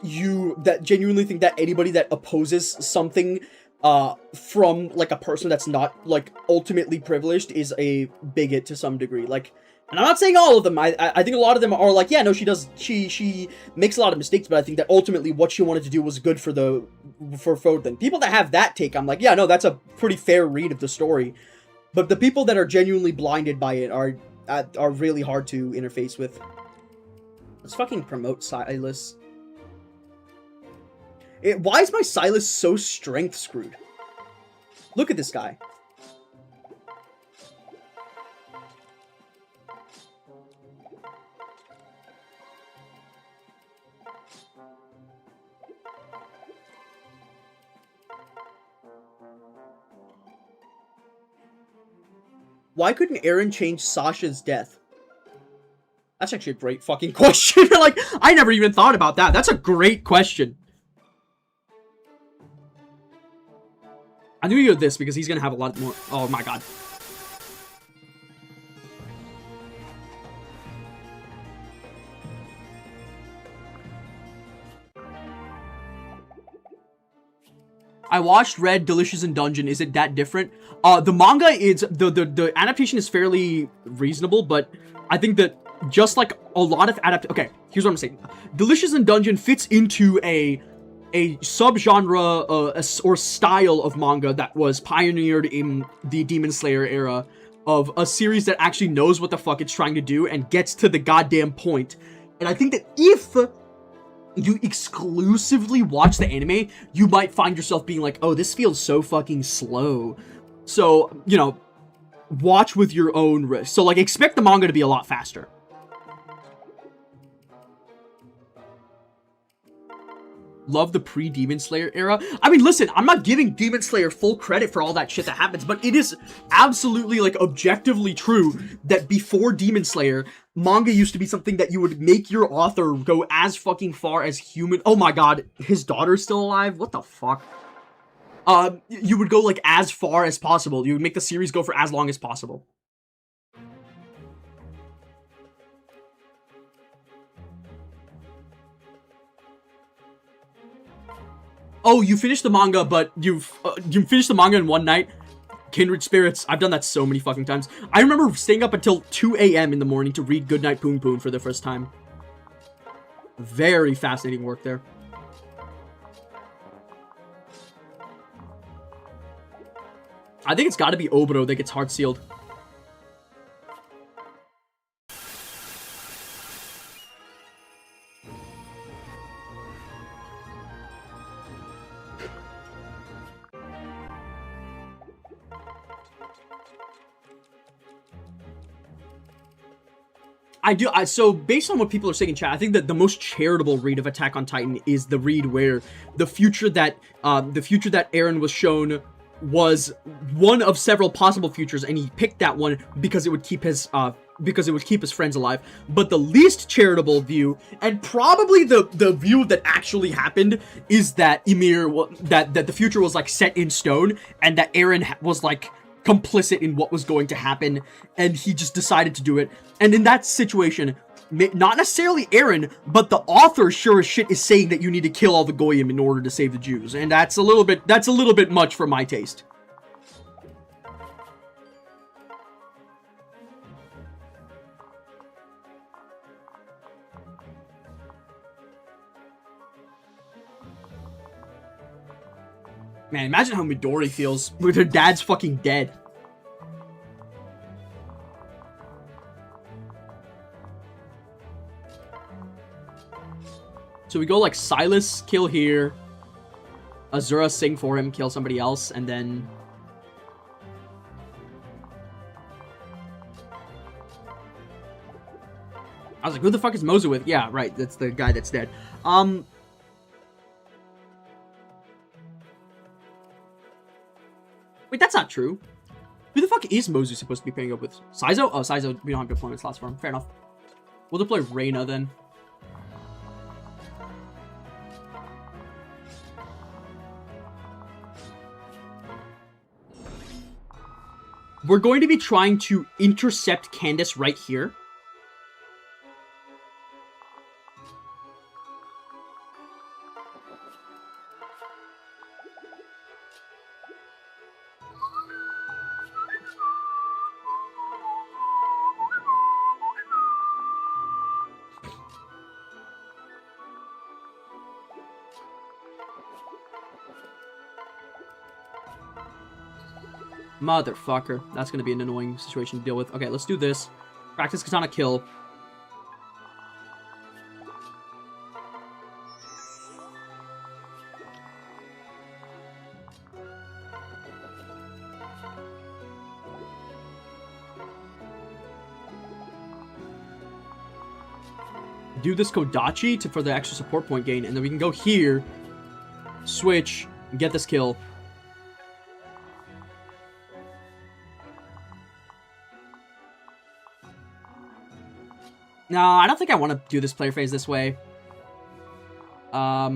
anybody that opposes something from like a person that's not like ultimately privileged is a bigot to some degree. Like, and I'm not saying all of them. I think a lot of them are like, yeah, no, she makes a lot of mistakes, but I think that ultimately what she wanted to do was good for Fodlan. People that have that take, I'm like, yeah, no, that's a pretty fair read of the story. But the people that are genuinely blinded by it are really hard to interface with. Let's fucking promote Silas. Why is my Silas so strength screwed? Look at this guy. Why couldn't Aaron change Sasha's death? That's actually a great fucking question. Like, I never even thought about that. That's a great question. I'm gonna go this because he's gonna have a lot more. Oh my god. I watched Red, Delicious, and Dungeon. Is it that different? The manga is the adaptation is fairly reasonable, but I think that just like a lot of okay, here's what I'm saying. Delicious and Dungeon fits into a subgenre or style of manga that was pioneered in the Demon Slayer era of a series that actually knows what the fuck it's trying to do and gets to the goddamn point. And I think that if you exclusively watch the anime, you might find yourself being like, oh, this feels so fucking slow. So, you know, watch with your own risk. So, like, expect the manga to be a lot faster. Love the pre-Demon Slayer era. I mean, listen, I'm not giving Demon Slayer full credit for all that shit that happens, but it is absolutely, like, objectively true that before Demon Slayer, manga used to be something that you would make your author go as fucking far as human. Oh my god, his daughter's still alive? What the fuck? You would go, like, as far as possible. You would make the series go for as long as possible. Oh, you finished the manga, but you finished the manga in one night? Kindred Spirits. I've done that so many fucking times. I remember staying up until 2 a.m. in the morning to read Goodnight Poon Poon for the first time. Very fascinating work there. I think it's gotta be Oboro that gets heart sealed. So based on what people are saying in chat, I think that the most charitable read of Attack on Titan is the read where the future that Eren was shown was one of several possible futures, and he picked that one because it would keep his friends alive. But the least charitable view, and probably the view that actually happened, is that that the future was like set in stone, and that Eren was like complicit in what was going to happen, and he just decided to do it. And in that situation, not necessarily Eren, but the author sure as shit is saying that you need to kill all the Goyim in order to save the Jews, and that's a little bit much for my taste. Man, imagine how Midori feels with her dad's fucking dead. So we go like Silas, kill here. Azura, sing for him, kill somebody else, and then... I was like, who the fuck is Mozu with? Yeah, right. That's the guy that's dead. Wait, that's not true. Who the fuck is Mozu supposed to be pairing up with? Saizo? Oh, Saizo, we don't have deployment slots for him. Fair enough. We'll deploy Reyna then. We're going to be trying to intercept Candace right here. Motherfucker. That's going to be an annoying situation to deal with. Okay, let's do this. Practice Katana kill. Do this Kodachi for the extra support point gain, and then we can go here, switch, and get this kill. No, I don't think I want to do this player phase this way. Yeah,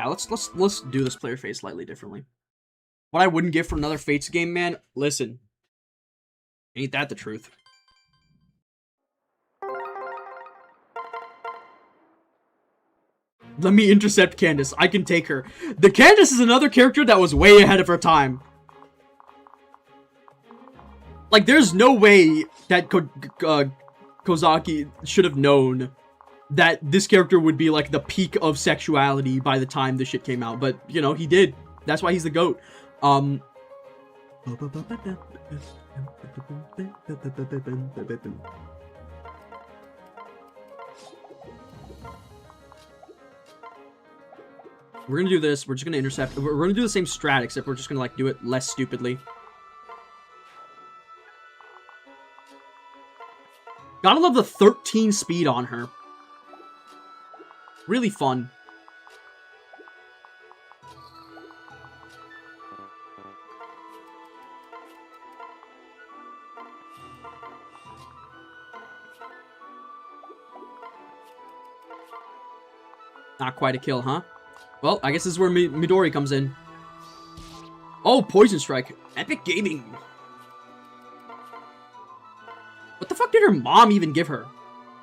let's do this player phase slightly differently. What I wouldn't give for another Fates game, man. Listen, ain't that the truth? Let me intercept Candace. I can take her. The Candace is another character that was way ahead of her time. Like, there's no way that Kozaki should have known that this character would be like the peak of sexuality by the time this shit came out, but you know, he did. That's why he's the GOAT. We're gonna do this. We're just gonna intercept. We're gonna do the same strat, except we're just gonna like do it less stupidly. Gotta love the 13 speed on her. Really fun. Not quite a kill, huh? Well, I guess this is where Midori comes in. Oh, Poison Strike. Epic Gaming. What the fuck did her mom even give her?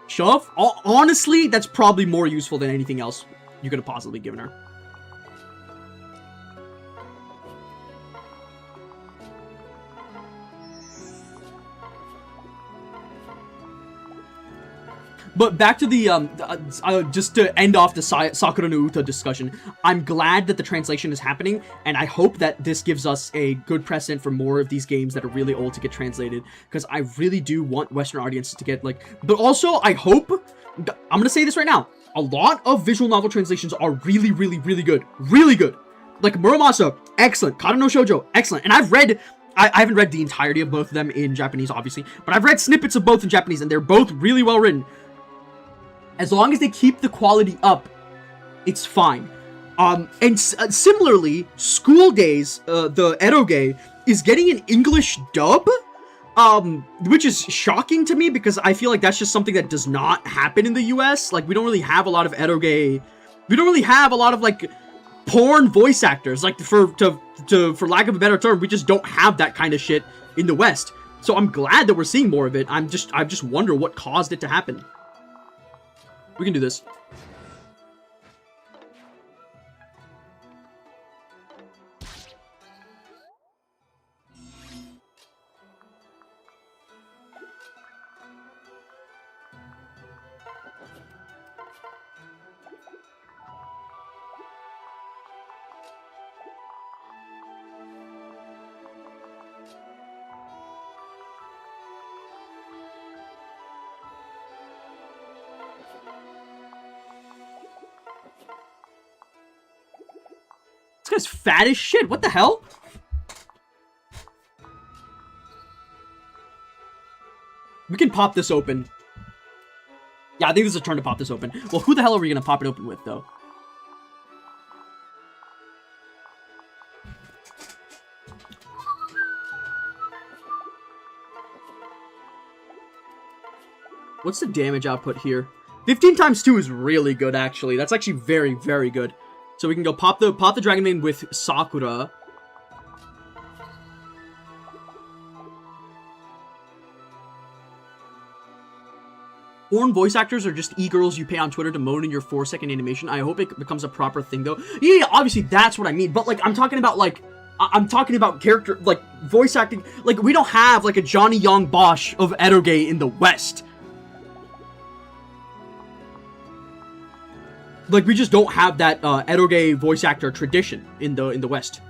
Shove? Honestly, that's probably more useful than anything else you could have possibly given her. But back to the, just to end off the Sakura no Uta discussion, I'm glad that the translation is happening, and I hope that this gives us a good precedent for more of these games that are really old to get translated, because I really do want Western audiences to get, like, but also, I hope, I'm gonna say this right now, a lot of visual novel translations are really, really, really good. Really good. Like, Muramasa, excellent. Kata no Shoujo, excellent. And I've read, I haven't read the entirety of both of them in Japanese, obviously, but I've read snippets of both in Japanese, and they're both really well written. As long as they keep the quality up, it's fine. And similarly, School Days, the eroge, is getting an English dub, which is shocking to me because I feel like that's just something that does not happen in the US. Like, we don't really have a lot of eroge. We don't really have a lot of, like, porn voice actors. Like, for lack of a better term, we just don't have that kind of shit in the West. So I'm glad that we're seeing more of it. I just wonder what caused it to happen. We can do this. This guy's fat as shit. What the hell? We can pop this open. Yeah, I think this is a turn to pop this open. Well, who the hell are we gonna pop it open with, though? What's the damage output here? 15 times 2 is really good, actually. That's actually very, very good. So we can go pop the Dragon Main with Sakura. Foreign voice actors are just e-girls you pay on Twitter to moan in your 4-second animation. I hope it becomes a proper thing, though. Yeah, obviously, that's what I mean. But, like, I'm talking about, like... I'm talking about character... Like, voice acting... Like, we don't have, like, a Johnny Young Bosch of eroge in the West. Like, we just don't have that eroge voice actor tradition in the West,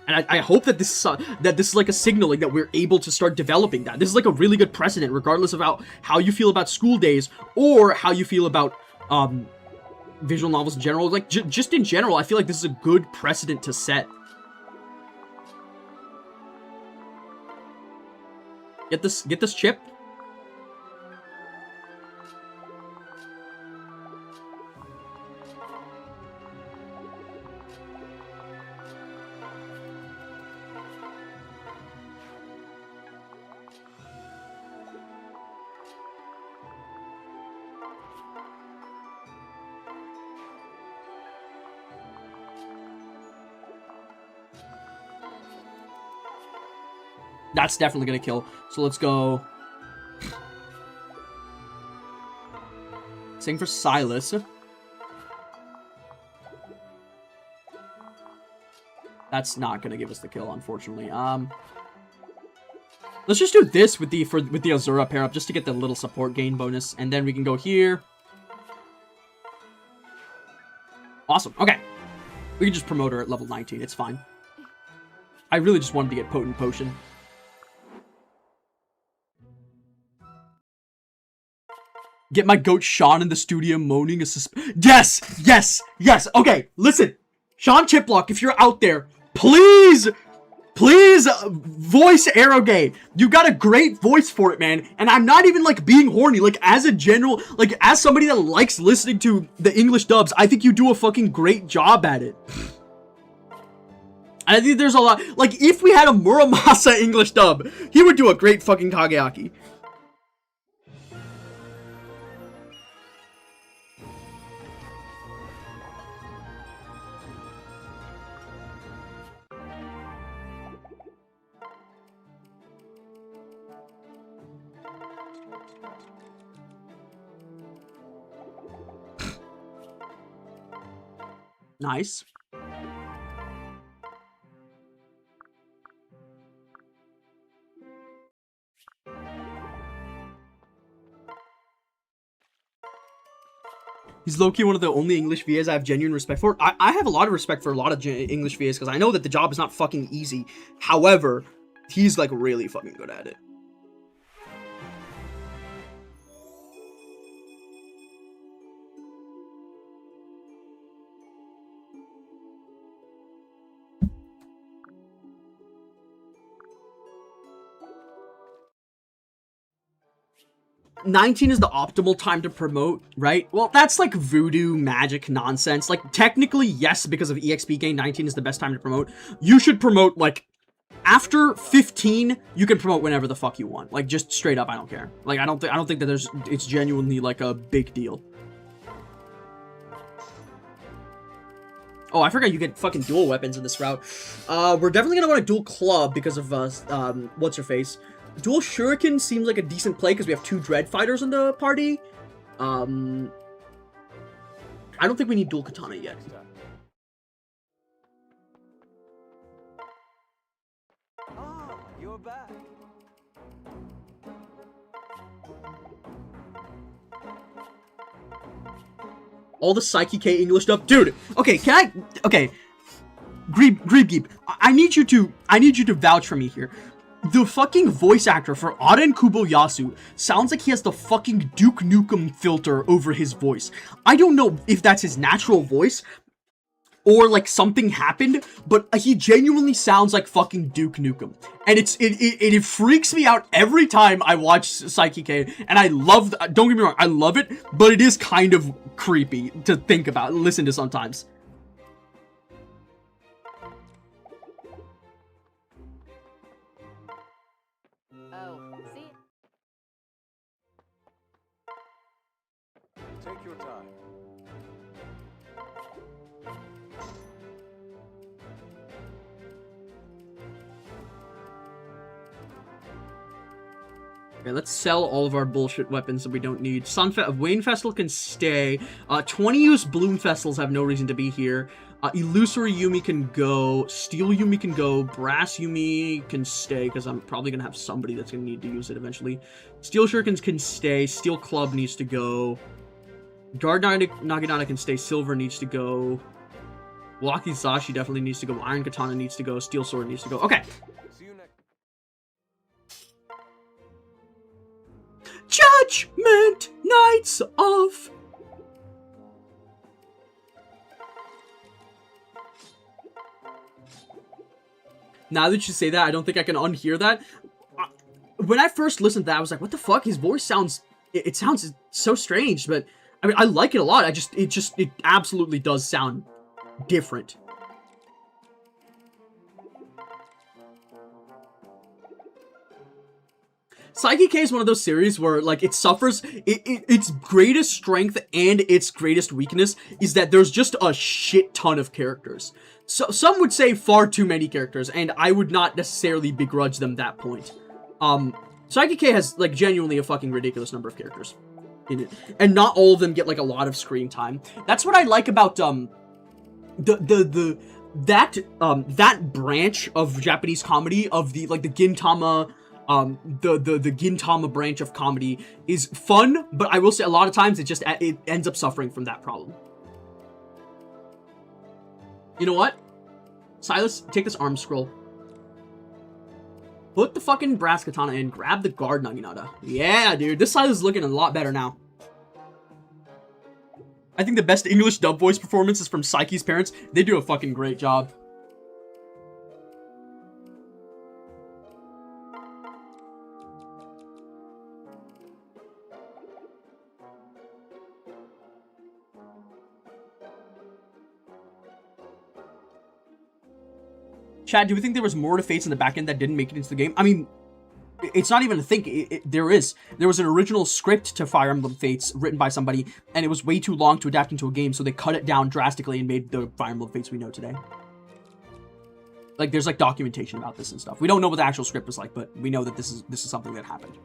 and I hope that this is like a signaling that we're able to start developing that. This is like a really good precedent, regardless of how you feel about school days or how you feel about visual novels in general. Like just in general, I feel like this is a good precedent to set. Get this chip. That's definitely gonna kill. So let's go. Sing for Silas. That's not gonna give us the kill, unfortunately. Let's just do this with the Azura pair up just to get the little support gain bonus, and then we can go here. Awesome. Okay, we can just promote her at level 19. It's fine. I really just wanted to get Potent Potion. Get my goat Sean in the studio moaning a Yes! Yes! Yes! Okay, listen. Sean Chiplock, if you're out there, please voice eroge. You got a great voice for it, man. And I'm not even, like, being horny. Like, as a general, like, as somebody that likes listening to the English dubs, I think you do a fucking great job at it. I think there's a lot... Like, if we had a Muramasa English dub, he would do a great fucking Kageaki. Nice. He's low-key one of the only English VAs I have genuine respect for. I have a lot of respect for a lot of English VAs because I know that the job is not fucking easy. However, he's like really fucking good at it. $19 is the optimal time to promote, right? Well, that's like voodoo magic nonsense. Like, technically, yes, because of EXP gain, 19 is the best time to promote. You should promote, like, after 15, you can promote whenever the fuck you want. Like, just straight up, I don't care. Like, I don't think that it's genuinely, like, a big deal. Oh, I forgot you get fucking dual weapons in this route. We're definitely gonna want a dual club because of, what's-her-face. Dual Shuriken seems like a decent play because we have 2 Dread Fighters in the party. I don't think we need dual Katana yet. Ah, you're back. All the Psyche K English stuff. Dude, okay, okay. Greeb, I need you to vouch for me here. The fucking voice actor for Aren Kuboyasu sounds like he has the fucking Duke Nukem filter over his voice. I don't know if that's his natural voice, or like something happened, but he genuinely sounds like fucking Duke Nukem. And it freaks me out every time I watch Psyche K, and I love, don't get me wrong, I love it, but it is kind of creepy to think about and listen to sometimes. Oh, see? Take your time. Okay, let's sell all of our bullshit weapons that we don't need. Wayne Festal can stay. 20 use Bloom Festals have no reason to be here. Illusory Yumi can go. Steel Yumi can go. Brass Yumi can stay, because I'm probably going to have somebody that's going to need to use it eventually. Steel Shurikens can stay. Steel Club needs to go. Guard Naginata can stay. Silver needs to go. Wakizashi definitely needs to go. Iron Katana needs to go. Steel Sword needs to go. Okay. See you next. Judgment Knights of... Now that you say that, I don't think I can unhear that. When I first listened to that, I was like, what the fuck? His voice sounds... It sounds so strange, but... I mean, I like it a lot. It absolutely does sound different. Psyche K is one of those series where, like, it suffers, its greatest strength and its greatest weakness is that there's just a shit ton of characters. So, some would say far too many characters, and I would not necessarily begrudge them that point. Psyche K has, like, genuinely a fucking ridiculous number of characters in it, and not all of them get, like, a lot of screen time. That's what I like about, that branch of Japanese comedy, of the, like, the Gintama, the Gintama branch of comedy is fun, but I will say a lot of times it ends up suffering from that problem. You know what? Silas, take this arm scroll. Put the fucking brass katana in, grab the guard Naginata. Yeah, dude, this Silas is looking a lot better now. I think the best English dub voice performance is from Psyche's parents. They do a fucking great job. Chad, do we think there was more to Fates in the back end that didn't make it into the game? I mean, it's not even a thing. There is. There was an original script to Fire Emblem Fates written by somebody, and it was way too long to adapt into a game, so they cut it down drastically and made the Fire Emblem Fates we know today. Like, there's, like, documentation about this and stuff. We don't know what the actual script was like, but we know that this is something that happened.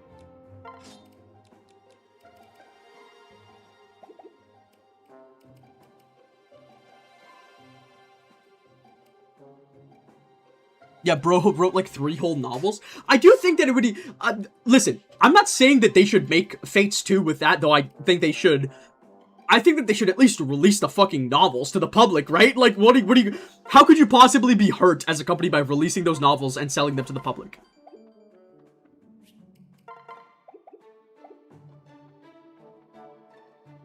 Yeah, bro wrote like 3 whole novels. I do think that it would... listen, I'm not saying that they should make Fates 2 with that, though I think they should. I think that they should at least release the fucking novels to the public, right? Like, what do you... How could you possibly be hurt as a company by releasing those novels and selling them to the public?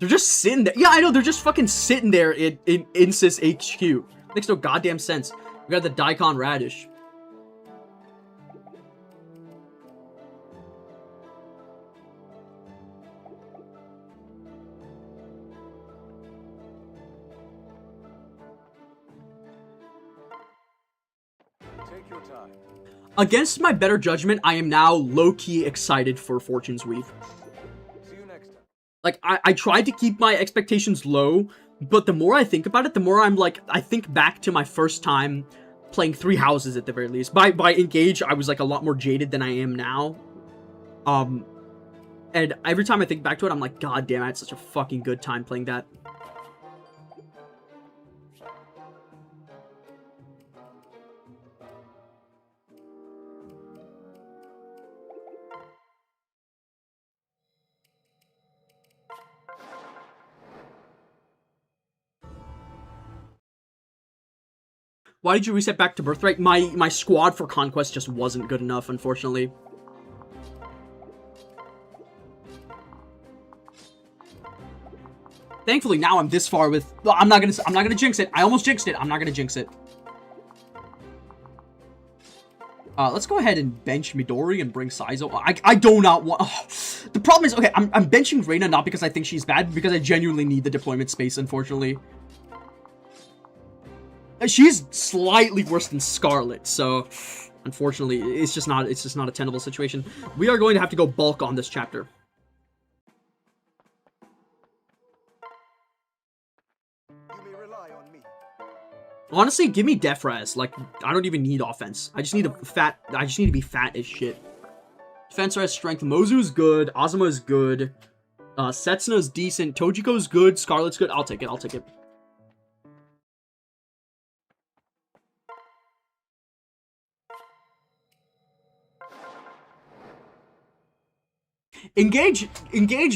They're just sitting there. Yeah, I know, they're just fucking sitting there in Insys HQ. Makes no goddamn sense. We got the Daikon Radish. Take your time. Against my better judgment, I am now low-key excited for Fortune's Weave. See you next time. Like, I tried to keep my expectations low, but the more I think about it, the more I'm like, I think back to my first time playing 3 Houses at the very least. By Engage, I was like a lot more jaded than I am now. And every time I think back to it, I'm like, God damn, I had such a fucking good time playing that. Why did you reset back to Birthright? My squad for Conquest just wasn't good enough, unfortunately. Thankfully, now I'm this far with... Well, I'm not gonna jinx it. I almost jinxed it. I'm not gonna jinx it. Let's go ahead and bench Midori and bring Saizo. I do not want... Oh. The problem is, okay, I'm benching Reina not because I think she's bad, but because I genuinely need the deployment space, unfortunately. She's slightly worse than Scarlet, so... Unfortunately, it's just not a tenable situation. We are going to have to go bulk on this chapter. Honestly, give me Defraz. Like, I don't even need offense. I just need to be fat as shit. Defense has strength. Mozu's good. Azuma is good. Setsuna's decent. Tojiko's good. Scarlet's good. I'll take it. I'll take it. Engage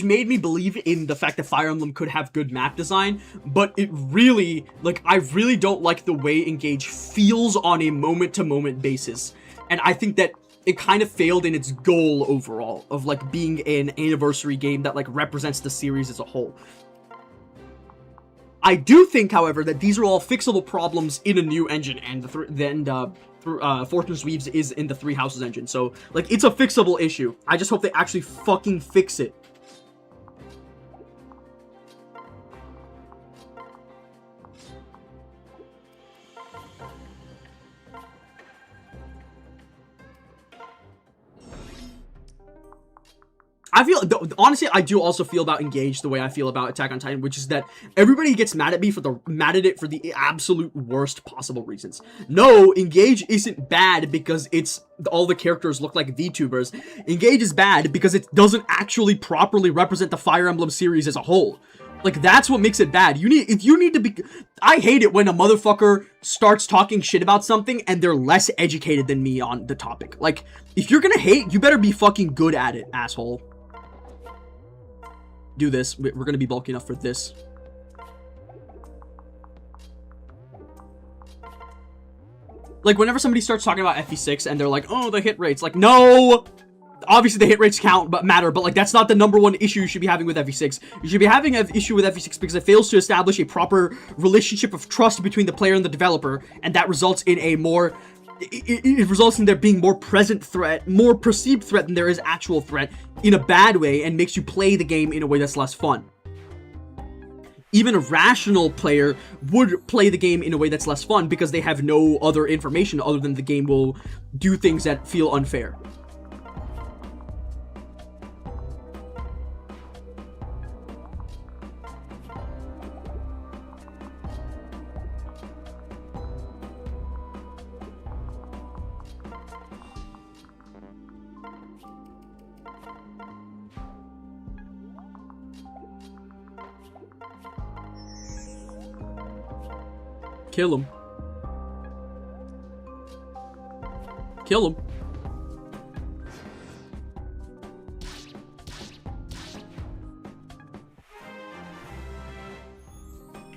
made me believe in the fact that Fire Emblem could have good map design, but it really, like, I really don't like the way Engage feels on a moment-to-moment basis. And I think that it kind of failed in its goal overall of, like, being an anniversary game that, like, represents the series as a whole. I do think, however, that these are all fixable problems in a new engine, and Fortune's Weaves is in the Three Houses engine, so, like, it's a fixable issue. I just hope they actually fucking fix it. Honestly, I do also feel about Engage the way I feel about Attack on Titan, which is that everybody gets mad at me for it for the absolute worst possible reasons. No, Engage isn't bad because all the characters look like VTubers. Engage is bad because it doesn't actually properly represent the Fire Emblem series as a whole. Like, that's what makes it bad. I hate it when a motherfucker starts talking shit about something and they're less educated than me on the topic. Like, if you're gonna hate, you better be fucking good at it, asshole. Do this. We're gonna be bulky enough for this. Like, whenever somebody starts talking about FE6 and they're like, oh, the hit rates. Like, no! Obviously, the hit rates matter, but, like, that's not the #1 issue you should be having with FE6. You should be having an issue with FE6 because it fails to establish a proper relationship of trust between the player and the developer, and that results in a more... It results in there being more present threat, more perceived threat than there is actual threat in a bad way, and makes you play the game in a way that's less fun. Even a rational player would play the game in a way that's less fun because they have no other information other than the game will do things that feel unfair. Kill him. Kill him.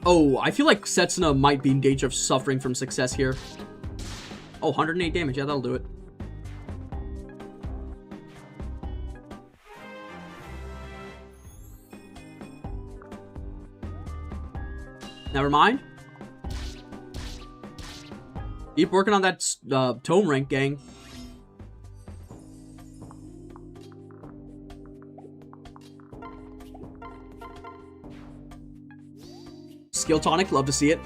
Oh, I feel like Setsuna might be in danger of suffering from success here. Oh, 108 damage. Yeah, that'll do it. Never mind. Keep working on that tome rank, gang. Skill tonic, love to see it.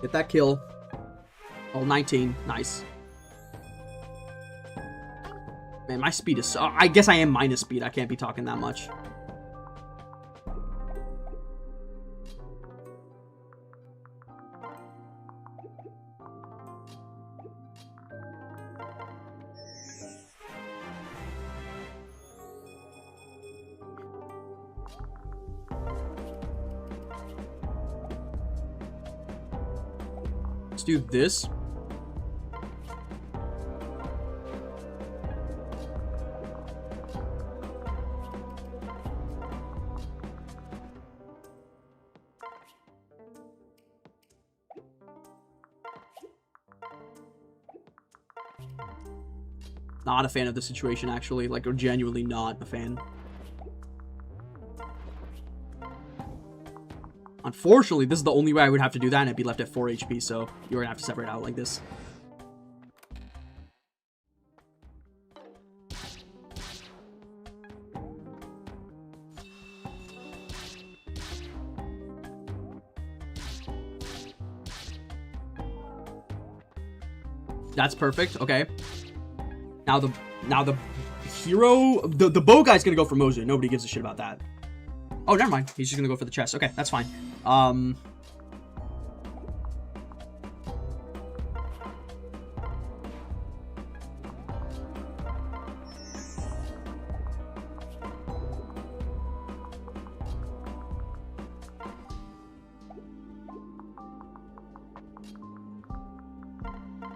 Get that kill. Oh, 19. Nice. Man, my speed is so... I guess I am minus speed. I can't be talking that much. Let's do this. Not a fan of the situation, actually. Like, genuinely not a fan. Unfortunately, this is the only way I would have to do that, and I'd be left at 4 HP, so you're gonna have to separate out like this. That's perfect. Okay. Now the hero, the bow guy's gonna go for Moser. Nobody gives a shit about that. Oh, never mind. He's just gonna go for the chest. Okay, that's fine.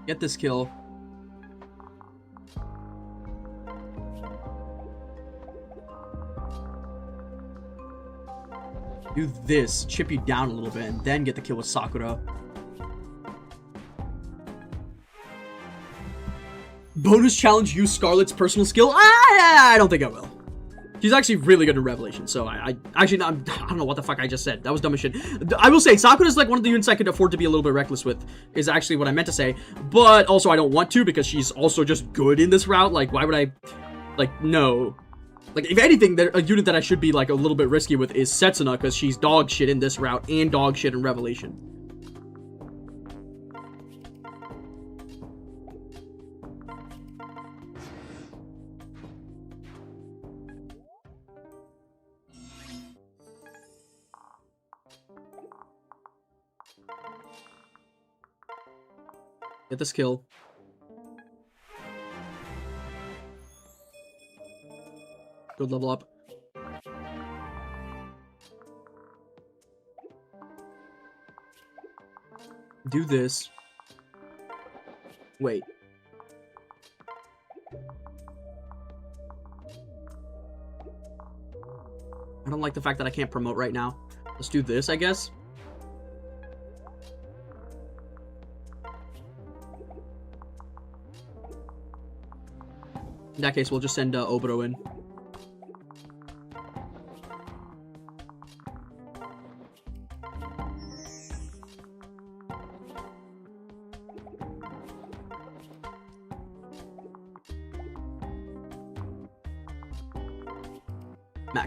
Get this kill. Do this, chip you down a little bit, and then get the kill with Sakura. Bonus challenge, use Scarlet's personal skill? I don't think I will. She's actually really good in Revelation, so I don't know what the fuck I just said. That was dumb as shit. I will say, Sakura's like one of the units I could afford to be a little bit reckless with, is actually what I meant to say. But also, I don't want to, because she's also just good in this route. Like, why would I... Like, no. Like, if anything, a unit that I should be, like, a little bit risky with is Setsuna, because she's dog shit in this route and dog shit in Revelation. Get this kill. Good level up. Do this. Wait. I don't like the fact that I can't promote right now. Let's do this, I guess. In that case, we'll just send Obito in.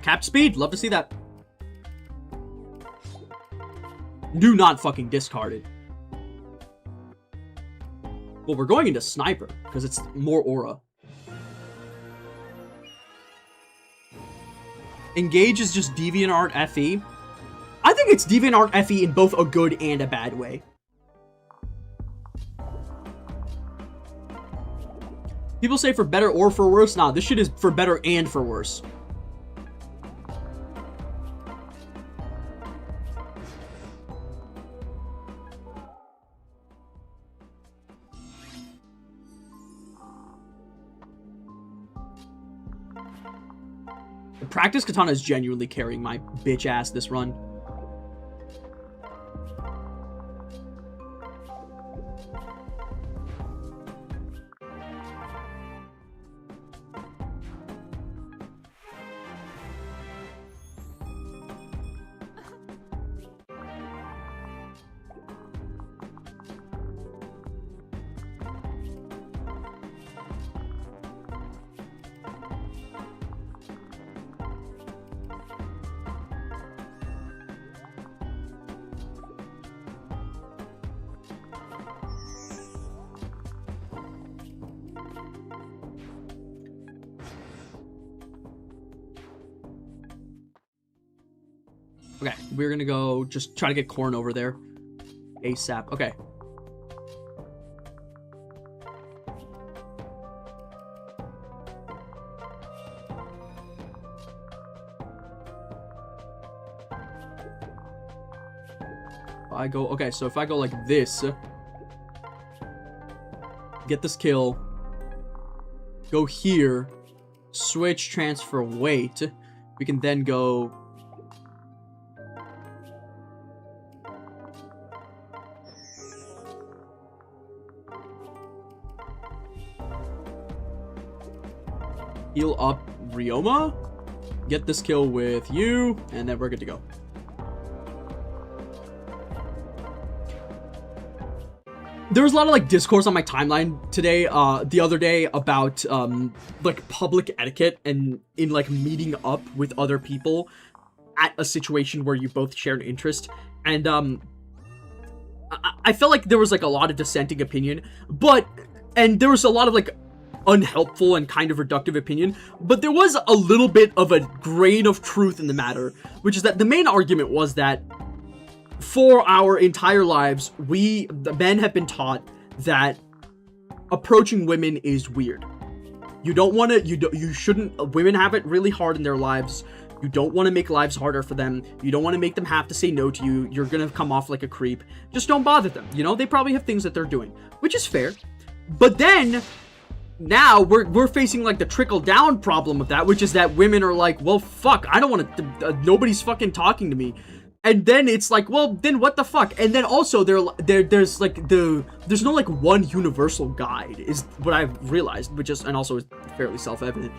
Cap speed, love to see that. Do not fucking discard it. Well, we're going into sniper because it's more aura. Engage is just DeviantArt FE. I think it's DeviantArt FE in both a good and a bad way. People say for better or for worse. Nah, this shit is for better and for worse. Practice Katana is genuinely carrying my bitch ass this run. Okay, we're gonna go just try to get Corrin over there ASAP. Okay. I go, okay, so if I go like this, get this kill, go here, switch, transfer, wait, we can then go Heal up Ryoma. Get this kill with you, and then we're good to go. There was a lot of like discourse on my timeline today, the other day about like public etiquette and in like meeting up with other people at a situation where you both share an interest. And I felt like there was like a lot of dissenting opinion, and there was a lot of like unhelpful and kind of reductive opinion, but there was a little bit of a grain of truth in the matter, which is that the main argument was that for our entire lives, the men have been taught that approaching women is weird. You don't want to, you shouldn't, women have it really hard in their lives. You don't want to make lives harder for them. You don't want to make them have to say no to you. You're going to come off like a creep. Just don't bother them. You know, they probably have things that they're doing, which is fair. But then now we're facing like the trickle down problem of that, which is that women are like, well, fuck, I don't want to, nobody's fucking talking to me. And then it's like, well, then what the fuck? And then also there's like there's no like one universal guide is what I've realized, which is, and also is fairly self-evident.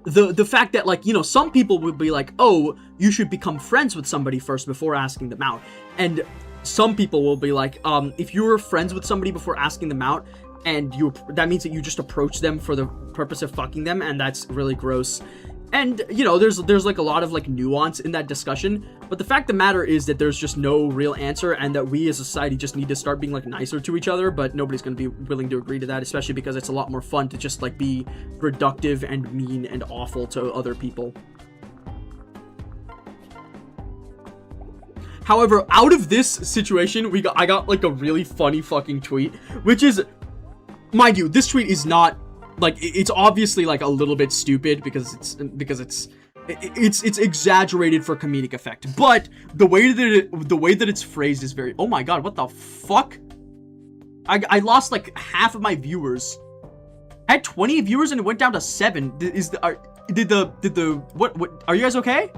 The fact that like, you know, some people would be like, oh, you should become friends with somebody first before asking them out. And some people will be like, if you're friends with somebody before asking them out, and that means that you just approach them for the purpose of fucking them, and that's really gross. And, you know, there's like a lot of like nuance in that discussion, but the fact of the matter is that there's just no real answer, and that we as a society just need to start being like nicer to each other, but nobody's going to be willing to agree to that, especially because it's a lot more fun to just like be reductive and mean and awful to other people. However, out of this situation, I got like a really funny fucking tweet, which is, mind you, this tweet is not like, it's obviously like a little bit stupid because it's exaggerated for comedic effect, but the way that it's phrased is very, oh my god, what the fuck? I lost like half of my viewers. I had 20 viewers and it went down to 7. What are you guys okay?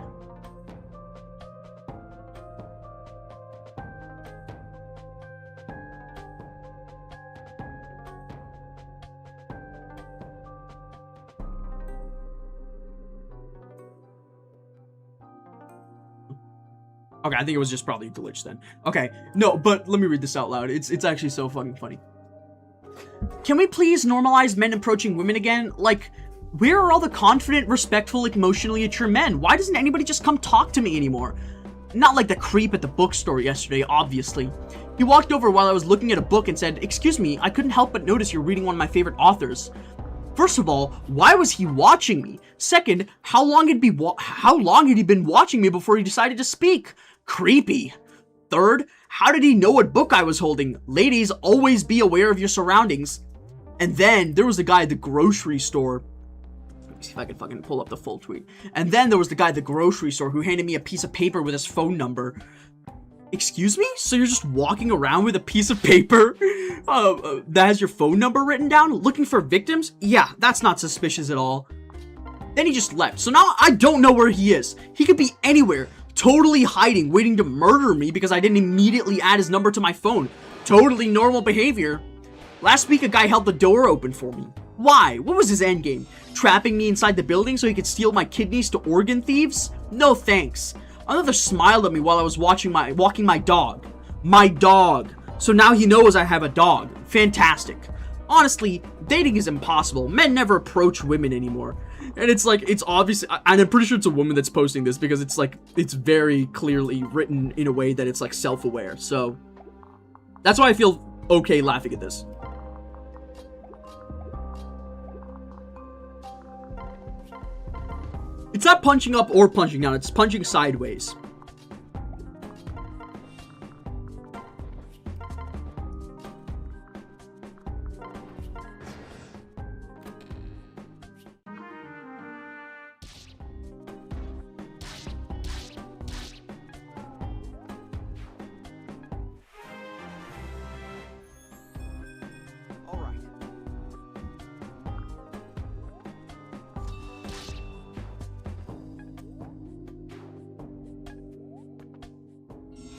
Okay, I think it was just probably a glitch then. Okay, no, but let me read this out loud. It's actually so fucking funny. Can we please normalize men approaching women again? Like, where are all the confident, respectful, emotionally mature men? Why doesn't anybody just come talk to me anymore? Not like the creep at the bookstore yesterday, obviously. He walked over while I was looking at a book and said, "Excuse me, I couldn't help but notice you're reading one of my favorite authors." First of all, why was he watching me? Second, how long had he been watching me before he decided to speak? Creepy. Third, how did he know what book I was holding? Ladies, always be aware of your surroundings. And then there was the guy at the grocery store. Let me see if I can fucking pull up the full tweet. And then there was the guy at the grocery store who handed me a piece of paper with his phone number. Excuse me? So you're just walking around with a piece of paper that has your phone number written down, looking for victims? Yeah, that's not suspicious at all. Then he just left. So now I don't know where he is. He could be anywhere, totally hiding, waiting to murder me because I didn't immediately add his number to my phone. Totally normal behavior. Last week, a guy held the door open for me. Why? What was his endgame? Trapping me inside the building so he could steal my kidneys to organ thieves? No thanks. Another smiled at me while I was walking my dog. My dog. So now he knows I have a dog. Fantastic. Honestly, dating is impossible. Men never approach women anymore. And it's like, it's obvious, and I'm pretty sure it's a woman that's posting this because it's like, it's very clearly written in a way that it's like self-aware. So that's why I feel okay laughing at this. It's not punching up or punching down, it's punching sideways.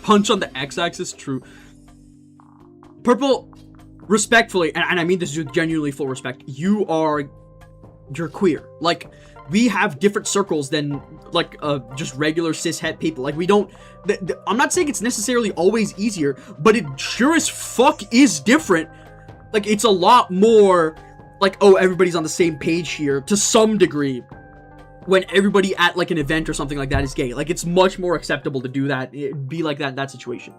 Punch on the x-axis, true. Purple, respectfully, and I mean this is genuinely full respect, you are you're queer. Like, we have different circles than, like, just regular cis-het people. Like, we don't... I'm not saying it's necessarily always easier, but it sure as fuck is different. Like, it's a lot more, like, oh, everybody's on the same page here, to some degree, when everybody at, like, an event or something like that is gay. Like, it's much more acceptable to do that, be like that in that situation.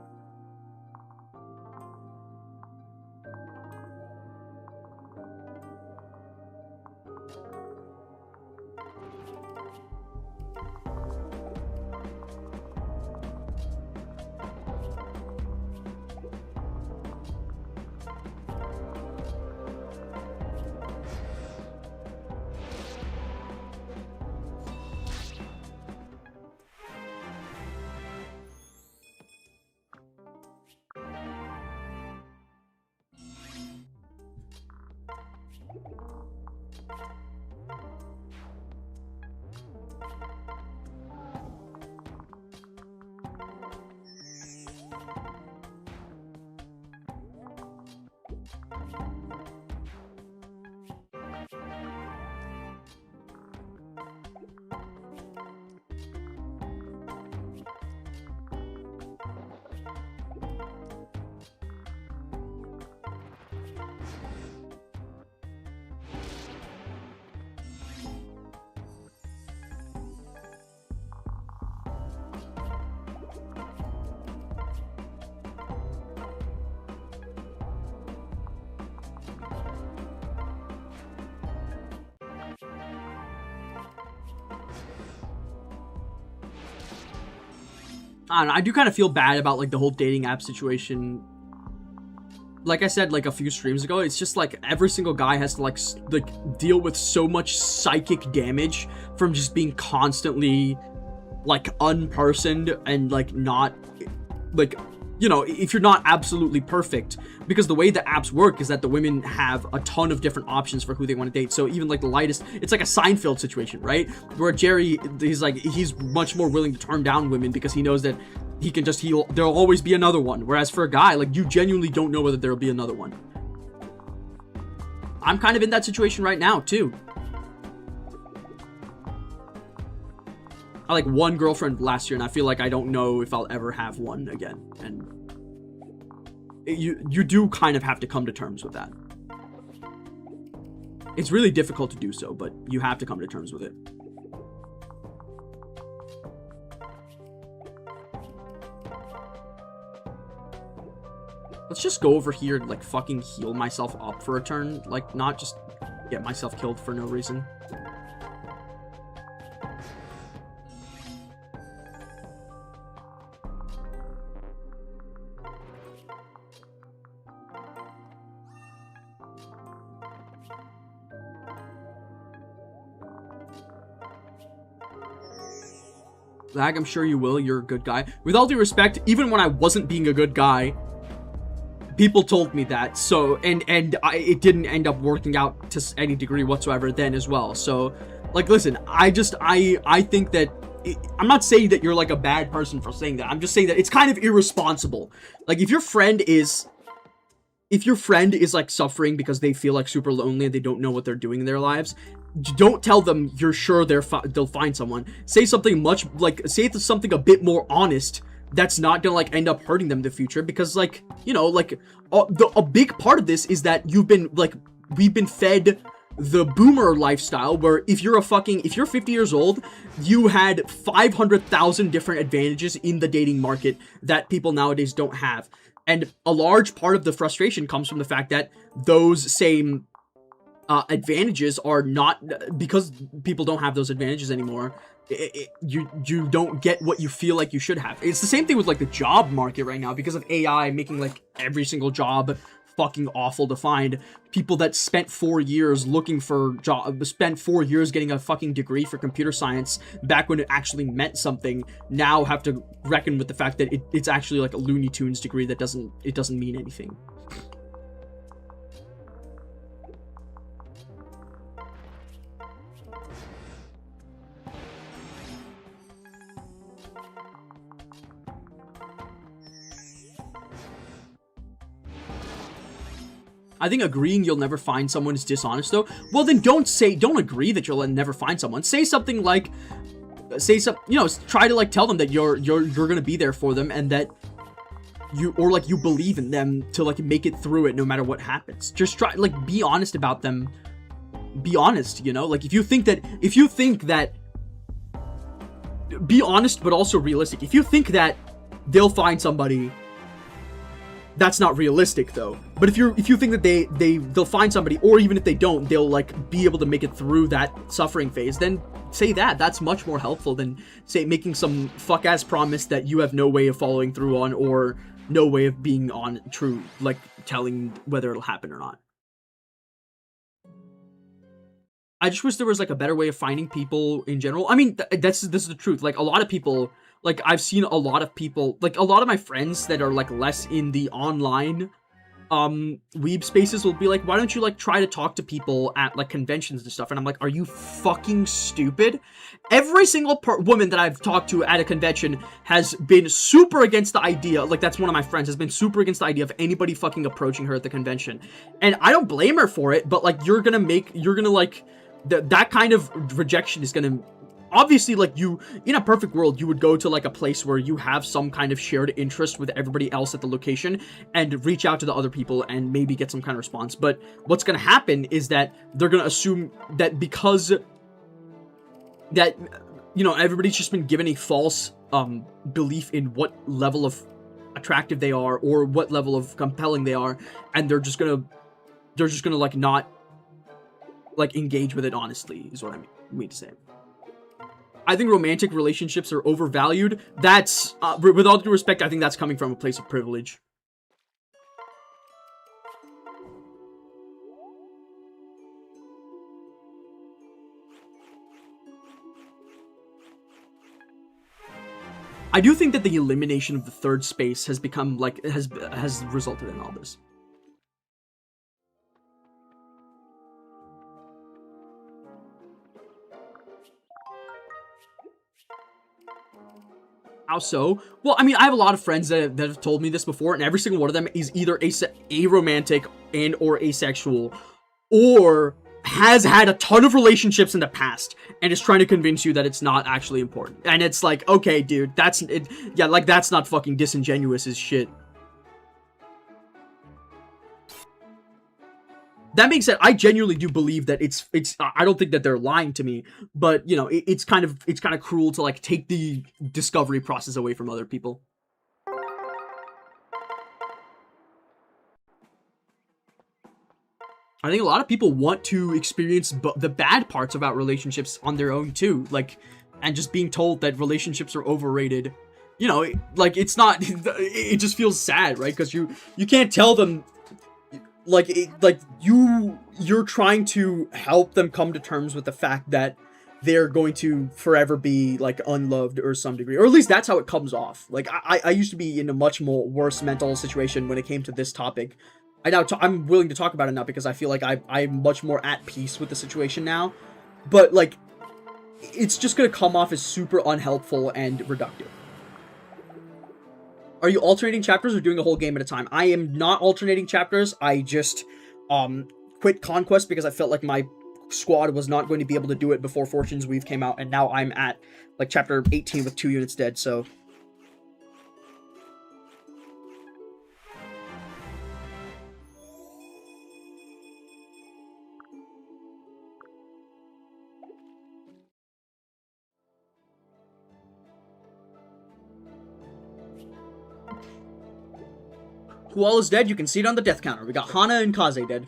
I don't know, I do kind of feel bad about, like, the whole dating app situation. Like I said, like, a few streams ago, it's just, like, every single guy has to, like, deal with so much psychic damage from just being constantly, like, unpersoned and, like, not, like, you know, if you're not absolutely perfect, because the way the apps work is that the women have a ton of different options for who they want to date. So even, like, the lightest, it's like a Seinfeld situation, right? Where Jerry, he's much more willing to turn down women because he knows that he can just there'll always be another one. Whereas for a guy, like, you genuinely don't know whether there'll be another one. I'm kind of in that situation right now, too. I like one girlfriend last year, and I feel like I don't know if I'll ever have one again. And you do kind of have to come to terms with that. It's really difficult to do so, but you have to come to terms with it. Let's just go over here and, like, fucking heal myself up for a turn. Like, not just get myself killed for no reason. Lag, I'm sure you will. You're a good guy. With all due respect, even when I wasn't being a good guy, people told me that. So, and it didn't end up working out to any degree whatsoever then as well. So, like, listen, I think that I'm not saying that you're, like, a bad person for saying that. I'm just saying that it's kind of irresponsible. Like, if your friend is like say because they feel like super lonely and they don't know what they're doing in their lives, don't tell them you're sure they'll find someone. Say something say something a bit more honest that's not gonna, like, end up hurting them in the future, because, like, you know, like, a big part of this is that we've been fed the boomer lifestyle, where if you're 50 years old, you had 500,000 different advantages in the dating market that people nowadays don't have. And a large part of the frustration comes from the fact that those same advantages are not, because people don't have those advantages anymore, you don't get what you feel like you should have. It's the same thing with, like, the job market right now, because of AI making, like, every single job fucking awful to find. People that spent 4 years looking for spent 4 years getting a fucking degree for computer science back when it actually meant something, now have to reckon with the fact that it's actually, like, a Looney Tunes degree that doesn't mean anything. I think agreeing you'll never find someone is dishonest, though. Well, then don't agree that you'll never find someone. Say something like, try to, like, tell them that you're gonna be there for them, and that you believe in them to, like, make it through it no matter what happens. Just try, like, be honest about them. Be honest, you know? Like, if you think that, be honest, but also realistic. If you think that they'll find somebody, that's not realistic, though. But if you think that they'll find somebody, or even if they don't, they'll, like, be able to make it through that suffering phase, then say that. That's much more helpful than, say, making some fuck-ass promise that you have no way of following through on, or no way of being on true, like, telling whether it'll happen or not. I just wish there was, like, a better way of finding people in general. I mean, this is the truth. Like, a lot of people, like, I've seen a lot of people, like, a lot of my friends that are, like, less in the online, weeb spaces will be like, why don't you, like, try to talk to people at, like, conventions and stuff? And I'm like, are you fucking stupid? Every single woman that I've talked to at a convention has been super against the idea, like, that's one of my friends, has been super against the idea of anybody fucking approaching her at the convention. And I don't blame her for it, but, like, you're gonna, like, that kind of rejection is gonna, obviously, like, you, in a perfect world, you would go to, like, a place where you have some kind of shared interest with everybody else at the location and reach out to the other people and maybe get some kind of response. But what's gonna happen is that they're gonna assume that because that, you know, everybody's just been given a false belief in what level of attractive they are or what level of compelling they are, and they're just gonna like not, like, engage with it honestly, is what I mean to say. I think romantic relationships are overvalued. That's, with all due respect, I think that's coming from a place of privilege. I do think that the elimination of the third space has become, like, has resulted in all this. How so? Well, I mean, I have a lot of friends that have told me this before, and every single one of them is either aromantic and or asexual, or has had a ton of relationships in the past and is trying to convince you that it's not actually important. And it's like, okay, dude, that's it. Yeah, like, that's not fucking disingenuous as shit. That being said, I genuinely do believe that it's I don't think that they're lying to me, but, you know, it's kind of cruel to, like, take the discovery process away from other people. I think a lot of people want to experience the bad parts about relationships on their own too, like, and just being told that relationships are overrated. You know, like, it's not, it just feels sad, right? Because you can't tell them, like, you're trying to help them come to terms with the fact that they're going to forever be, like, unloved or some degree, or at least that's how it comes off. Like, I used to be in a much more worse mental situation when it came to this topic. I'm willing to talk about it now because I feel like I'm much more at peace with the situation now. But, like, it's just gonna come off as super unhelpful and reductive. Are you alternating chapters or doing a whole game at a time? I am not alternating chapters. I just quit Conquest because I felt like my squad was not going to be able to do it before Fortune's Weave came out, and now I'm at, like, chapter 18 with 2 units dead, so... Who all is dead? You can see it on the death counter. We got Hana and Kaze dead.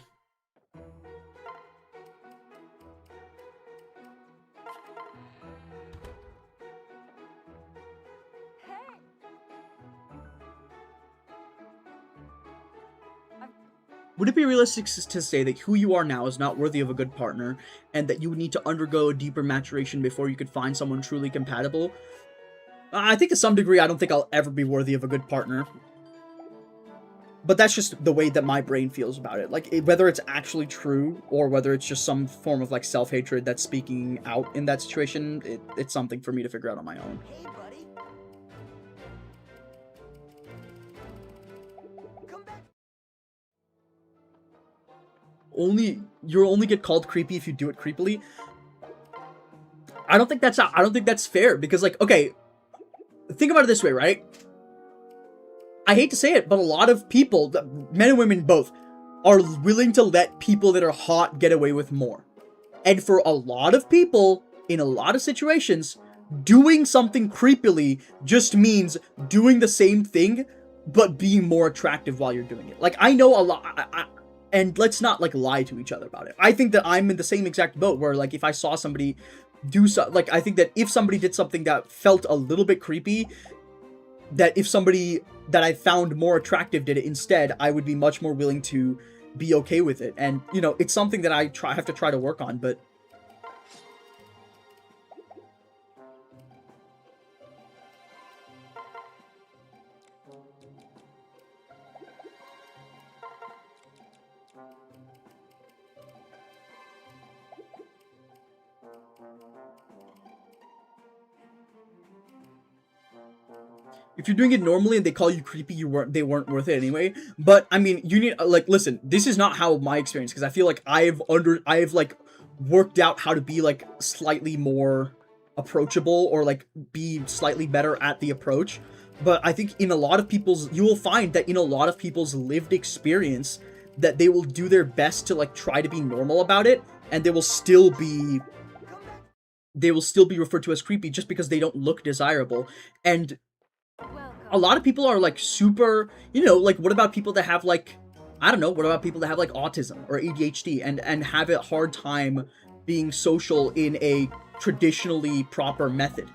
Would it be realistic to say that who you are now is not worthy of a good partner, and that you would need to undergo a deeper maturation before you could find someone truly compatible? I think to some degree I don't think I'll ever be worthy of a good partner. But that's just the way that my brain feels about it. Like, whether it's actually true, or whether it's just some form of, like, self-hatred that's speaking out in that situation, it's something for me to figure out on my own. Hey, buddy. Come back. you'll only get called creepy if you do it creepily. I don't think that's fair, because, like, okay, think about it this way, right? I hate to say it, but a lot of people, men and women both, are willing to let people that are hot get away with more. And for a lot of people, in a lot of situations, doing something creepily just means doing the same thing, but being more attractive while you're doing it. Like, I know a lot, and let's not, like, lie to each other about it. I think that I'm in the same exact boat where, like, if I saw somebody do so, like, I think that if somebody did something that felt a little bit creepy, that if somebody that I found more attractive did it instead, I would be much more willing to be okay with it. And, you know, it's something that I have to try to work on, but if you're doing it normally and they call you creepy, they weren't worth it anyway. But I mean, you need, like, listen, this is not how my experience, because I feel like I've like worked out how to be, like, slightly more approachable, or, like, be slightly better at the approach. But I think in a lot of people's, you will find that in a lot of people's lived experience, that they will do their best to, like, try to be normal about it, and they will still be referred to as creepy just because they don't look desirable. And a lot of people are, like, super, you know, like, what about people that have, like, I don't know, what about people that have, like, autism or ADHD and have a hard time being social in a traditionally proper method?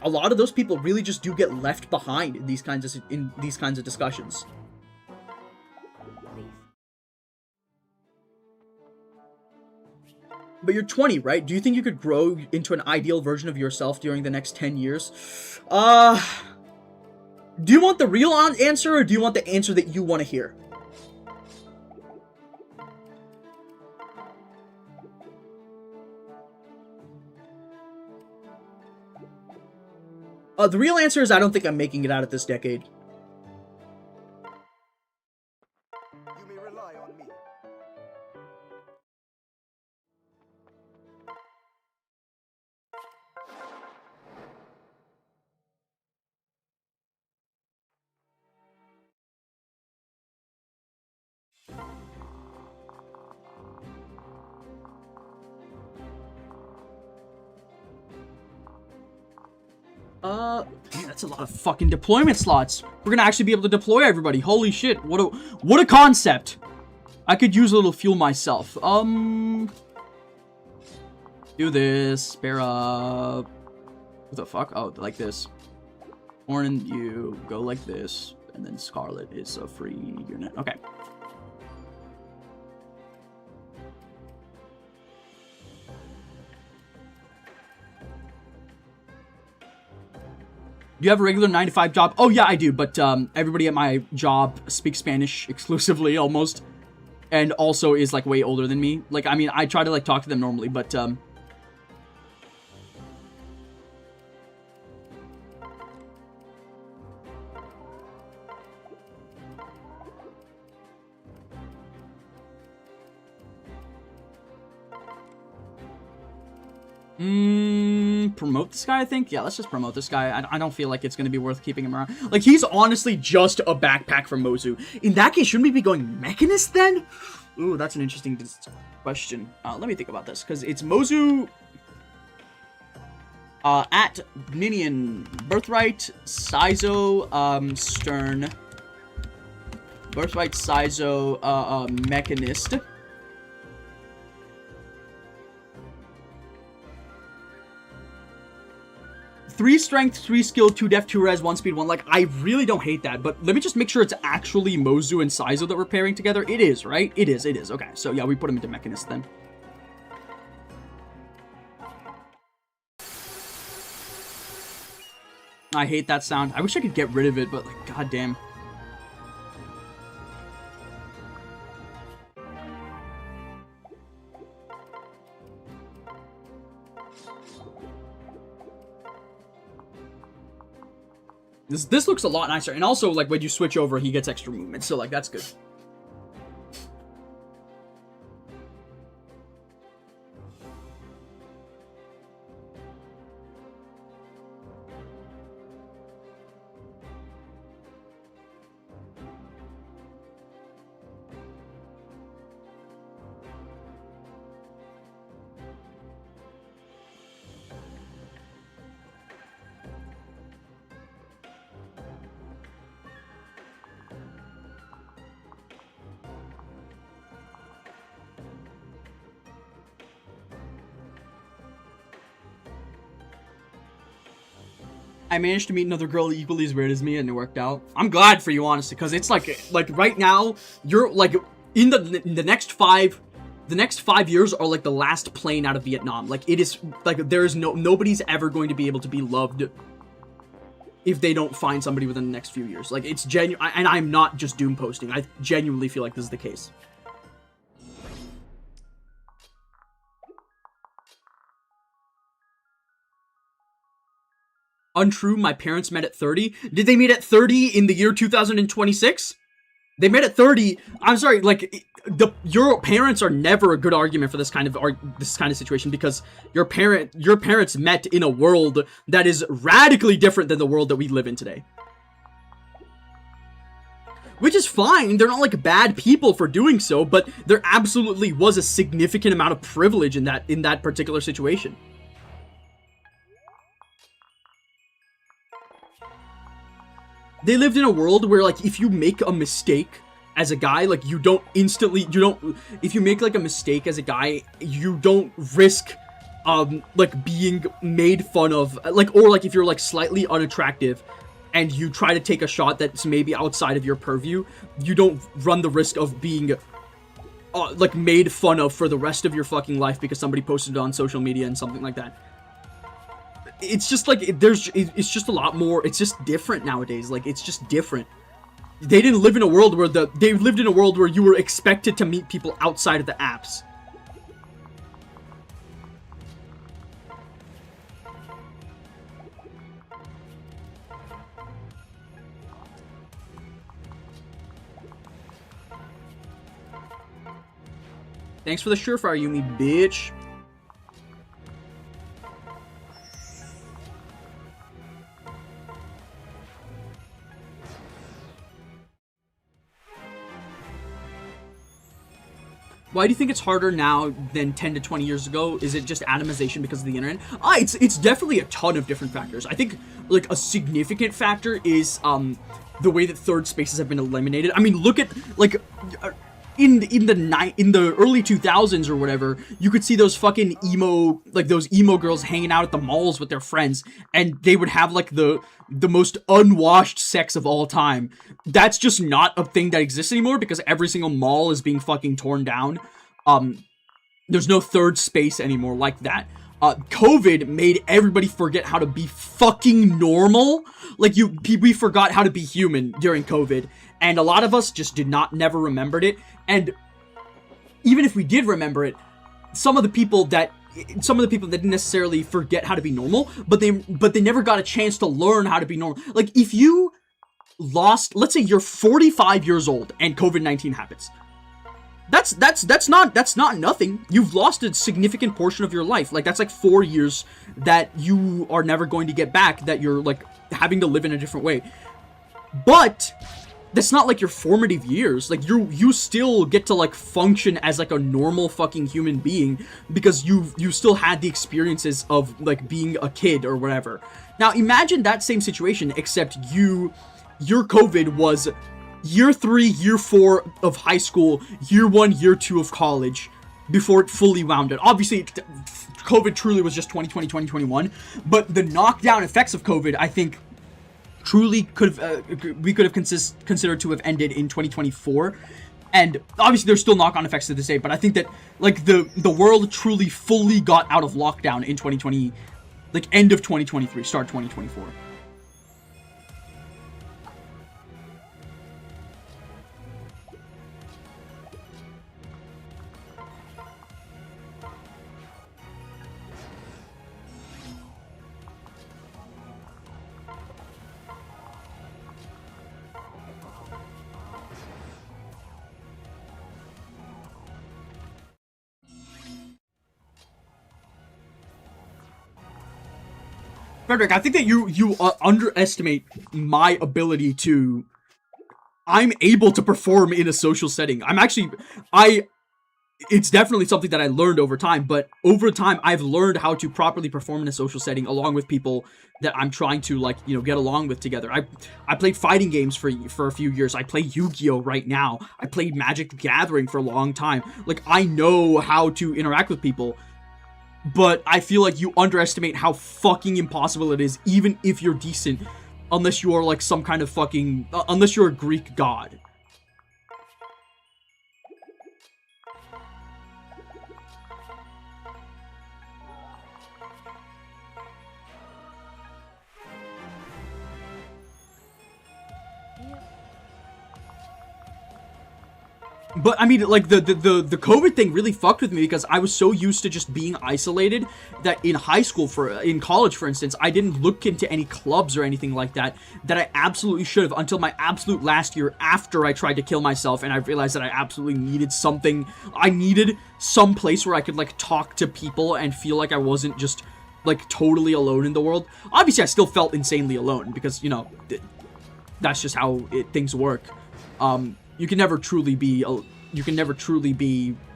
A lot of those people really just do get left behind in these kinds of discussions. But you're 20, right? Do you think you could grow into an ideal version of yourself during the next 10 years? Do you want the real answer, or do you want the answer that you want to hear? The real answer is I don't think I'm making it out of this decade. You may rely on me. Man, that's a lot of fucking deployment slots. We're gonna actually be able to deploy everybody. Holy shit, what a concept. I could use a little fuel myself. Do this, spare up. What the fuck? Oh, like this. Corrin, you go like this, and then Scarlet is a free unit. Okay. Do you have a regular 9-to-5 job? Oh, yeah, I do, but everybody at my job speaks Spanish exclusively, almost, and also is, like, way older than me. Like, I mean, I try to, like, talk to them normally, but, promote this guy, I think? Yeah, let's just promote this guy. I don't feel like it's gonna be worth keeping him around. Like, he's honestly just a backpack from Mozu. In that case, shouldn't we be going Mechanist then? Ooh, that's an interesting question. Let me think about this, because it's Mozu, at Ninian, Birthright, Sizo, Stern, Birthright, Sizo, Mechanist. 3 strength, 3 skill, 2 def, 2 res, 1 speed, 1. Like, I really don't hate that, but let me just make sure it's actually Mozu and Sizo that we're pairing together. It is, right? It is. Okay, so yeah, we put him into Mechanist then. I hate that sound. I wish I could get rid of it, but, like, goddamn. This looks a lot nicer, and also, like, when you switch over, he gets extra movement, so, like, that's good. I managed to meet another girl equally as weird as me, and it worked out. I'm glad for you, honestly, because it's like right now, you're like in the next 5 years are like the last plane out of Vietnam. Like it is like there is nobody's ever going to be able to be loved if they don't find somebody within the next few years. Like it's genuine, and I'm not just doom posting. I genuinely feel like this is the case. Untrue, my parents met at 30. Did they meet at 30 in the year 2026? They met at 30. I'm sorry, like your parents are never a good argument for this kind of situation, because your parents met in a world that is radically different than the world that we live in today. Which is fine. They're not like bad people for doing so, but there absolutely was a significant amount of privilege in that particular situation. They lived in a world where, like, if you make a mistake as a guy, like, if you make, like, a mistake as a guy, you don't risk, like, being made fun of, like, or, like, if you're, like, slightly unattractive, and you try to take a shot that's maybe outside of your purview, you don't run the risk of being, like, made fun of for the rest of your fucking life because somebody posted it on social media and something like that. It's just like it's just a lot more. It's just different nowadays. Like it's just different. They didn't live in a world where they lived in a world where you were expected to meet people outside of the apps. Thanks for the surefire, Yumi, bitch. Why do you think it's harder now than 10 to 20 years ago? Is it just atomization because of the internet? It's definitely a ton of different factors. I think, like, a significant factor is, the way that third spaces have been eliminated. I mean, look at, like, in the early 2000s or whatever, you could see those fucking those emo girls hanging out at the malls with their friends, and they would have, like, the most unwashed sex of all time. That's just not a thing that exists anymore because every single mall is being fucking torn down. There's no third space anymore like that. COVID made everybody forget how to be fucking normal. Like, we forgot how to be human during COVID, and a lot of us just never remembered it. And even if we did remember it, some of the people that didn't necessarily forget how to be normal, but they never got a chance to learn how to be normal. Like, if you let's say you're 45 years old and COVID-19 happens, that's not nothing. You've lost a significant portion of your life. Like, that's like 4 years that you are never going to get back, that you're, like, having to live in a different way. But that's not like your formative years. Like, you still get to, like, function as, like, a normal fucking human being because you still had the experiences of, like, being a kid or whatever. Now imagine that same situation, except your COVID was year 3, year 4 of high school, year 1, year 2 of college, before it fully wound it. Obviously, COVID truly was just 2020, 2021, but the knockdown effects of COVID, I think, truly we could have considered to have ended in 2024. And obviously there's still knock-on effects to this day, but I think that, like, the world truly fully got out of lockdown in 2020, like, end of 2023, start 2024. Frederick, I think that you underestimate my ability to... I'm able to perform in a social setting. It's definitely something that I learned over time, but over time, I've learned how to properly perform in a social setting along with people that I'm trying to, like, you know, get along with together. I played fighting games for a few years. I play Yu-Gi-Oh! Right now. I played Magic the Gathering for a long time. Like, I know how to interact with people. but I feel like you underestimate how fucking impossible it is, even if you're decent, unless you are like some kind of fucking, unless you're a Greek god. But I mean, like, the COVID thing really fucked with me because I was so used to just being isolated that in college, for instance, I didn't look into any clubs or anything like that I absolutely should have until my absolute last year after I tried to kill myself and I realized that I absolutely needed something. I needed some place where I could, like, talk to people and feel like I wasn't just, like, totally alone in the world. Obviously, I still felt insanely alone because, you know, that's just how things work. You can never truly be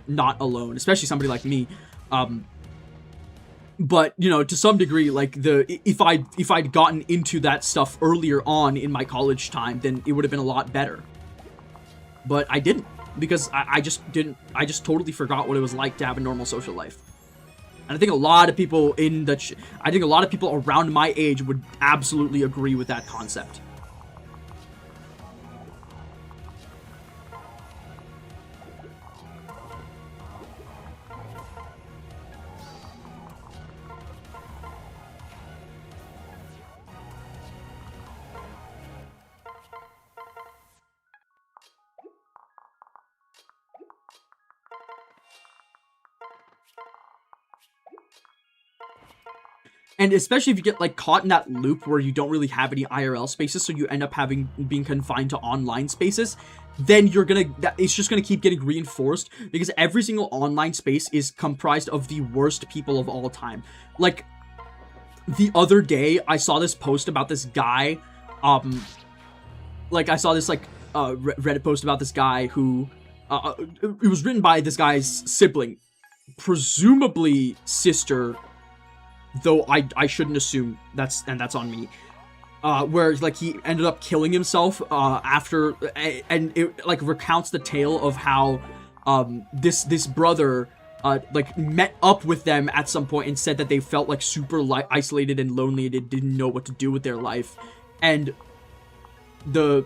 not alone, especially somebody like me. But you know, to some degree, like if I'd gotten into that stuff earlier on in my college time, then it would have been a lot better. But I didn't, because I just totally forgot what it was like to have a normal social life. And I think a lot of people around my age would absolutely agree with that concept. And especially if you get, like, caught in that loop where you don't really have any IRL spaces, so you end up being confined to online spaces, then it's just gonna keep getting reinforced, because every single online space is comprised of the worst people of all time. Like, the other day, I saw this post about this guy, Reddit post about this guy who, it was written by this guy's sibling, presumably sister, though I shouldn't assume, that's on me, where, like, he ended up killing himself, after, and it, like, recounts the tale of how, this brother, like, met up with them at some point and said that they felt, like, super isolated and lonely and didn't know what to do with their life, and the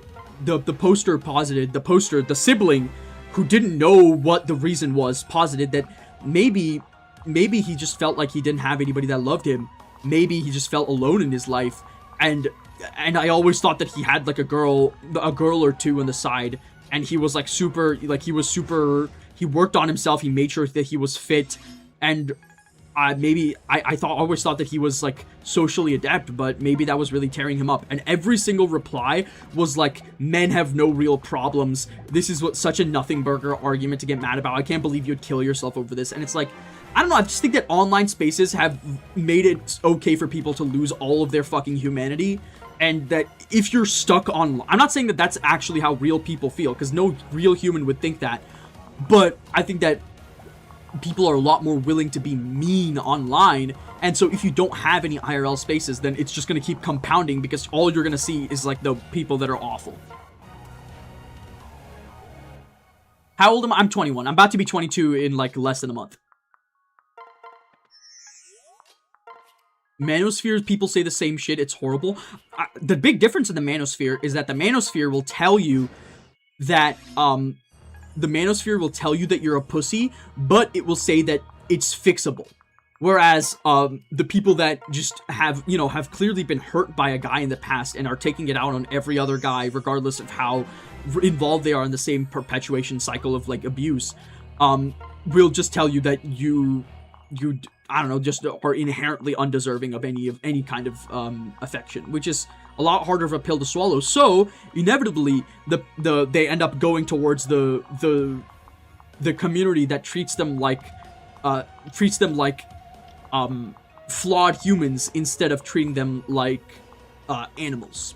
sibling, who didn't know what the reason was, posited that maybe he just felt like he didn't have anybody that loved him. Maybe he just felt alone in his life. And I always thought that he had, like, a girl or two on the side. And he was, like, he worked on himself. He made sure that he was fit. And I always thought that he was, like, socially adept, but maybe that was really tearing him up. And every single reply was like, men have no real problems. This is such a nothing burger argument to get mad about. I can't believe you'd kill yourself over this. And it's like, I don't know, I just think that online spaces have made it okay for people to lose all of their fucking humanity, and that if you're stuck on, I'm not saying that that's actually how real people feel, because no real human would think that, but I think that people are a lot more willing to be mean online, and so if you don't have any IRL spaces, then it's just going to keep compounding, because all you're going to see is, like, the people that are awful. How old am I? I'm 21. I'm about to be 22 in, like, less than a month. Manosphere, people say the same shit. It's horrible. The big difference in the Manosphere is that the Manosphere will tell you that, you're a pussy, but it will say that it's fixable. Whereas, the people that just have clearly been hurt by a guy in the past and are taking it out on every other guy, regardless of how involved they are in the same perpetuation cycle of, like, abuse, will just tell you that you I don't know, just are inherently undeserving of any kind of affection, which is a lot harder of a pill to swallow. So inevitably, they end up going towards the community that treats them like flawed humans instead of treating them like animals.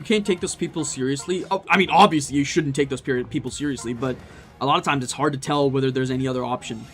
You can't take those people seriously. Oh, I mean, obviously, you shouldn't take those people seriously, but a lot of times it's hard to tell whether there's any other option.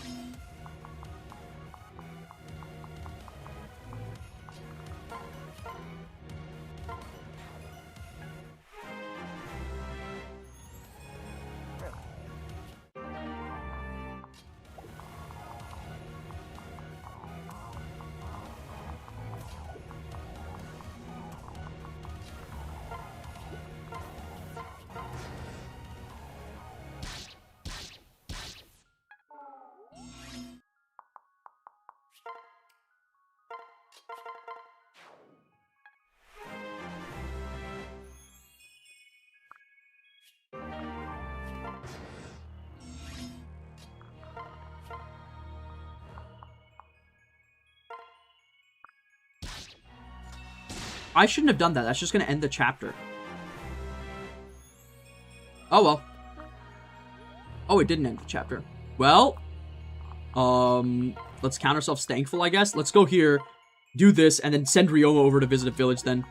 I shouldn't have done that. That's just going to end the chapter. Oh, well. Oh, it didn't end the chapter. Well, let's count ourselves thankful, I guess. Let's go here, do this, and then send Ryoma over to visit a village then.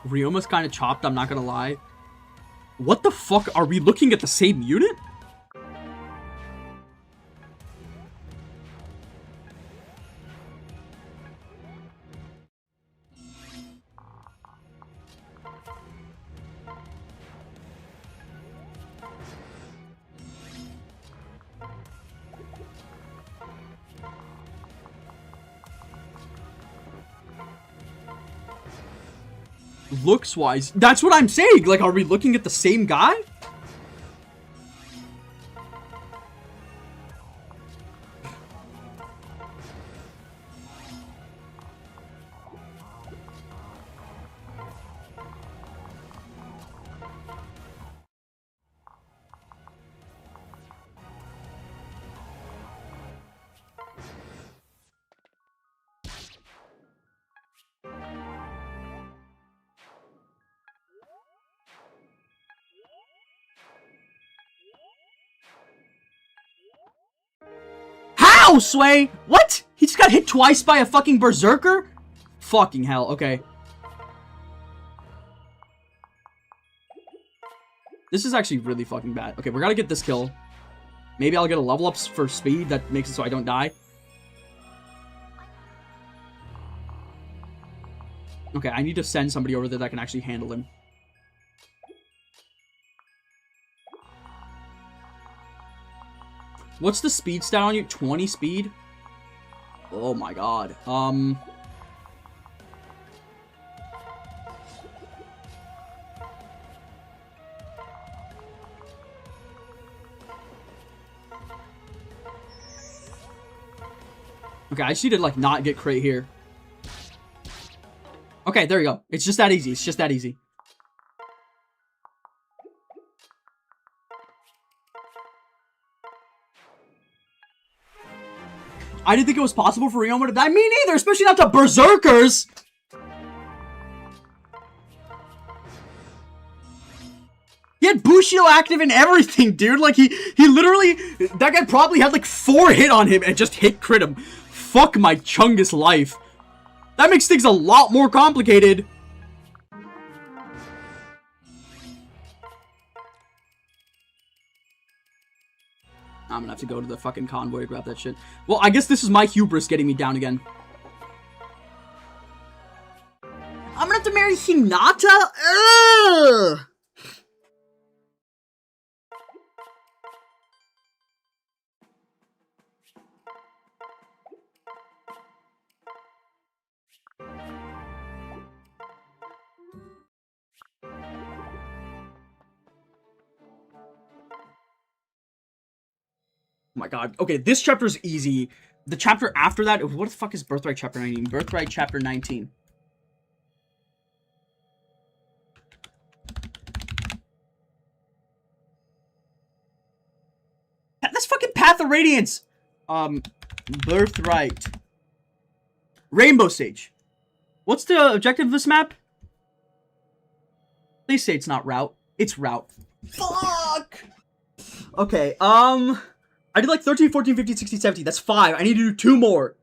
Ryoma's kind of chopped, I'm not gonna lie. What the fuck? Are we looking at the same unit? Looks wise, that's what I'm saying. Like, are we looking at the same guy? How, Sway? What? He just got hit twice by a fucking berserker? Fucking hell, okay. This is actually really fucking bad. Okay, we gotta get this kill. Maybe I'll get a level up for speed that makes it so I don't die. Okay, I need to send somebody over there that can actually handle him. What's the speed stat on you? 20 speed? Oh my god. Okay, I just need to, like, not get crit here. Okay, there you go. It's just that easy. It's just that easy. I didn't think it was possible for Ryoma to die. Me neither, especially not to berserkers. He had Bushido active and everything, dude. Like, he literally... That guy probably had, like, 4 hit on him and just hit crit him. Fuck my Chungus life. That makes things a lot more complicated. I'm gonna have to go to the fucking convoy to grab that shit. Well, I guess this is my hubris getting me down again. I'm gonna have to marry Hinata? Ugh! Oh my god. Okay, this chapter is easy. The chapter after that, what the fuck is Birthright chapter 19? Birthright chapter 19. Path of Radiance. Birthright. Rainbow Stage. What's the objective of this map? Please say it's not route. It's route. Fuck! Okay, I did like 13, 14, 15, 16, 17. That's 5. I need to do 2 more.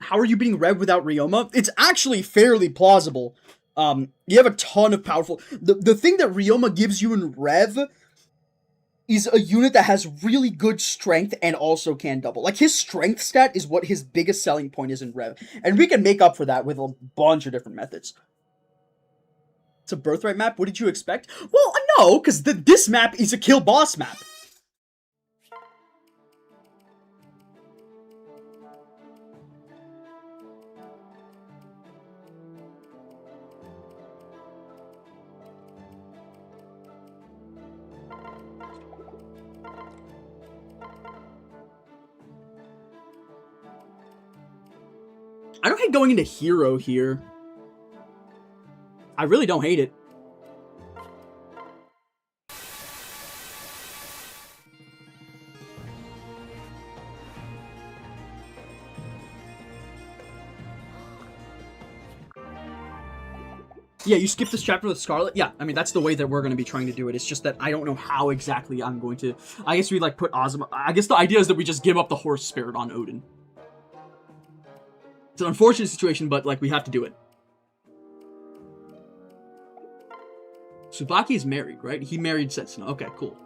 How are you beating Rev without Ryoma? It's actually fairly plausible. You have a ton of powerful... The thing that Ryoma gives you in Rev is a unit that has really good strength and also can double. Like, his strength stat is what his biggest selling point is in Rev. And we can make up for that with a bunch of different methods. It's a Birthright map? What did you expect? Well, no, because this map is a kill boss map. I don't hate going into hero here. I really don't hate it. Yeah, you skip this chapter with Scarlet? Yeah, I mean, that's the way that we're going to be trying to do it. It's just that I don't know how exactly I'm going to... I guess we, like, put Ozma... I guess the idea is that we just give up the horse spirit on Odin. It's an unfortunate situation, but, like, we have to do it. Tsubaki is married, right? He married Setsuna. Okay, cool.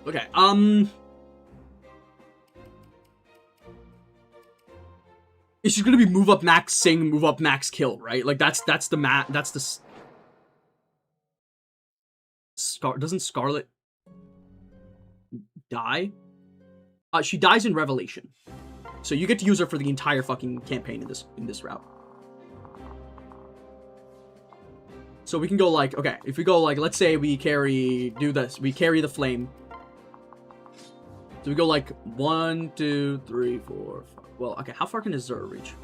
Okay, it's just gonna be move up max sing, move up max kill, right? Like that's the doesn't Scarlet die? She dies in Revelation. So you get to use her for the entire fucking campaign in this route. So we can go like, okay, if we go like, let's say we carry the flame. So we go like 1, 2, 3, 4, 5. Well, okay, how far can Azura reach?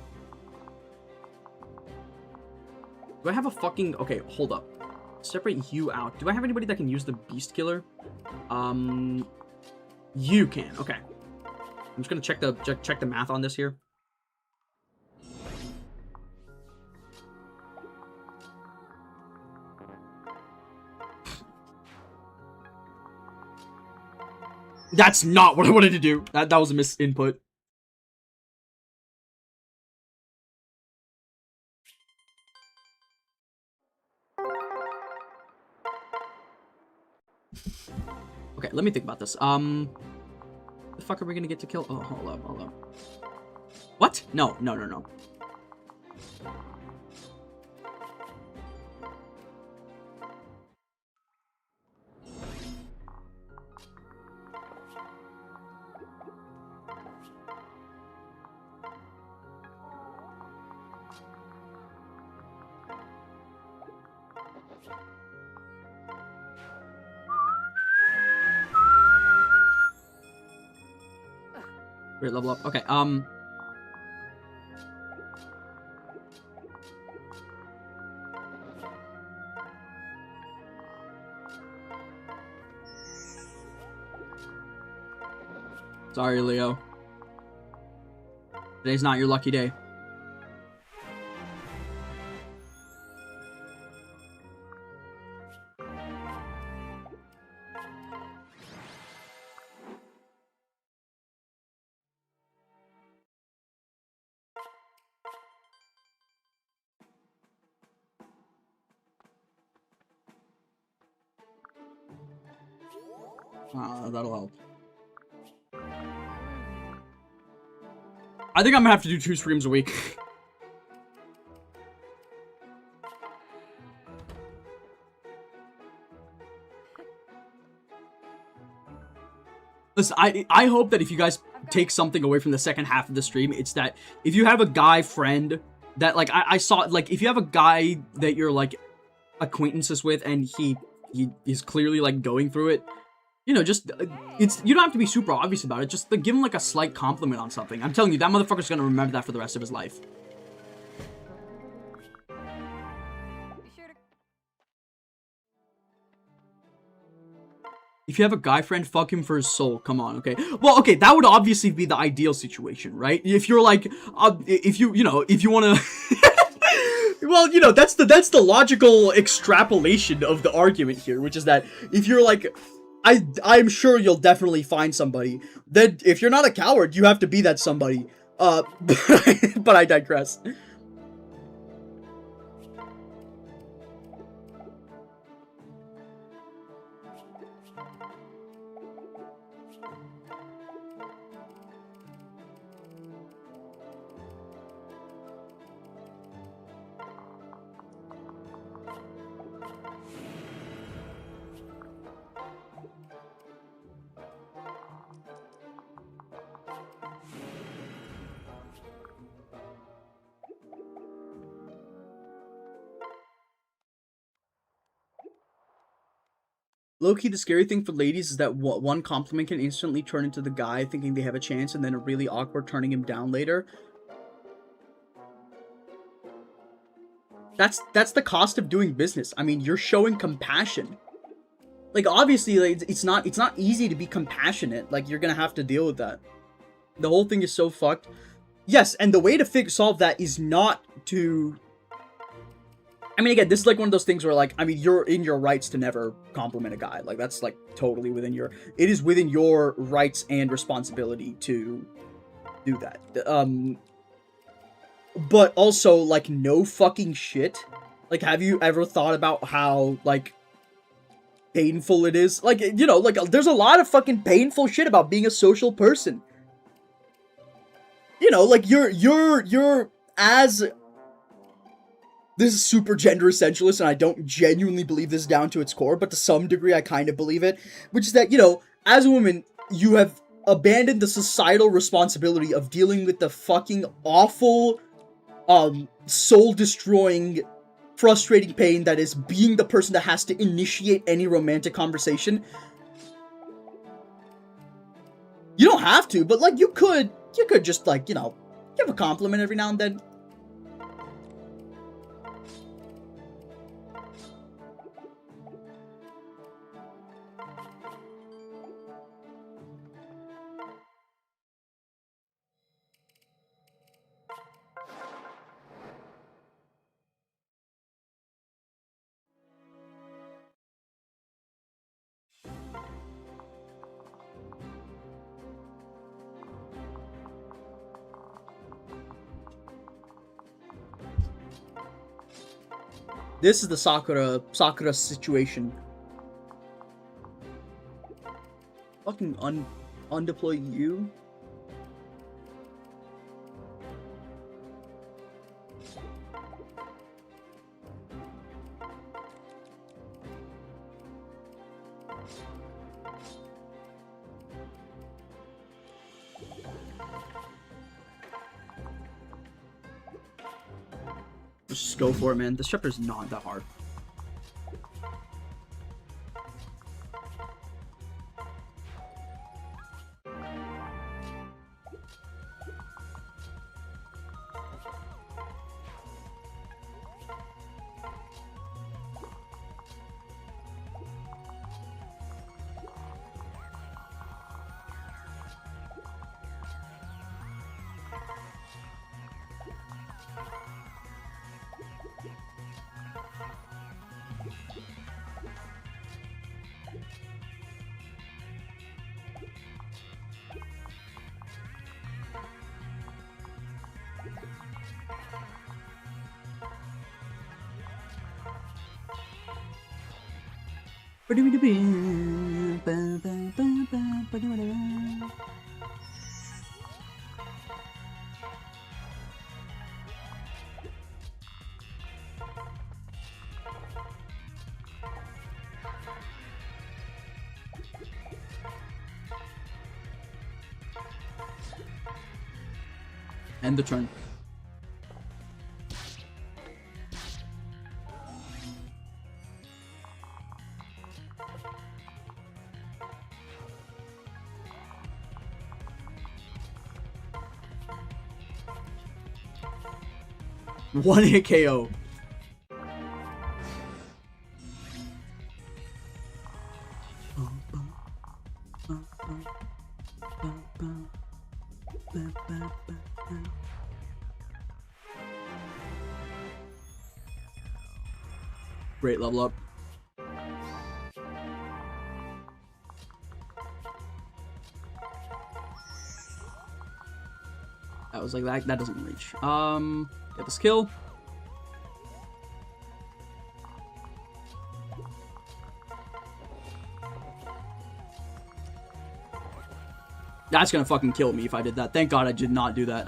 Do I have a fucking... Okay, hold up. Separate you out. Do I have anybody that can use the Beast Killer? You can. Okay. I'm just gonna check the math on this here. That's not what I wanted to do. That was a misinput. Okay, let me think about this. The fuck are we gonna get to kill? Oh, hold up. What? No. Great, level up. Okay, sorry, Leo. Today's not your lucky day. That'll help. I think I'm gonna have to do 2 streams a week. Listen, I hope that if you guys take something away from the second half of the stream, it's that if you have a guy friend that, like, I saw, like, if you have a guy that you're, like, acquaintances with and he he is clearly like going through it. You know, just it's you don't have to be super obvious about it. Just give him like a slight compliment on something. I'm telling you, that motherfucker's gonna remember that for the rest of his life. Be sure to... If you have a guy friend, fuck him for his soul. Come on, okay? Well, okay, that would obviously be the ideal situation, right? If you're like, if you want to... Well, you know, that's the logical extrapolation of the argument here, which is that if you're like, I'm sure you'll definitely find somebody. Then, if you're not a coward, you have to be that somebody. But I digress. Low-key, the scary thing for ladies is that one compliment can instantly turn into the guy thinking they have a chance and then a really awkward turning him down later. That's the cost of doing business. I mean, you're showing compassion. Like, obviously, like, it's not easy to be compassionate. Like, you're gonna have to deal with that. The whole thing is so fucked. Yes, and the way to solve that is not to... I mean, again, this is like one of those things where, like, I mean, you're in your rights to never compliment a guy. Like, that's, like, totally within your... It is within your rights and responsibility to do that. But also, like, no fucking shit. Like, have you ever thought about how, like, painful it is? Like, you know, like, there's a lot of fucking painful shit about being a social person. You know, like, you're as... This is super gender essentialist, and I don't genuinely believe this down to its core, but to some degree I kind of believe it, which is that, you know, as a woman, you have abandoned the societal responsibility of dealing with the fucking awful, soul-destroying, frustrating pain that is being the person that has to initiate any romantic conversation. You don't have to, but, like, you could just, like, you know, give a compliment every now and then. This is the Sakura situation. Fucking undeploy you? Just go for it, man. This chapter is not that hard. End the turn. One hit KO. Great level up. That was like that. That doesn't reach. Get the skill. That's gonna fucking kill me if I did that. Thank God I did not do that.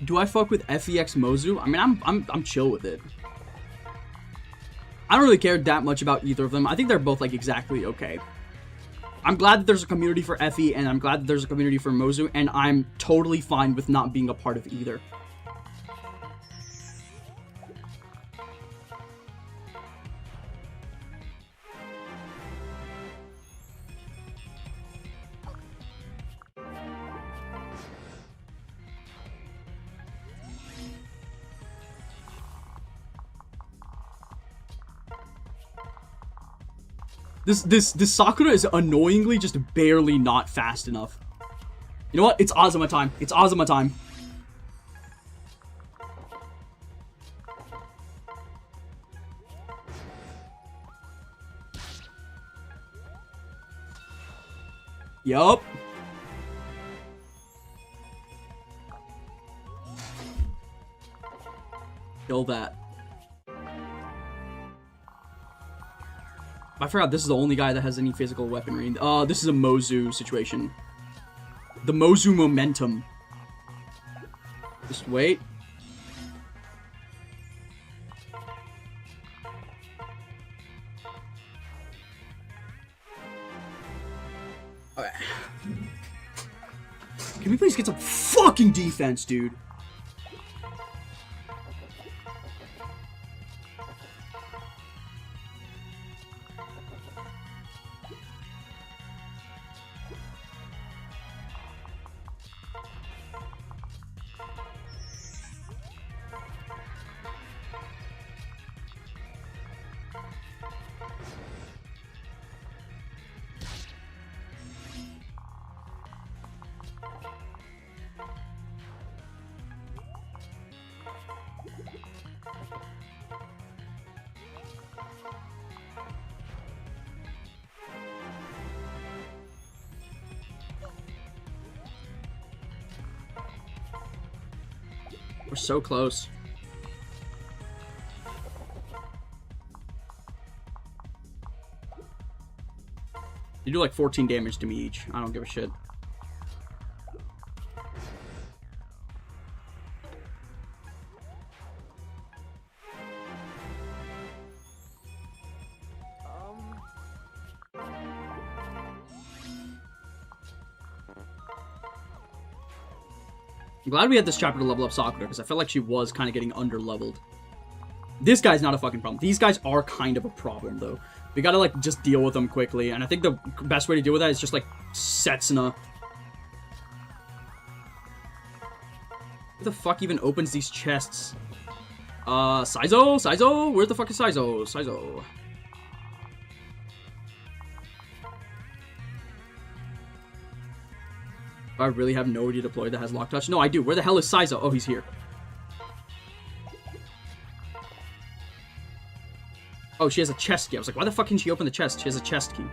Do I fuck with FEX Mozu? I mean, I'm chill with it. I don't really care that much about either of them. I think they're both, like, exactly okay. I'm glad that there's a community for FE, and I'm glad that there's a community for Mozu, and I'm totally fine with not being a part of either. This Sakura is annoyingly just barely not fast enough. You know what? It's Azuma time. It's Azuma time. Yup. Kill that. I forgot this is the only guy that has any physical weaponry. This is a Mozu situation. The Mozu momentum. Just wait. Okay. Can we please get some fucking defense, dude? We're so close. You do like 14 damage to me each. I don't give a shit. I'm glad we had this chapter to level up Sakura, because I felt like she was kind of getting under-leveled. This guy's not a fucking problem. These guys are kind of a problem, though. We gotta, like, just deal with them quickly, and I think the best way to deal with that is just, like, Setsuna. Who the fuck even opens these chests? Saizo? Saizo? Where the fuck is Saizo? Saizo. I really have nobody deployed that has lock touch. No, I do. Where the hell is Saizo? Oh, he's here. Oh, she has a chest key. I was like, why the fuck can she open the chest? She has a chest key.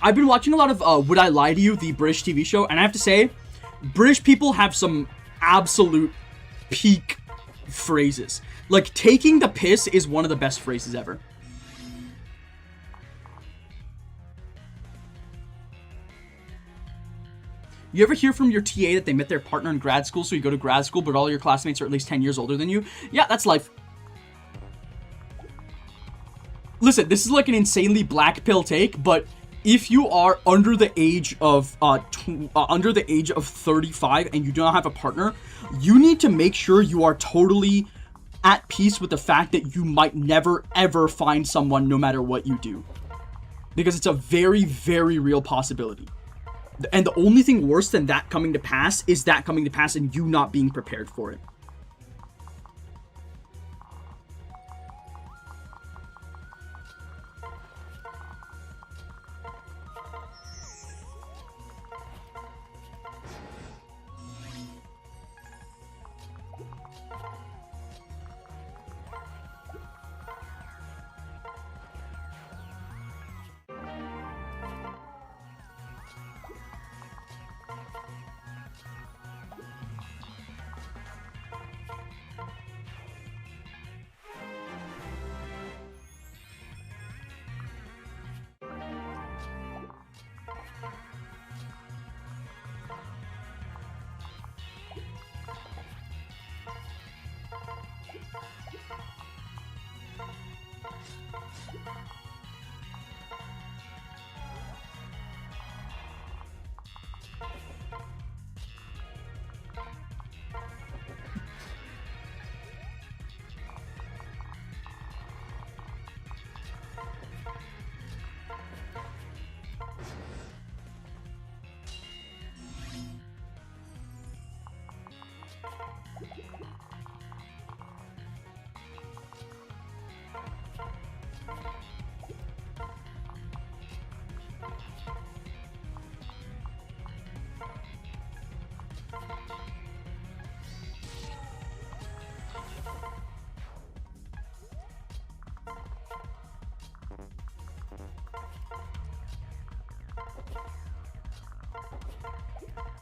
I've been watching a lot of Would I Lie to You, the British TV show, and I have to say, British people have some absolute peak phrases. Like, taking the piss is one of the best phrases ever. You ever hear from your TA that they met their partner in grad school, so you go to grad school, but all your classmates are at least 10 years older than you? Yeah, that's life. Listen, this is like an insanely black pill take, but if you are under the age of 35 and you do not have a partner, you need to make sure you are totally at peace with the fact that you might never ever find someone no matter what you do. Because it's a very, very real possibility. And the only thing worse than that coming to pass is that coming to pass and you not being prepared for it.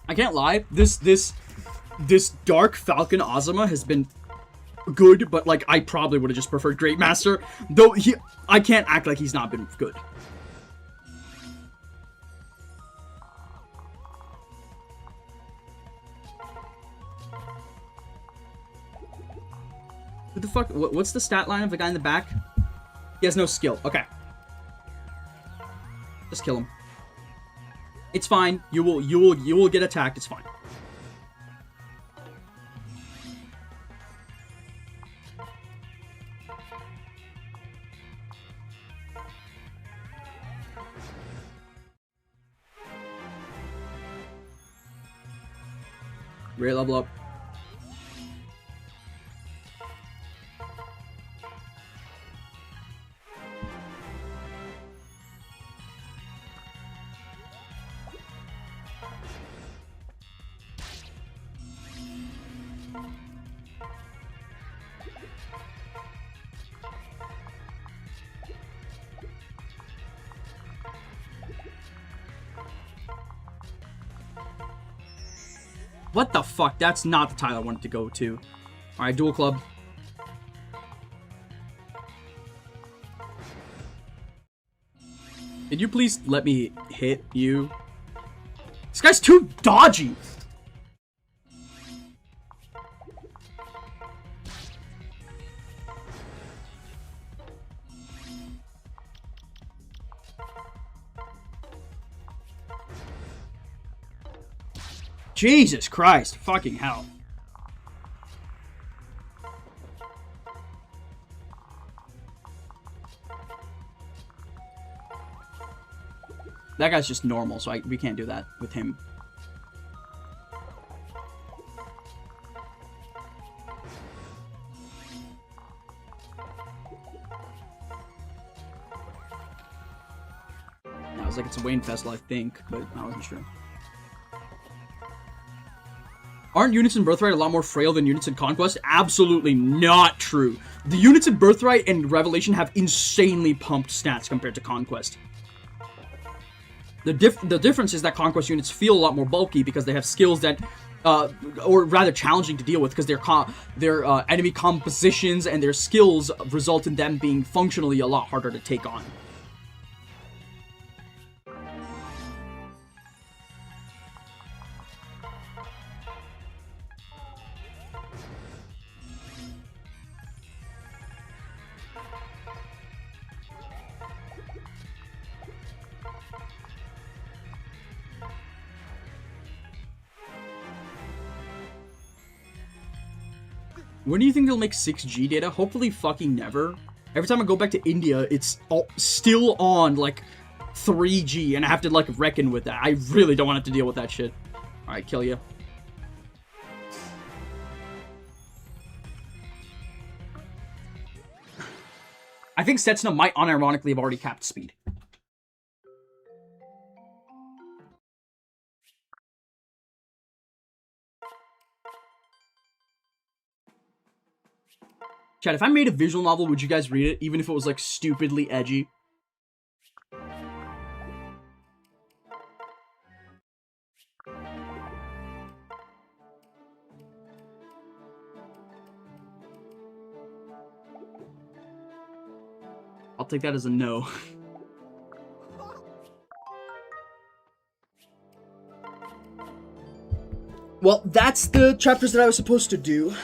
I can't lie, this Dark Falcon Azuma has been good, but like I probably would have just preferred Great Master, though I can't act like he's not been good. Who the fuck? What's the stat line of the guy in the back? He has no skill. Okay, just kill him. It's fine. You will get attacked. It's fine. Great level up. What the fuck? That's not the tile I wanted to go to. Alright, dual club. Did you please let me hit you? This guy's too dodgy! Jesus Christ, fucking hell. That guy's just normal, so we can't do that with him. I was like, it's a Wayne Festle, I think, but I wasn't sure. Aren't units in Birthright a lot more frail than units in Conquest? Absolutely not true. The units in Birthright and Revelation have insanely pumped stats compared to Conquest. The difference is that Conquest units feel a lot more bulky because they have skills that, or rather challenging to deal with, because their enemy compositions and their skills result in them being functionally a lot harder to take on. When do you think they'll make 6G data? Hopefully fucking never. Every time I go back to India, it's still on, like, 3G, and I have to, like, reckon with that. I really don't want to have to deal with that shit. Alright, kill you. I think Setsuna might unironically have already capped speed. Chad, if I made a visual novel, would you guys read it? Even if it was, like, stupidly edgy? I'll take that as a no. Well, that's the chapters that I was supposed to do.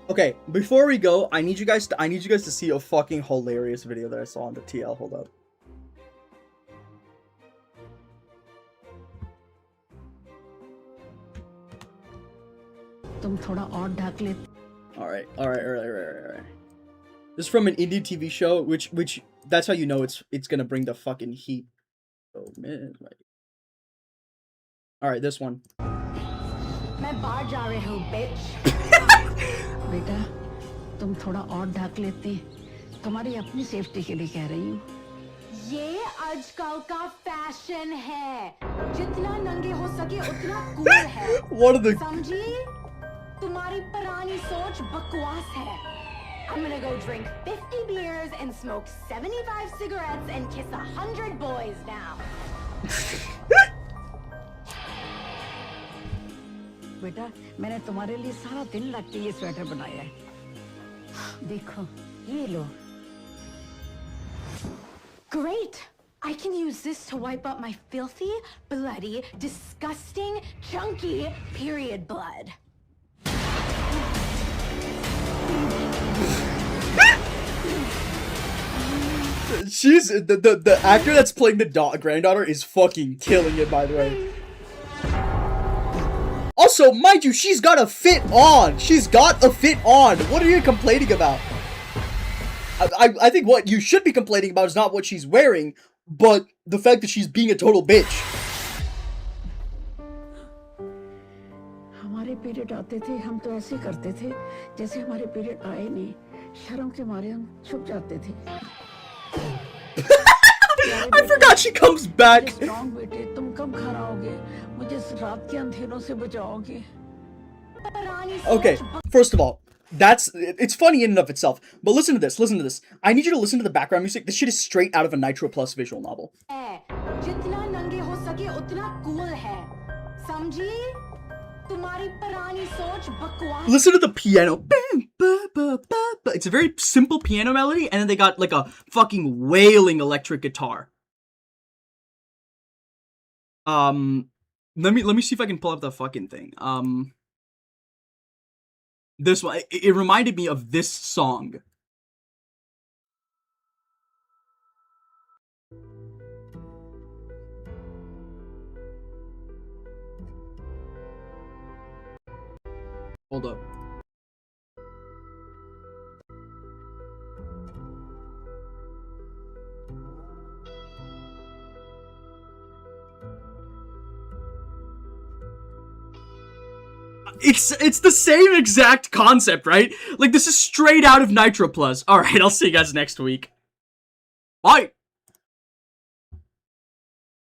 Okay, before we go, I need you guys to see a fucking hilarious video that I saw on the TL. Hold up. Alright. This is from an Indian TV show, which that's how you know it's gonna bring the fucking heat. Oh man. Alright, this one. बेटा तुम थोड़ा और ढक लेते तुम्हारी अपनी safety के लिए कह रही हूँ ये आजकल का फैशन है जितना नंगे हो सके उतना कूल है समझी तुम्हारी पुरानी सोच बकवास है I'm gonna go drink 50 beers and smoke 75 cigarettes and kiss 100 boys now. बेटा मैंने तुम्हारे लिए सारा दिन लग के ये स्वेटर बनाया है देखो ये लो Great! I can use this to wipe up my filthy, bloody, disgusting, chunky period blood. She's the actor that's playing the granddaughter is fucking killing it, by the way. Also, mind you, she's got a fit on. She's got a fit on. What are you complaining about? I think what you should be complaining about is not what she's wearing, but the fact that she's being a total bitch. हमारे period आते थे हम तो ऐसे करते थे जैसे हमारे पीरियड आए नहीं शर्म के मारे हम छुप जाते थे I forgot she comes back. बेटे तुम कब घर आओगे मुझे रात के अंधेरों से बचाओगे Okay, first of all, it's funny in and of itself, but listen to this. I need you to listen to the background music. This shit is straight out of a Nitro Plus visual novel. जितना नंगे हो सके उतना cool है समझी तुम्हारी पुरानी सोच बकवास Listen to the piano. It's a very simple piano melody, and then they got like a fucking wailing electric guitar. Let me see if I can pull up the fucking thing. This one, it reminded me of this song. Hold up. It's the same exact concept, right? Like, this is straight out of Nitro Plus. Alright, I'll see you guys next week. Bye!